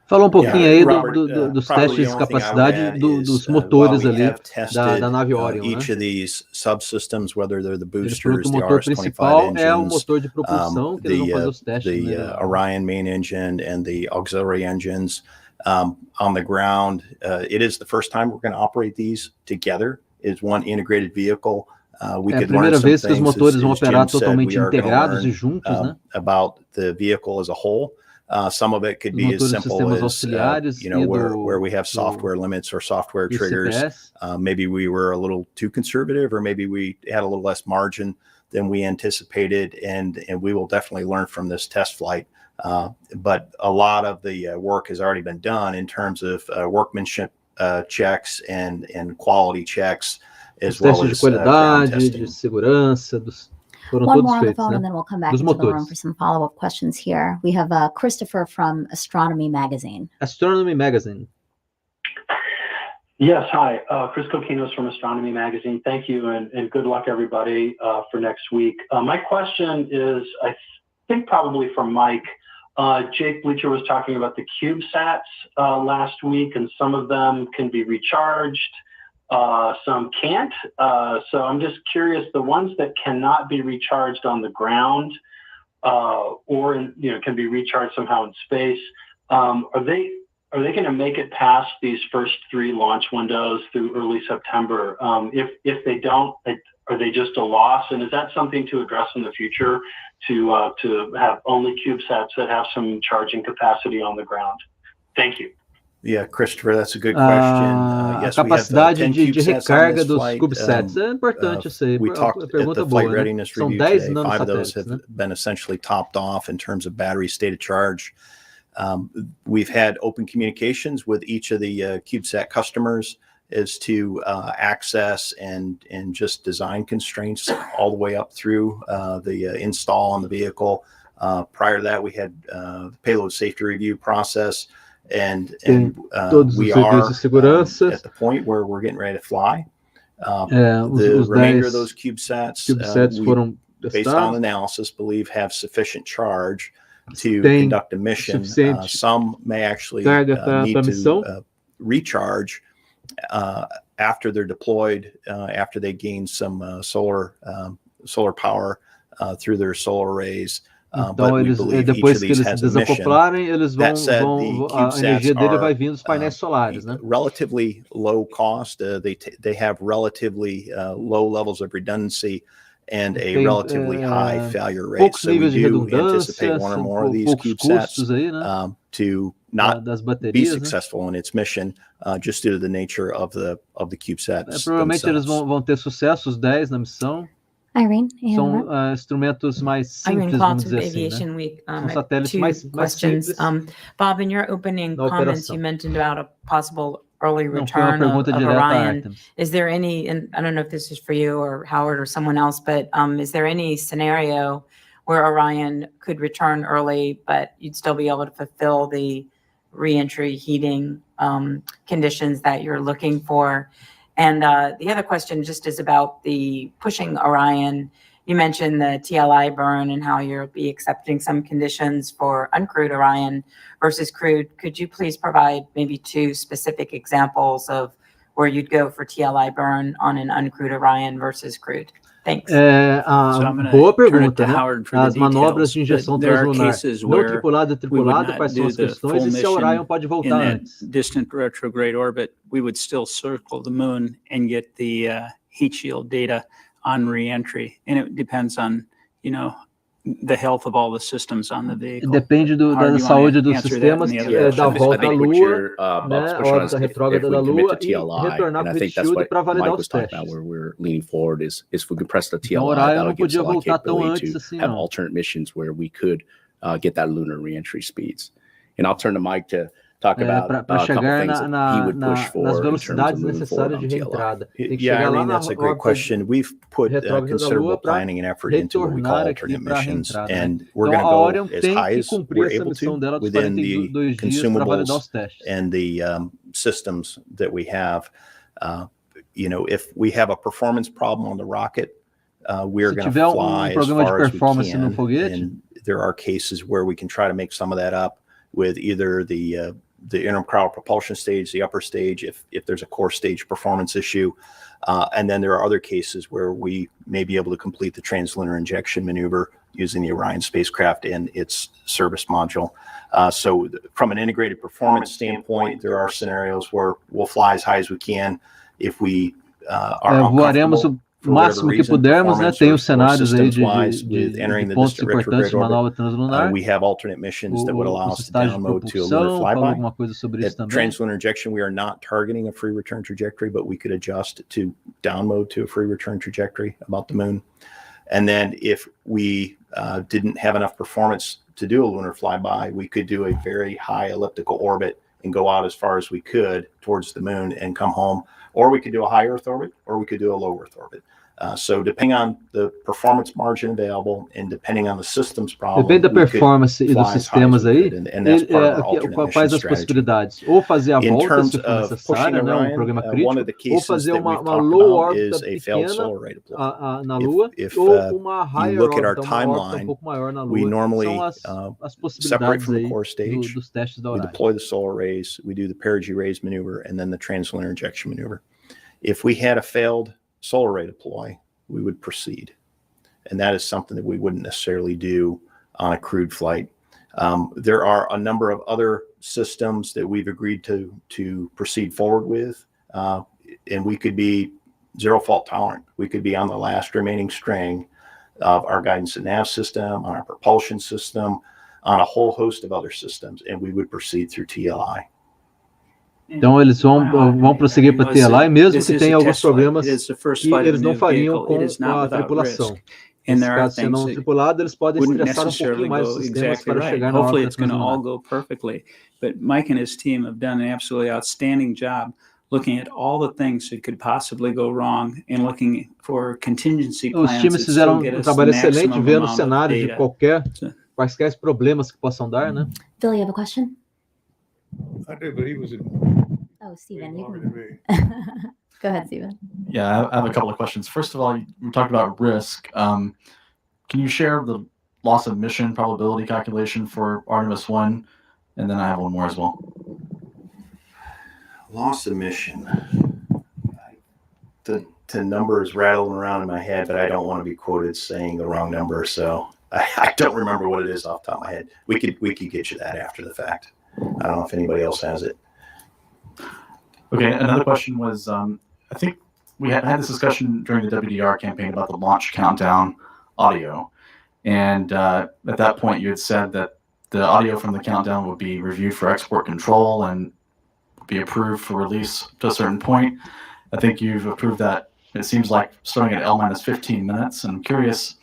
Fala pouquinho aí dos testes de capacidade dos motores ali da nave Orion, each of these subsystems, whether they're the boosters, o motor principal é o motor de propulsão que eles vão fazer os testes, the Orion main engine and the auxiliary engines on the ground. It is the first time we're going to operate these together as one integrated vehicle. We could learn some things, as Jim said, we are going to learn about the vehicle as a whole. Some of it could be as simple as, where we have software limits or software triggers. Maybe we were a little too conservative, or maybe we had a little less margin than we anticipated. And we will definitely learn from this test flight. But a lot of the work has already been done in terms of workmanship checks and quality checks, as well as ground testing. De segurança, one more on the phone, and then we'll come back into the room for some follow-up questions here. We have Christopher from Astronomy Magazine. Astronomy Magazine. Yes, hi. Chris Coquinos from Astronomy Magazine. Thank you, and good luck, everybody, for next week. My question is, think probably for Mike. Jake Bleacher was talking about the CubeSats last week, and some of them can be recharged, some can't. So I'm just curious, the ones that cannot be recharged on the ground or can be recharged somehow in space, are they going to make it past these first 3 launch windows through early September? If they don't, are they just a loss? And is that something to address in the future, to have only CubeSats that have some charging capacity on the ground? Thank you. Yeah, Christopher, that's a good question. Yes, a capacidade de recarga dos CubeSats é importante isso aí. We talked at the flight readiness review today. 5 of those have been essentially topped off in terms of battery state of charge. We've had open communications with each of the CubeSat customers as to access and just design constraints all the way up through the install on the vehicle. Prior to that, we had the payload safety review process, and we are at the point where we're getting ready to fly. The remainder of those CubeSats we, based on analysis, believe have sufficient charge to conduct a mission. Some may actually need to recharge after they're deployed, after they gain some solar power through their solar arrays. Então, depois que eles se desacoplarem, eles vão a energia dele vai vindo dos painéis solares, né? Relatively low cost. They have relatively low levels of redundancy and a relatively high failure rate. So we do anticipate one or more of these CubeSats to not be successful in its mission, just due to the nature of the CubeSats. Provavelmente eles vão ter sucesso, os 10 na missão. Irene, são instrumentos mais simples, vamos dizer assim, Aviation né? Week. São satélites mais Questions. simples. Bob, in your opening comments, you mentioned about a possible early return of Orion. Is there any, and I don't know if this is for you or Howard or someone else, but is there any scenario where Orion could return early, but you'd still be able to fulfill the reentry heating conditions that you're looking for? And the other question just is about the pushing Orion. You mentioned the TLI burn and how you'll be accepting some conditions for uncrewed Orion versus crewed. Could you please provide maybe 2 specific examples of where you'd go for TLI burn on an uncrewed Orion versus crewed? Thanks. Boa pergunta, né? As manobras de injeção translunar não tripulada e tripulada, quais são as questões e se a Orion pode voltar antes? Distant retrograde orbit, we would still circle the moon and get the heat shield data on reentry, and it depends on, the health of all the systems on the vehicle. Depende da saúde dos sistemas, da volta à Lua, né, a órbita retrógrada da Lua, e retornar para o heat shield para validar os testes. Então, o Orion não podia voltar tão antes assim, não. Alternate missions where we could get that lunar reentry speeds. And I'll turn to Mike to talk about para chegar nas velocidades necessárias de reentrada. Yeah, Irene, that's a great question. We've put considerable planning and effort into what we call alternate missions, and we're going to go as high as we're able to within the consumables and the systems that we have. If we have a performance problem on the rocket, we're going to fly as far as we can, and there are cases where we can try to make some of that up with either the intercrowd propulsion stage, the upper stage, if there's a core stage performance issue. And then there are other cases where we may be able to complete the translunar injection maneuver using the Orion spacecraft and its service module. So from an integrated performance standpoint, there are scenarios where we'll fly as high as we can if we are uncomfortable. O máximo que pudermos, né? Tem os cenários aí de pontos importantes de manobra translunar. We have alternate missions that would allow us to download to a lunar flyby. At translunar injection, we are not targeting a free return trajectory, but we could adjust to download to a free return trajectory about the moon. And then if we didn't have enough performance to do a lunar flyby, we could do a very high elliptical orbit and go out as far as we could towards the moon and come home. or we could do a high Earth orbit, or we could do a low Earth orbit. So depending on the performance margin available and depending on the systems problem, depende da performance e dos sistemas aí, quais as possibilidades? Ou fazer a volta se for necessária, né, um programa crítico, ou fazer uma low órbita pequena na Lua, ou uma higher órbita, uma órbita um pouco maior na Lua. São as possibilidades aí dos testes da Orion. We deploy the solar arrays, we do the perigee raise maneuver, and then the translunar injection maneuver. If we had a failed solar array deploy, we would proceed. And that is something that we wouldn't necessarily do on a crewed flight. There are a number of other systems that we've agreed to proceed forward with, and we could be zero fault tolerant. We could be on the last remaining string of our guidance and nav system, on our propulsion system, on a whole host of other systems, and we would proceed through TLI. Então eles vão prosseguir para TLI, mesmo que tenha alguns problemas que eles não fariam com a tripulação. Nesse caso, sendo não tripulado, eles podem estressar um pouquinho mais os sistemas para chegar na Hopefully it's going to all go perfectly. But Mike and his team have done an absolutely outstanding job looking at all the things that could possibly go wrong and looking for contingency plans. Os times fizeram um trabalho excelente vendo o cenário de quaisquer problemas que possam dar, né? Phil, you have a question? I do, but he was in. Oh, Stephen, you can. Go ahead, Stephen. Yeah, I have a couple of questions. First of all, we talked about risk. Can you share the loss of mission probability calculation for Artemis 1? And then I have one more as well. Loss of mission. The number is rattling around in my head, but I don't want to be quoted saying the wrong number, so I don't remember what it is off the top of my head. We could get you that after the fact. I don't know if anybody else has it. Okay, another question was, I think we had this discussion during the WDR campaign about the launch countdown audio. And at that point, you had said that the audio from the countdown would be reviewed for export control and be approved for release to a certain point. I think you've approved that, it seems like, starting at L-15 minutes. And I'm curious,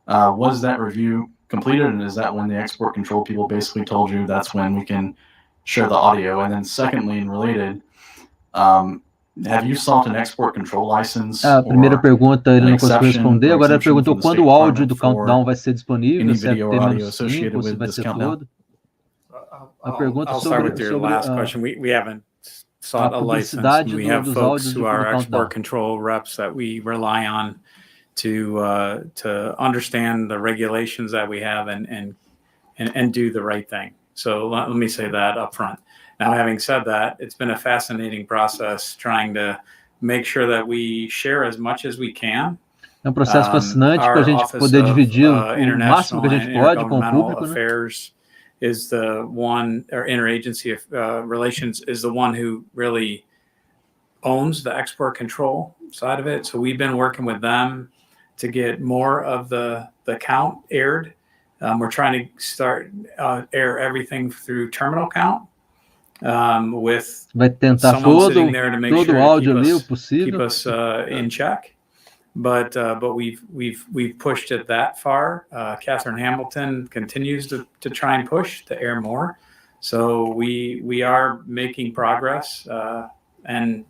was that review completed, and is that when the export control people basically told you that's when we can share the audio? And then secondly, and related, have you sought an export control license? A primeira pergunta ele não conseguiu responder, agora ele perguntou quando o áudio do countdown vai ser disponível, se é T-5, se vai ser todo. A pergunta I'll start with your last question. We haven't sought a license. We have folks who are export control reps that we rely on to understand the regulations that we have and do the right thing. So let me say that up front. Now, having said that, it's been a fascinating process trying to make sure that we share as much as we can. É processo fascinante para a gente poder dividir o máximo que a gente pode com o público, né? Affairs is the one, or interagency relations is the one who really owns the export control side of it. So we've been working with them to get more of the count aired. We're trying to start air everything through terminal count. With someone sitting there to make sure to keep us in check, but we've pushed it that far. Catherine Hamilton continues to try and push to air more, so we are making progress, and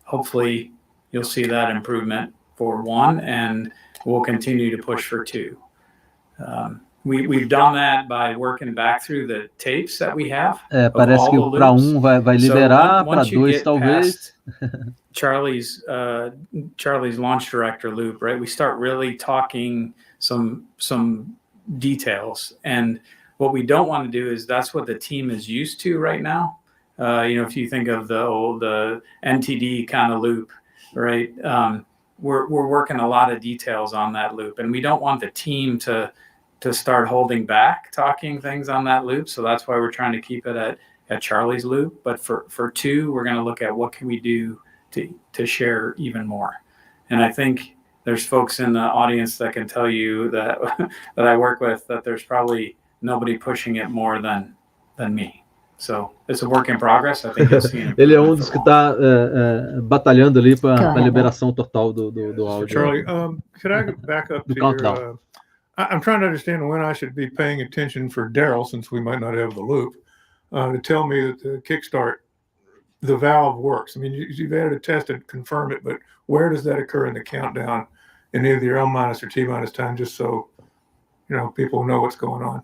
hopefully you'll see that improvement for 1, and we'll continue to push for 2. We've done that by working back through the tapes that we have. Parece que para 1 vai liberar, para 2 talvez. Charlie's launch director loop, right? We start really talking some details, and what we don't want to do is that's what the team is used to right now. If you think of the old NTD kind of loop, right? We're working a lot of details on that loop, and we don't want the team to start holding back talking things on that loop. So that's why we're trying to keep it at Charlie's loop. But for 2, we're going to look at what can we do to share even more. And I think there's folks in the audience that can tell you that that I work with that there's probably nobody pushing it more than me. So it's a work in progress. I think you'll see an Ele é dos que está batalhando ali para a liberação total do áudio. Charlie, could I back up to your... I'm trying to understand when I should be paying attention for Daryl, since we might not have the loop, to tell me that the kickstart the valve works. I mean, you've added a test to confirm it, but where does that occur in the countdown in either your L- or T- time, just so, people know what's going on?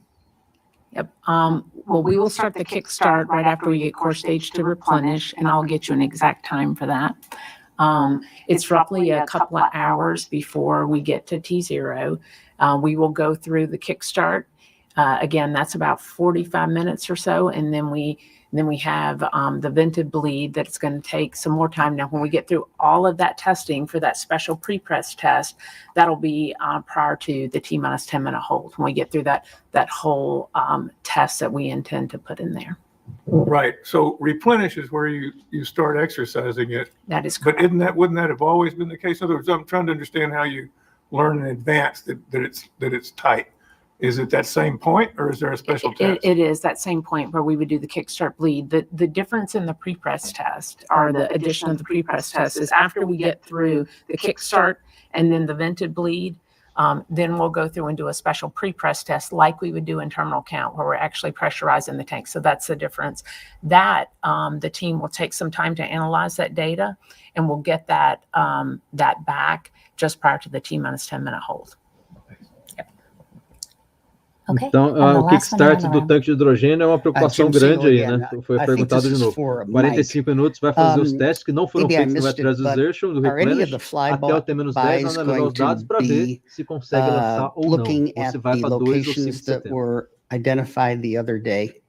Yep. Well, we will start the kickstart right after we get core stage to replenish, and I'll get you an exact time for that. It's roughly a couple of hours before we get to T0. We will go through the kickstart. Again, that's about 45 minutes or so, and then we have the vented bleed that's going to take some more time. Now, when we get through all of that testing for that special pre-press test, that'll be prior to the T-minus 10-minute hold, when we get through that whole test that we intend to put in there. Right. So replenish is where you start exercising it. That is correct. But wouldn't that have always been the case? In other words, I'm trying to understand how you learn in advance that it's tight. Is it that same point, or is there a special test? It is that same point where we would do the kickstart bleed. The difference in the pre-press test, or the addition of the pre-press test, is after we get through the kickstart and then the vented bleed, then we'll go through and do a special pre-press test like we would do in terminal count, where we're actually pressurizing the tank. So that's the difference. That the team will take some time to analyze that data, and we'll get that back just prior to the T-minus 10-minute hold. Okay. Então, o kickstart do tanque de hidrogênio é uma preocupação grande aí, né? Foi perguntado de novo. 45 minutos vai fazer os testes que não foram feitos no wet res exertion, do replenish, até o T-10, analisar os dados para ver se consegue lançar ou não, ou se vai para 2 ou 5 de setembro. Identified the other day.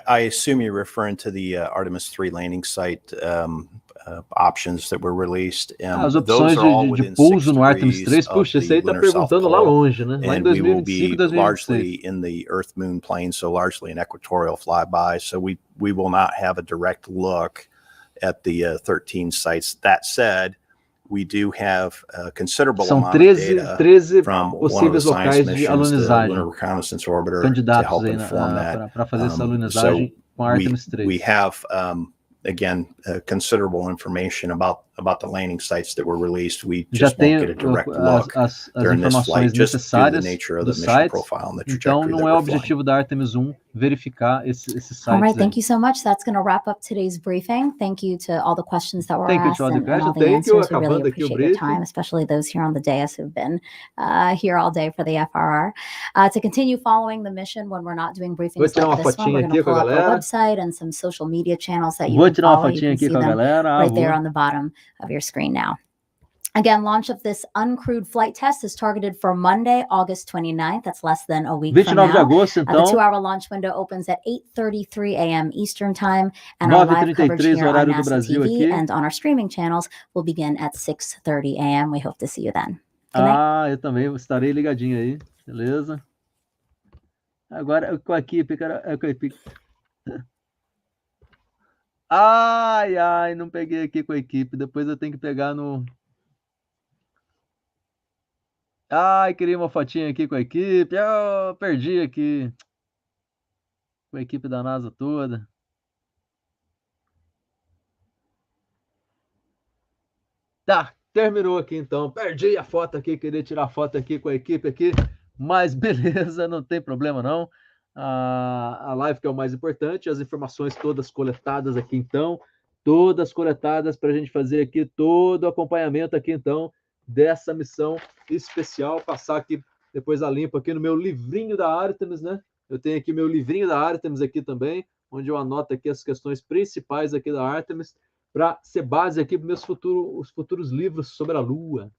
I assume you're referring to the Artemis 3 landing site options that were released. As opções de pouso no Artemis 3, puxa, esse aí está perguntando lá longe, né? Lá em 2025, 2026. Largely in the Earth-Moon plane, so largely an equatorial flyby. So we will not have a direct look at the 13 sites. That said, we do have a considerable amount of data from one of the science missions, the Lunar Reconnaissance Orbiter, to help inform that. Para fazer essa alunizagem com a Artemis 3. We have again, considerable information about the landing sites that were released. We just won't get a direct look during this flight, just due to the nature of the mission profile and the trajectory então, não é o objetivo da Artemis 1 verificar esses sites. All right, thank you so much. That's going to wrap up today's briefing. Thank you to all the questions that were asked and all the answers. We really appreciate your time, especially those here on the dais who've been here all day for the FRR. To continue following the mission when we're not doing briefings like this one, we're going to pull up our website and some social media channels that you can follow. You can see them right there on the bottom of your screen now. Again, launch of this uncrewed flight test is targeted for Monday, August 29th. That's less than a week from now. Agosto, então, the 2-hour launch window opens at 8:33 a.m. Eastern Time, and our live coverage here on NASA TV and on our streaming channels will begin at 6:30 a.m. We hope to see you then. Eu também estarei ligadinho aí, beleza? Agora com a equipe, cara, com a equipe. Ai, não peguei aqui com a equipe. Depois eu tenho que pegar no... queria uma fotinha aqui com a equipe. Perdi aqui. Com a equipe da NASA toda. Tá, terminou aqui então. Perdi a foto aqui, queria tirar a foto aqui com a equipe aqui. Mas beleza, não tem problema não. A live que é o mais importante, as informações todas coletadas aqui então, todas coletadas para a gente fazer aqui todo o acompanhamento aqui então dessa missão especial, passar aqui depois a limpo aqui no meu livrinho da Artemis, né? Eu tenho aqui meu livrinho da Artemis aqui também, onde eu anoto aqui as questões principais aqui da Artemis para ser base aqui para os futuros livros sobre a Lua.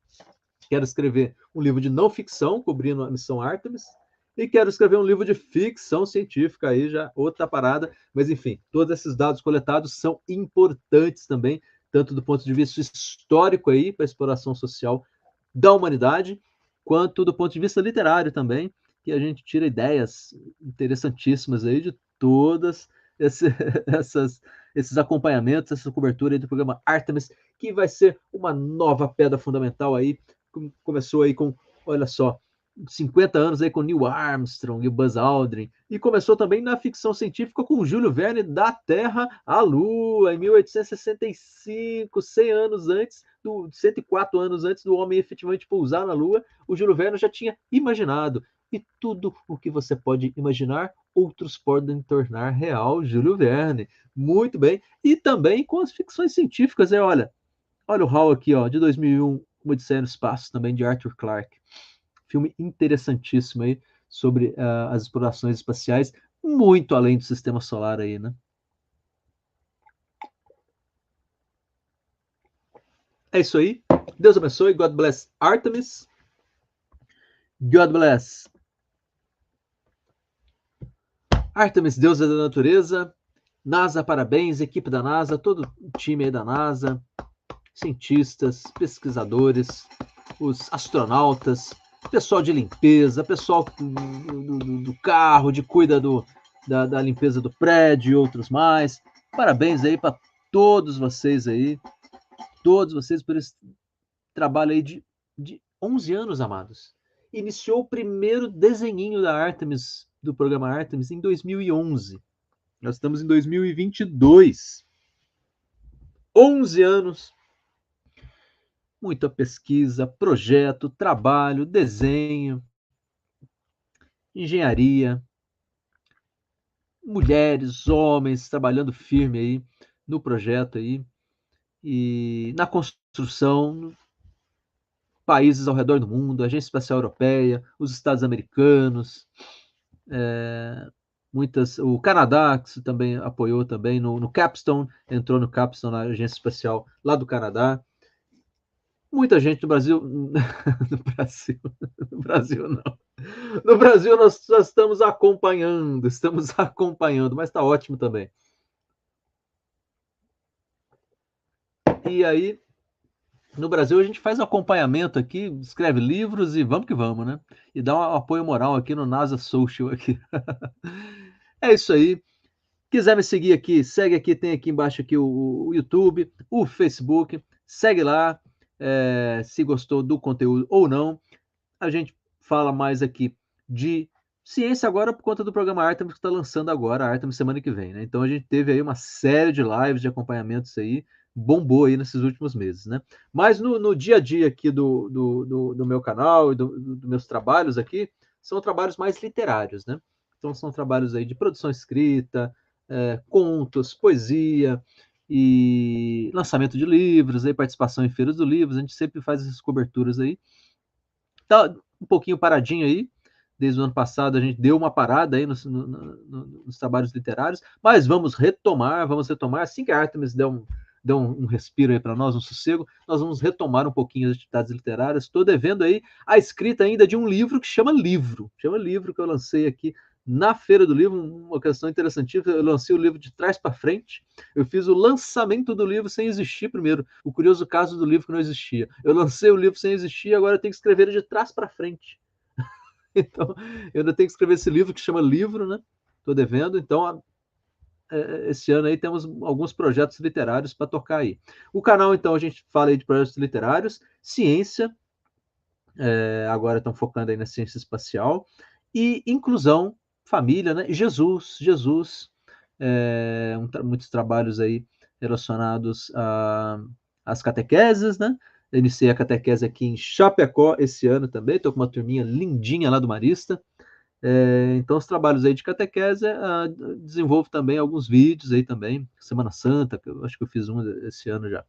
Quero escrever um livro de não ficção cobrindo a missão Artemis. E quero escrever um livro de ficção científica, aí já outra parada. Mas, enfim, todos esses dados coletados são importantes também, tanto do ponto de vista histórico aí, para a exploração social da humanidade, quanto do ponto de vista literário também, que a gente tira ideias interessantíssimas aí de todas esses acompanhamentos, essa cobertura aí do programa Artemis, que vai ser uma nova pedra fundamental aí. Começou aí com, olha só, 50 anos aí com Neil Armstrong e o Buzz Aldrin, e começou também na ficção científica com o Júlio Verne, da Terra à Lua, em 1865, 104 anos antes do homem efetivamente pousar na Lua. O Júlio Verne já tinha imaginado e tudo o que você pode imaginar, outros podem tornar real, Júlio Verne. Muito bem. E também com as ficções científicas, olha o Hall aqui, de 2001, Odisseia no Espaço, também de Arthur Clarke. Filme interessantíssimo aí sobre as explorações espaciais, muito além do sistema solar aí, né? É isso aí. Deus abençoe. God bless Artemis. God bless Artemis, deusa da natureza. NASA, parabéns. Equipe da NASA, todo o time aí da NASA, cientistas, pesquisadores, os astronautas, pessoal de limpeza, pessoal do carro, de cuida da limpeza do prédio e outros mais. Parabéns aí para todos vocês por esse trabalho aí de 11 anos, amados. Iniciou o primeiro desenhinho da Artemis, do programa Artemis, em 2011. Nós estamos em 2022. 11 anos. Muita pesquisa, projeto, trabalho, desenho, engenharia, mulheres, homens trabalhando firme aí no projeto aí e na construção, países ao redor do mundo, a Agência Espacial Europeia, os Estados Americanos, o Canadá, que também apoiou também no Capstone, entrou no Capstone, na Agência Espacial lá do Canadá. Muita gente no Brasil, no Brasil não. No Brasil nós já estamos acompanhando, mas está ótimo também. E aí, no Brasil a gente faz acompanhamento aqui, escreve livros e vamos que vamos, né? E dá um apoio moral aqui no NASA Social aqui. É isso aí. Quiser me seguir aqui, segue aqui, tem aqui embaixo aqui o YouTube, o Facebook, segue lá. Se gostou do conteúdo ou não. A gente fala mais aqui de ciência agora por conta do programa Artemis que está lançando agora, a Artemis semana que vem, né? Então a gente teve aí uma série de lives de acompanhamentos aí, bombou aí nesses últimos meses, né? Mas no dia a dia aqui do meu canal e dos meus trabalhos aqui, são trabalhos mais literários, né? Então são trabalhos aí de produção escrita, contos, poesia, e lançamento de livros, aí, participação em feiras do livro, a gente sempre faz essas coberturas aí. Tá um pouquinho paradinho aí, desde o ano passado a gente deu uma parada aí nos trabalhos literários, mas vamos retomar, assim que a Artemis der um respiro aí para nós, um sossego, nós vamos retomar um pouquinho as atividades literárias. Estou devendo aí a escrita ainda de um livro que chama Livro, que eu lancei aqui na Feira do Livro, uma questão interessantíssima. Eu lancei o livro de trás para frente. Eu fiz o lançamento do livro sem existir primeiro. O curioso caso do livro que não existia. Eu lancei o livro sem existir, agora eu tenho que escrever ele de trás para frente. Então, eu ainda tenho que escrever esse livro que chama Livro, né? Estou devendo. Então, esse ano aí temos alguns projetos literários para tocar aí. O canal, então, a gente fala aí de projetos literários, ciência, agora estão focando aí na ciência espacial, e inclusão, família, né? Jesus, muitos trabalhos aí relacionados às catequeses, né? Eu iniciei a catequese aqui em Chapecó esse ano também, estou com uma turminha lindinha lá do Marista. Então, os trabalhos aí de catequese, desenvolvo também alguns vídeos aí também, Semana Santa, que eu acho que eu fiz um esse ano já.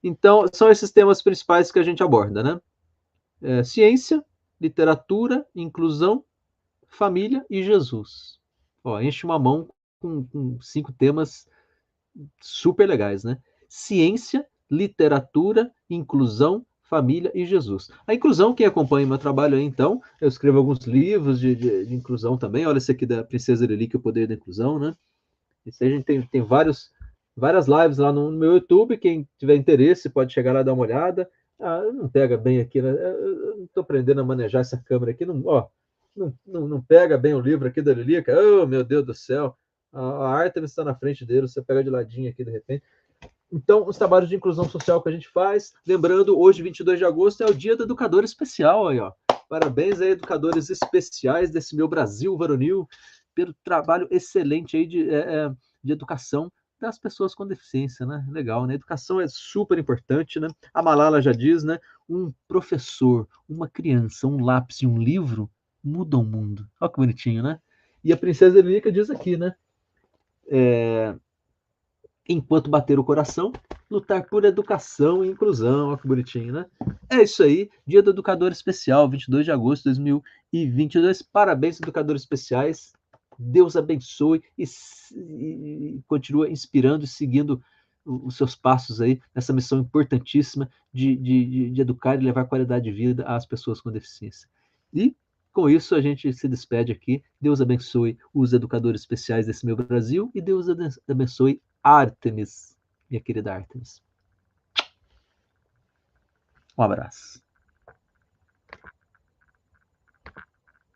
Então, são esses temas principais que a gente aborda, né? Ciência, literatura, inclusão, família e Jesus. Enche uma mão com 5 temas super legais, né? Ciência, literatura, inclusão, família e Jesus. A inclusão, quem acompanha meu trabalho aí, então, eu escrevo alguns livros de inclusão também. Olha esse aqui da Princesa Lili, o Poder da Inclusão, né? Isso aí a gente tem várias lives lá no meu YouTube. Quem tiver interesse pode chegar lá e dar uma olhada. Não pega bem aqui, né? Eu não estou aprendendo a manejar essa câmera aqui. Não pega bem o livro aqui da Lilica. Oh, meu Deus do céu. A Artemis está na frente dele, você pega de ladinho aqui de repente. Então, os trabalhos de inclusão social que a gente faz, lembrando, hoje, 22 de agosto, é o dia do educador especial aí, ó. Parabéns aí, educadores especiais desse meu Brasil varonil, pelo trabalho excelente aí de educação das pessoas com deficiência, né? Legal, né? Educação é super importante, né? A Malala já diz, né? Um professor, uma criança, um lápis e um livro mudam o mundo. Olha que bonitinho, né? E a princesa Erika diz aqui, né? Enquanto bater o coração, lutar por educação e inclusão. Olha que bonitinho, né? É isso aí. Dia do Educador Especial, 22 de agosto de 2022. Parabéns, educadores especiais. Deus abençoe e continua inspirando e seguindo os seus passos aí nessa missão importantíssima de educar e levar qualidade de vida às pessoas com deficiência. E com isso a gente se despede aqui. Deus abençoe os educadores especiais desse meu Brasil e Deus abençoe Artemis, minha querida Artemis. Um abraço.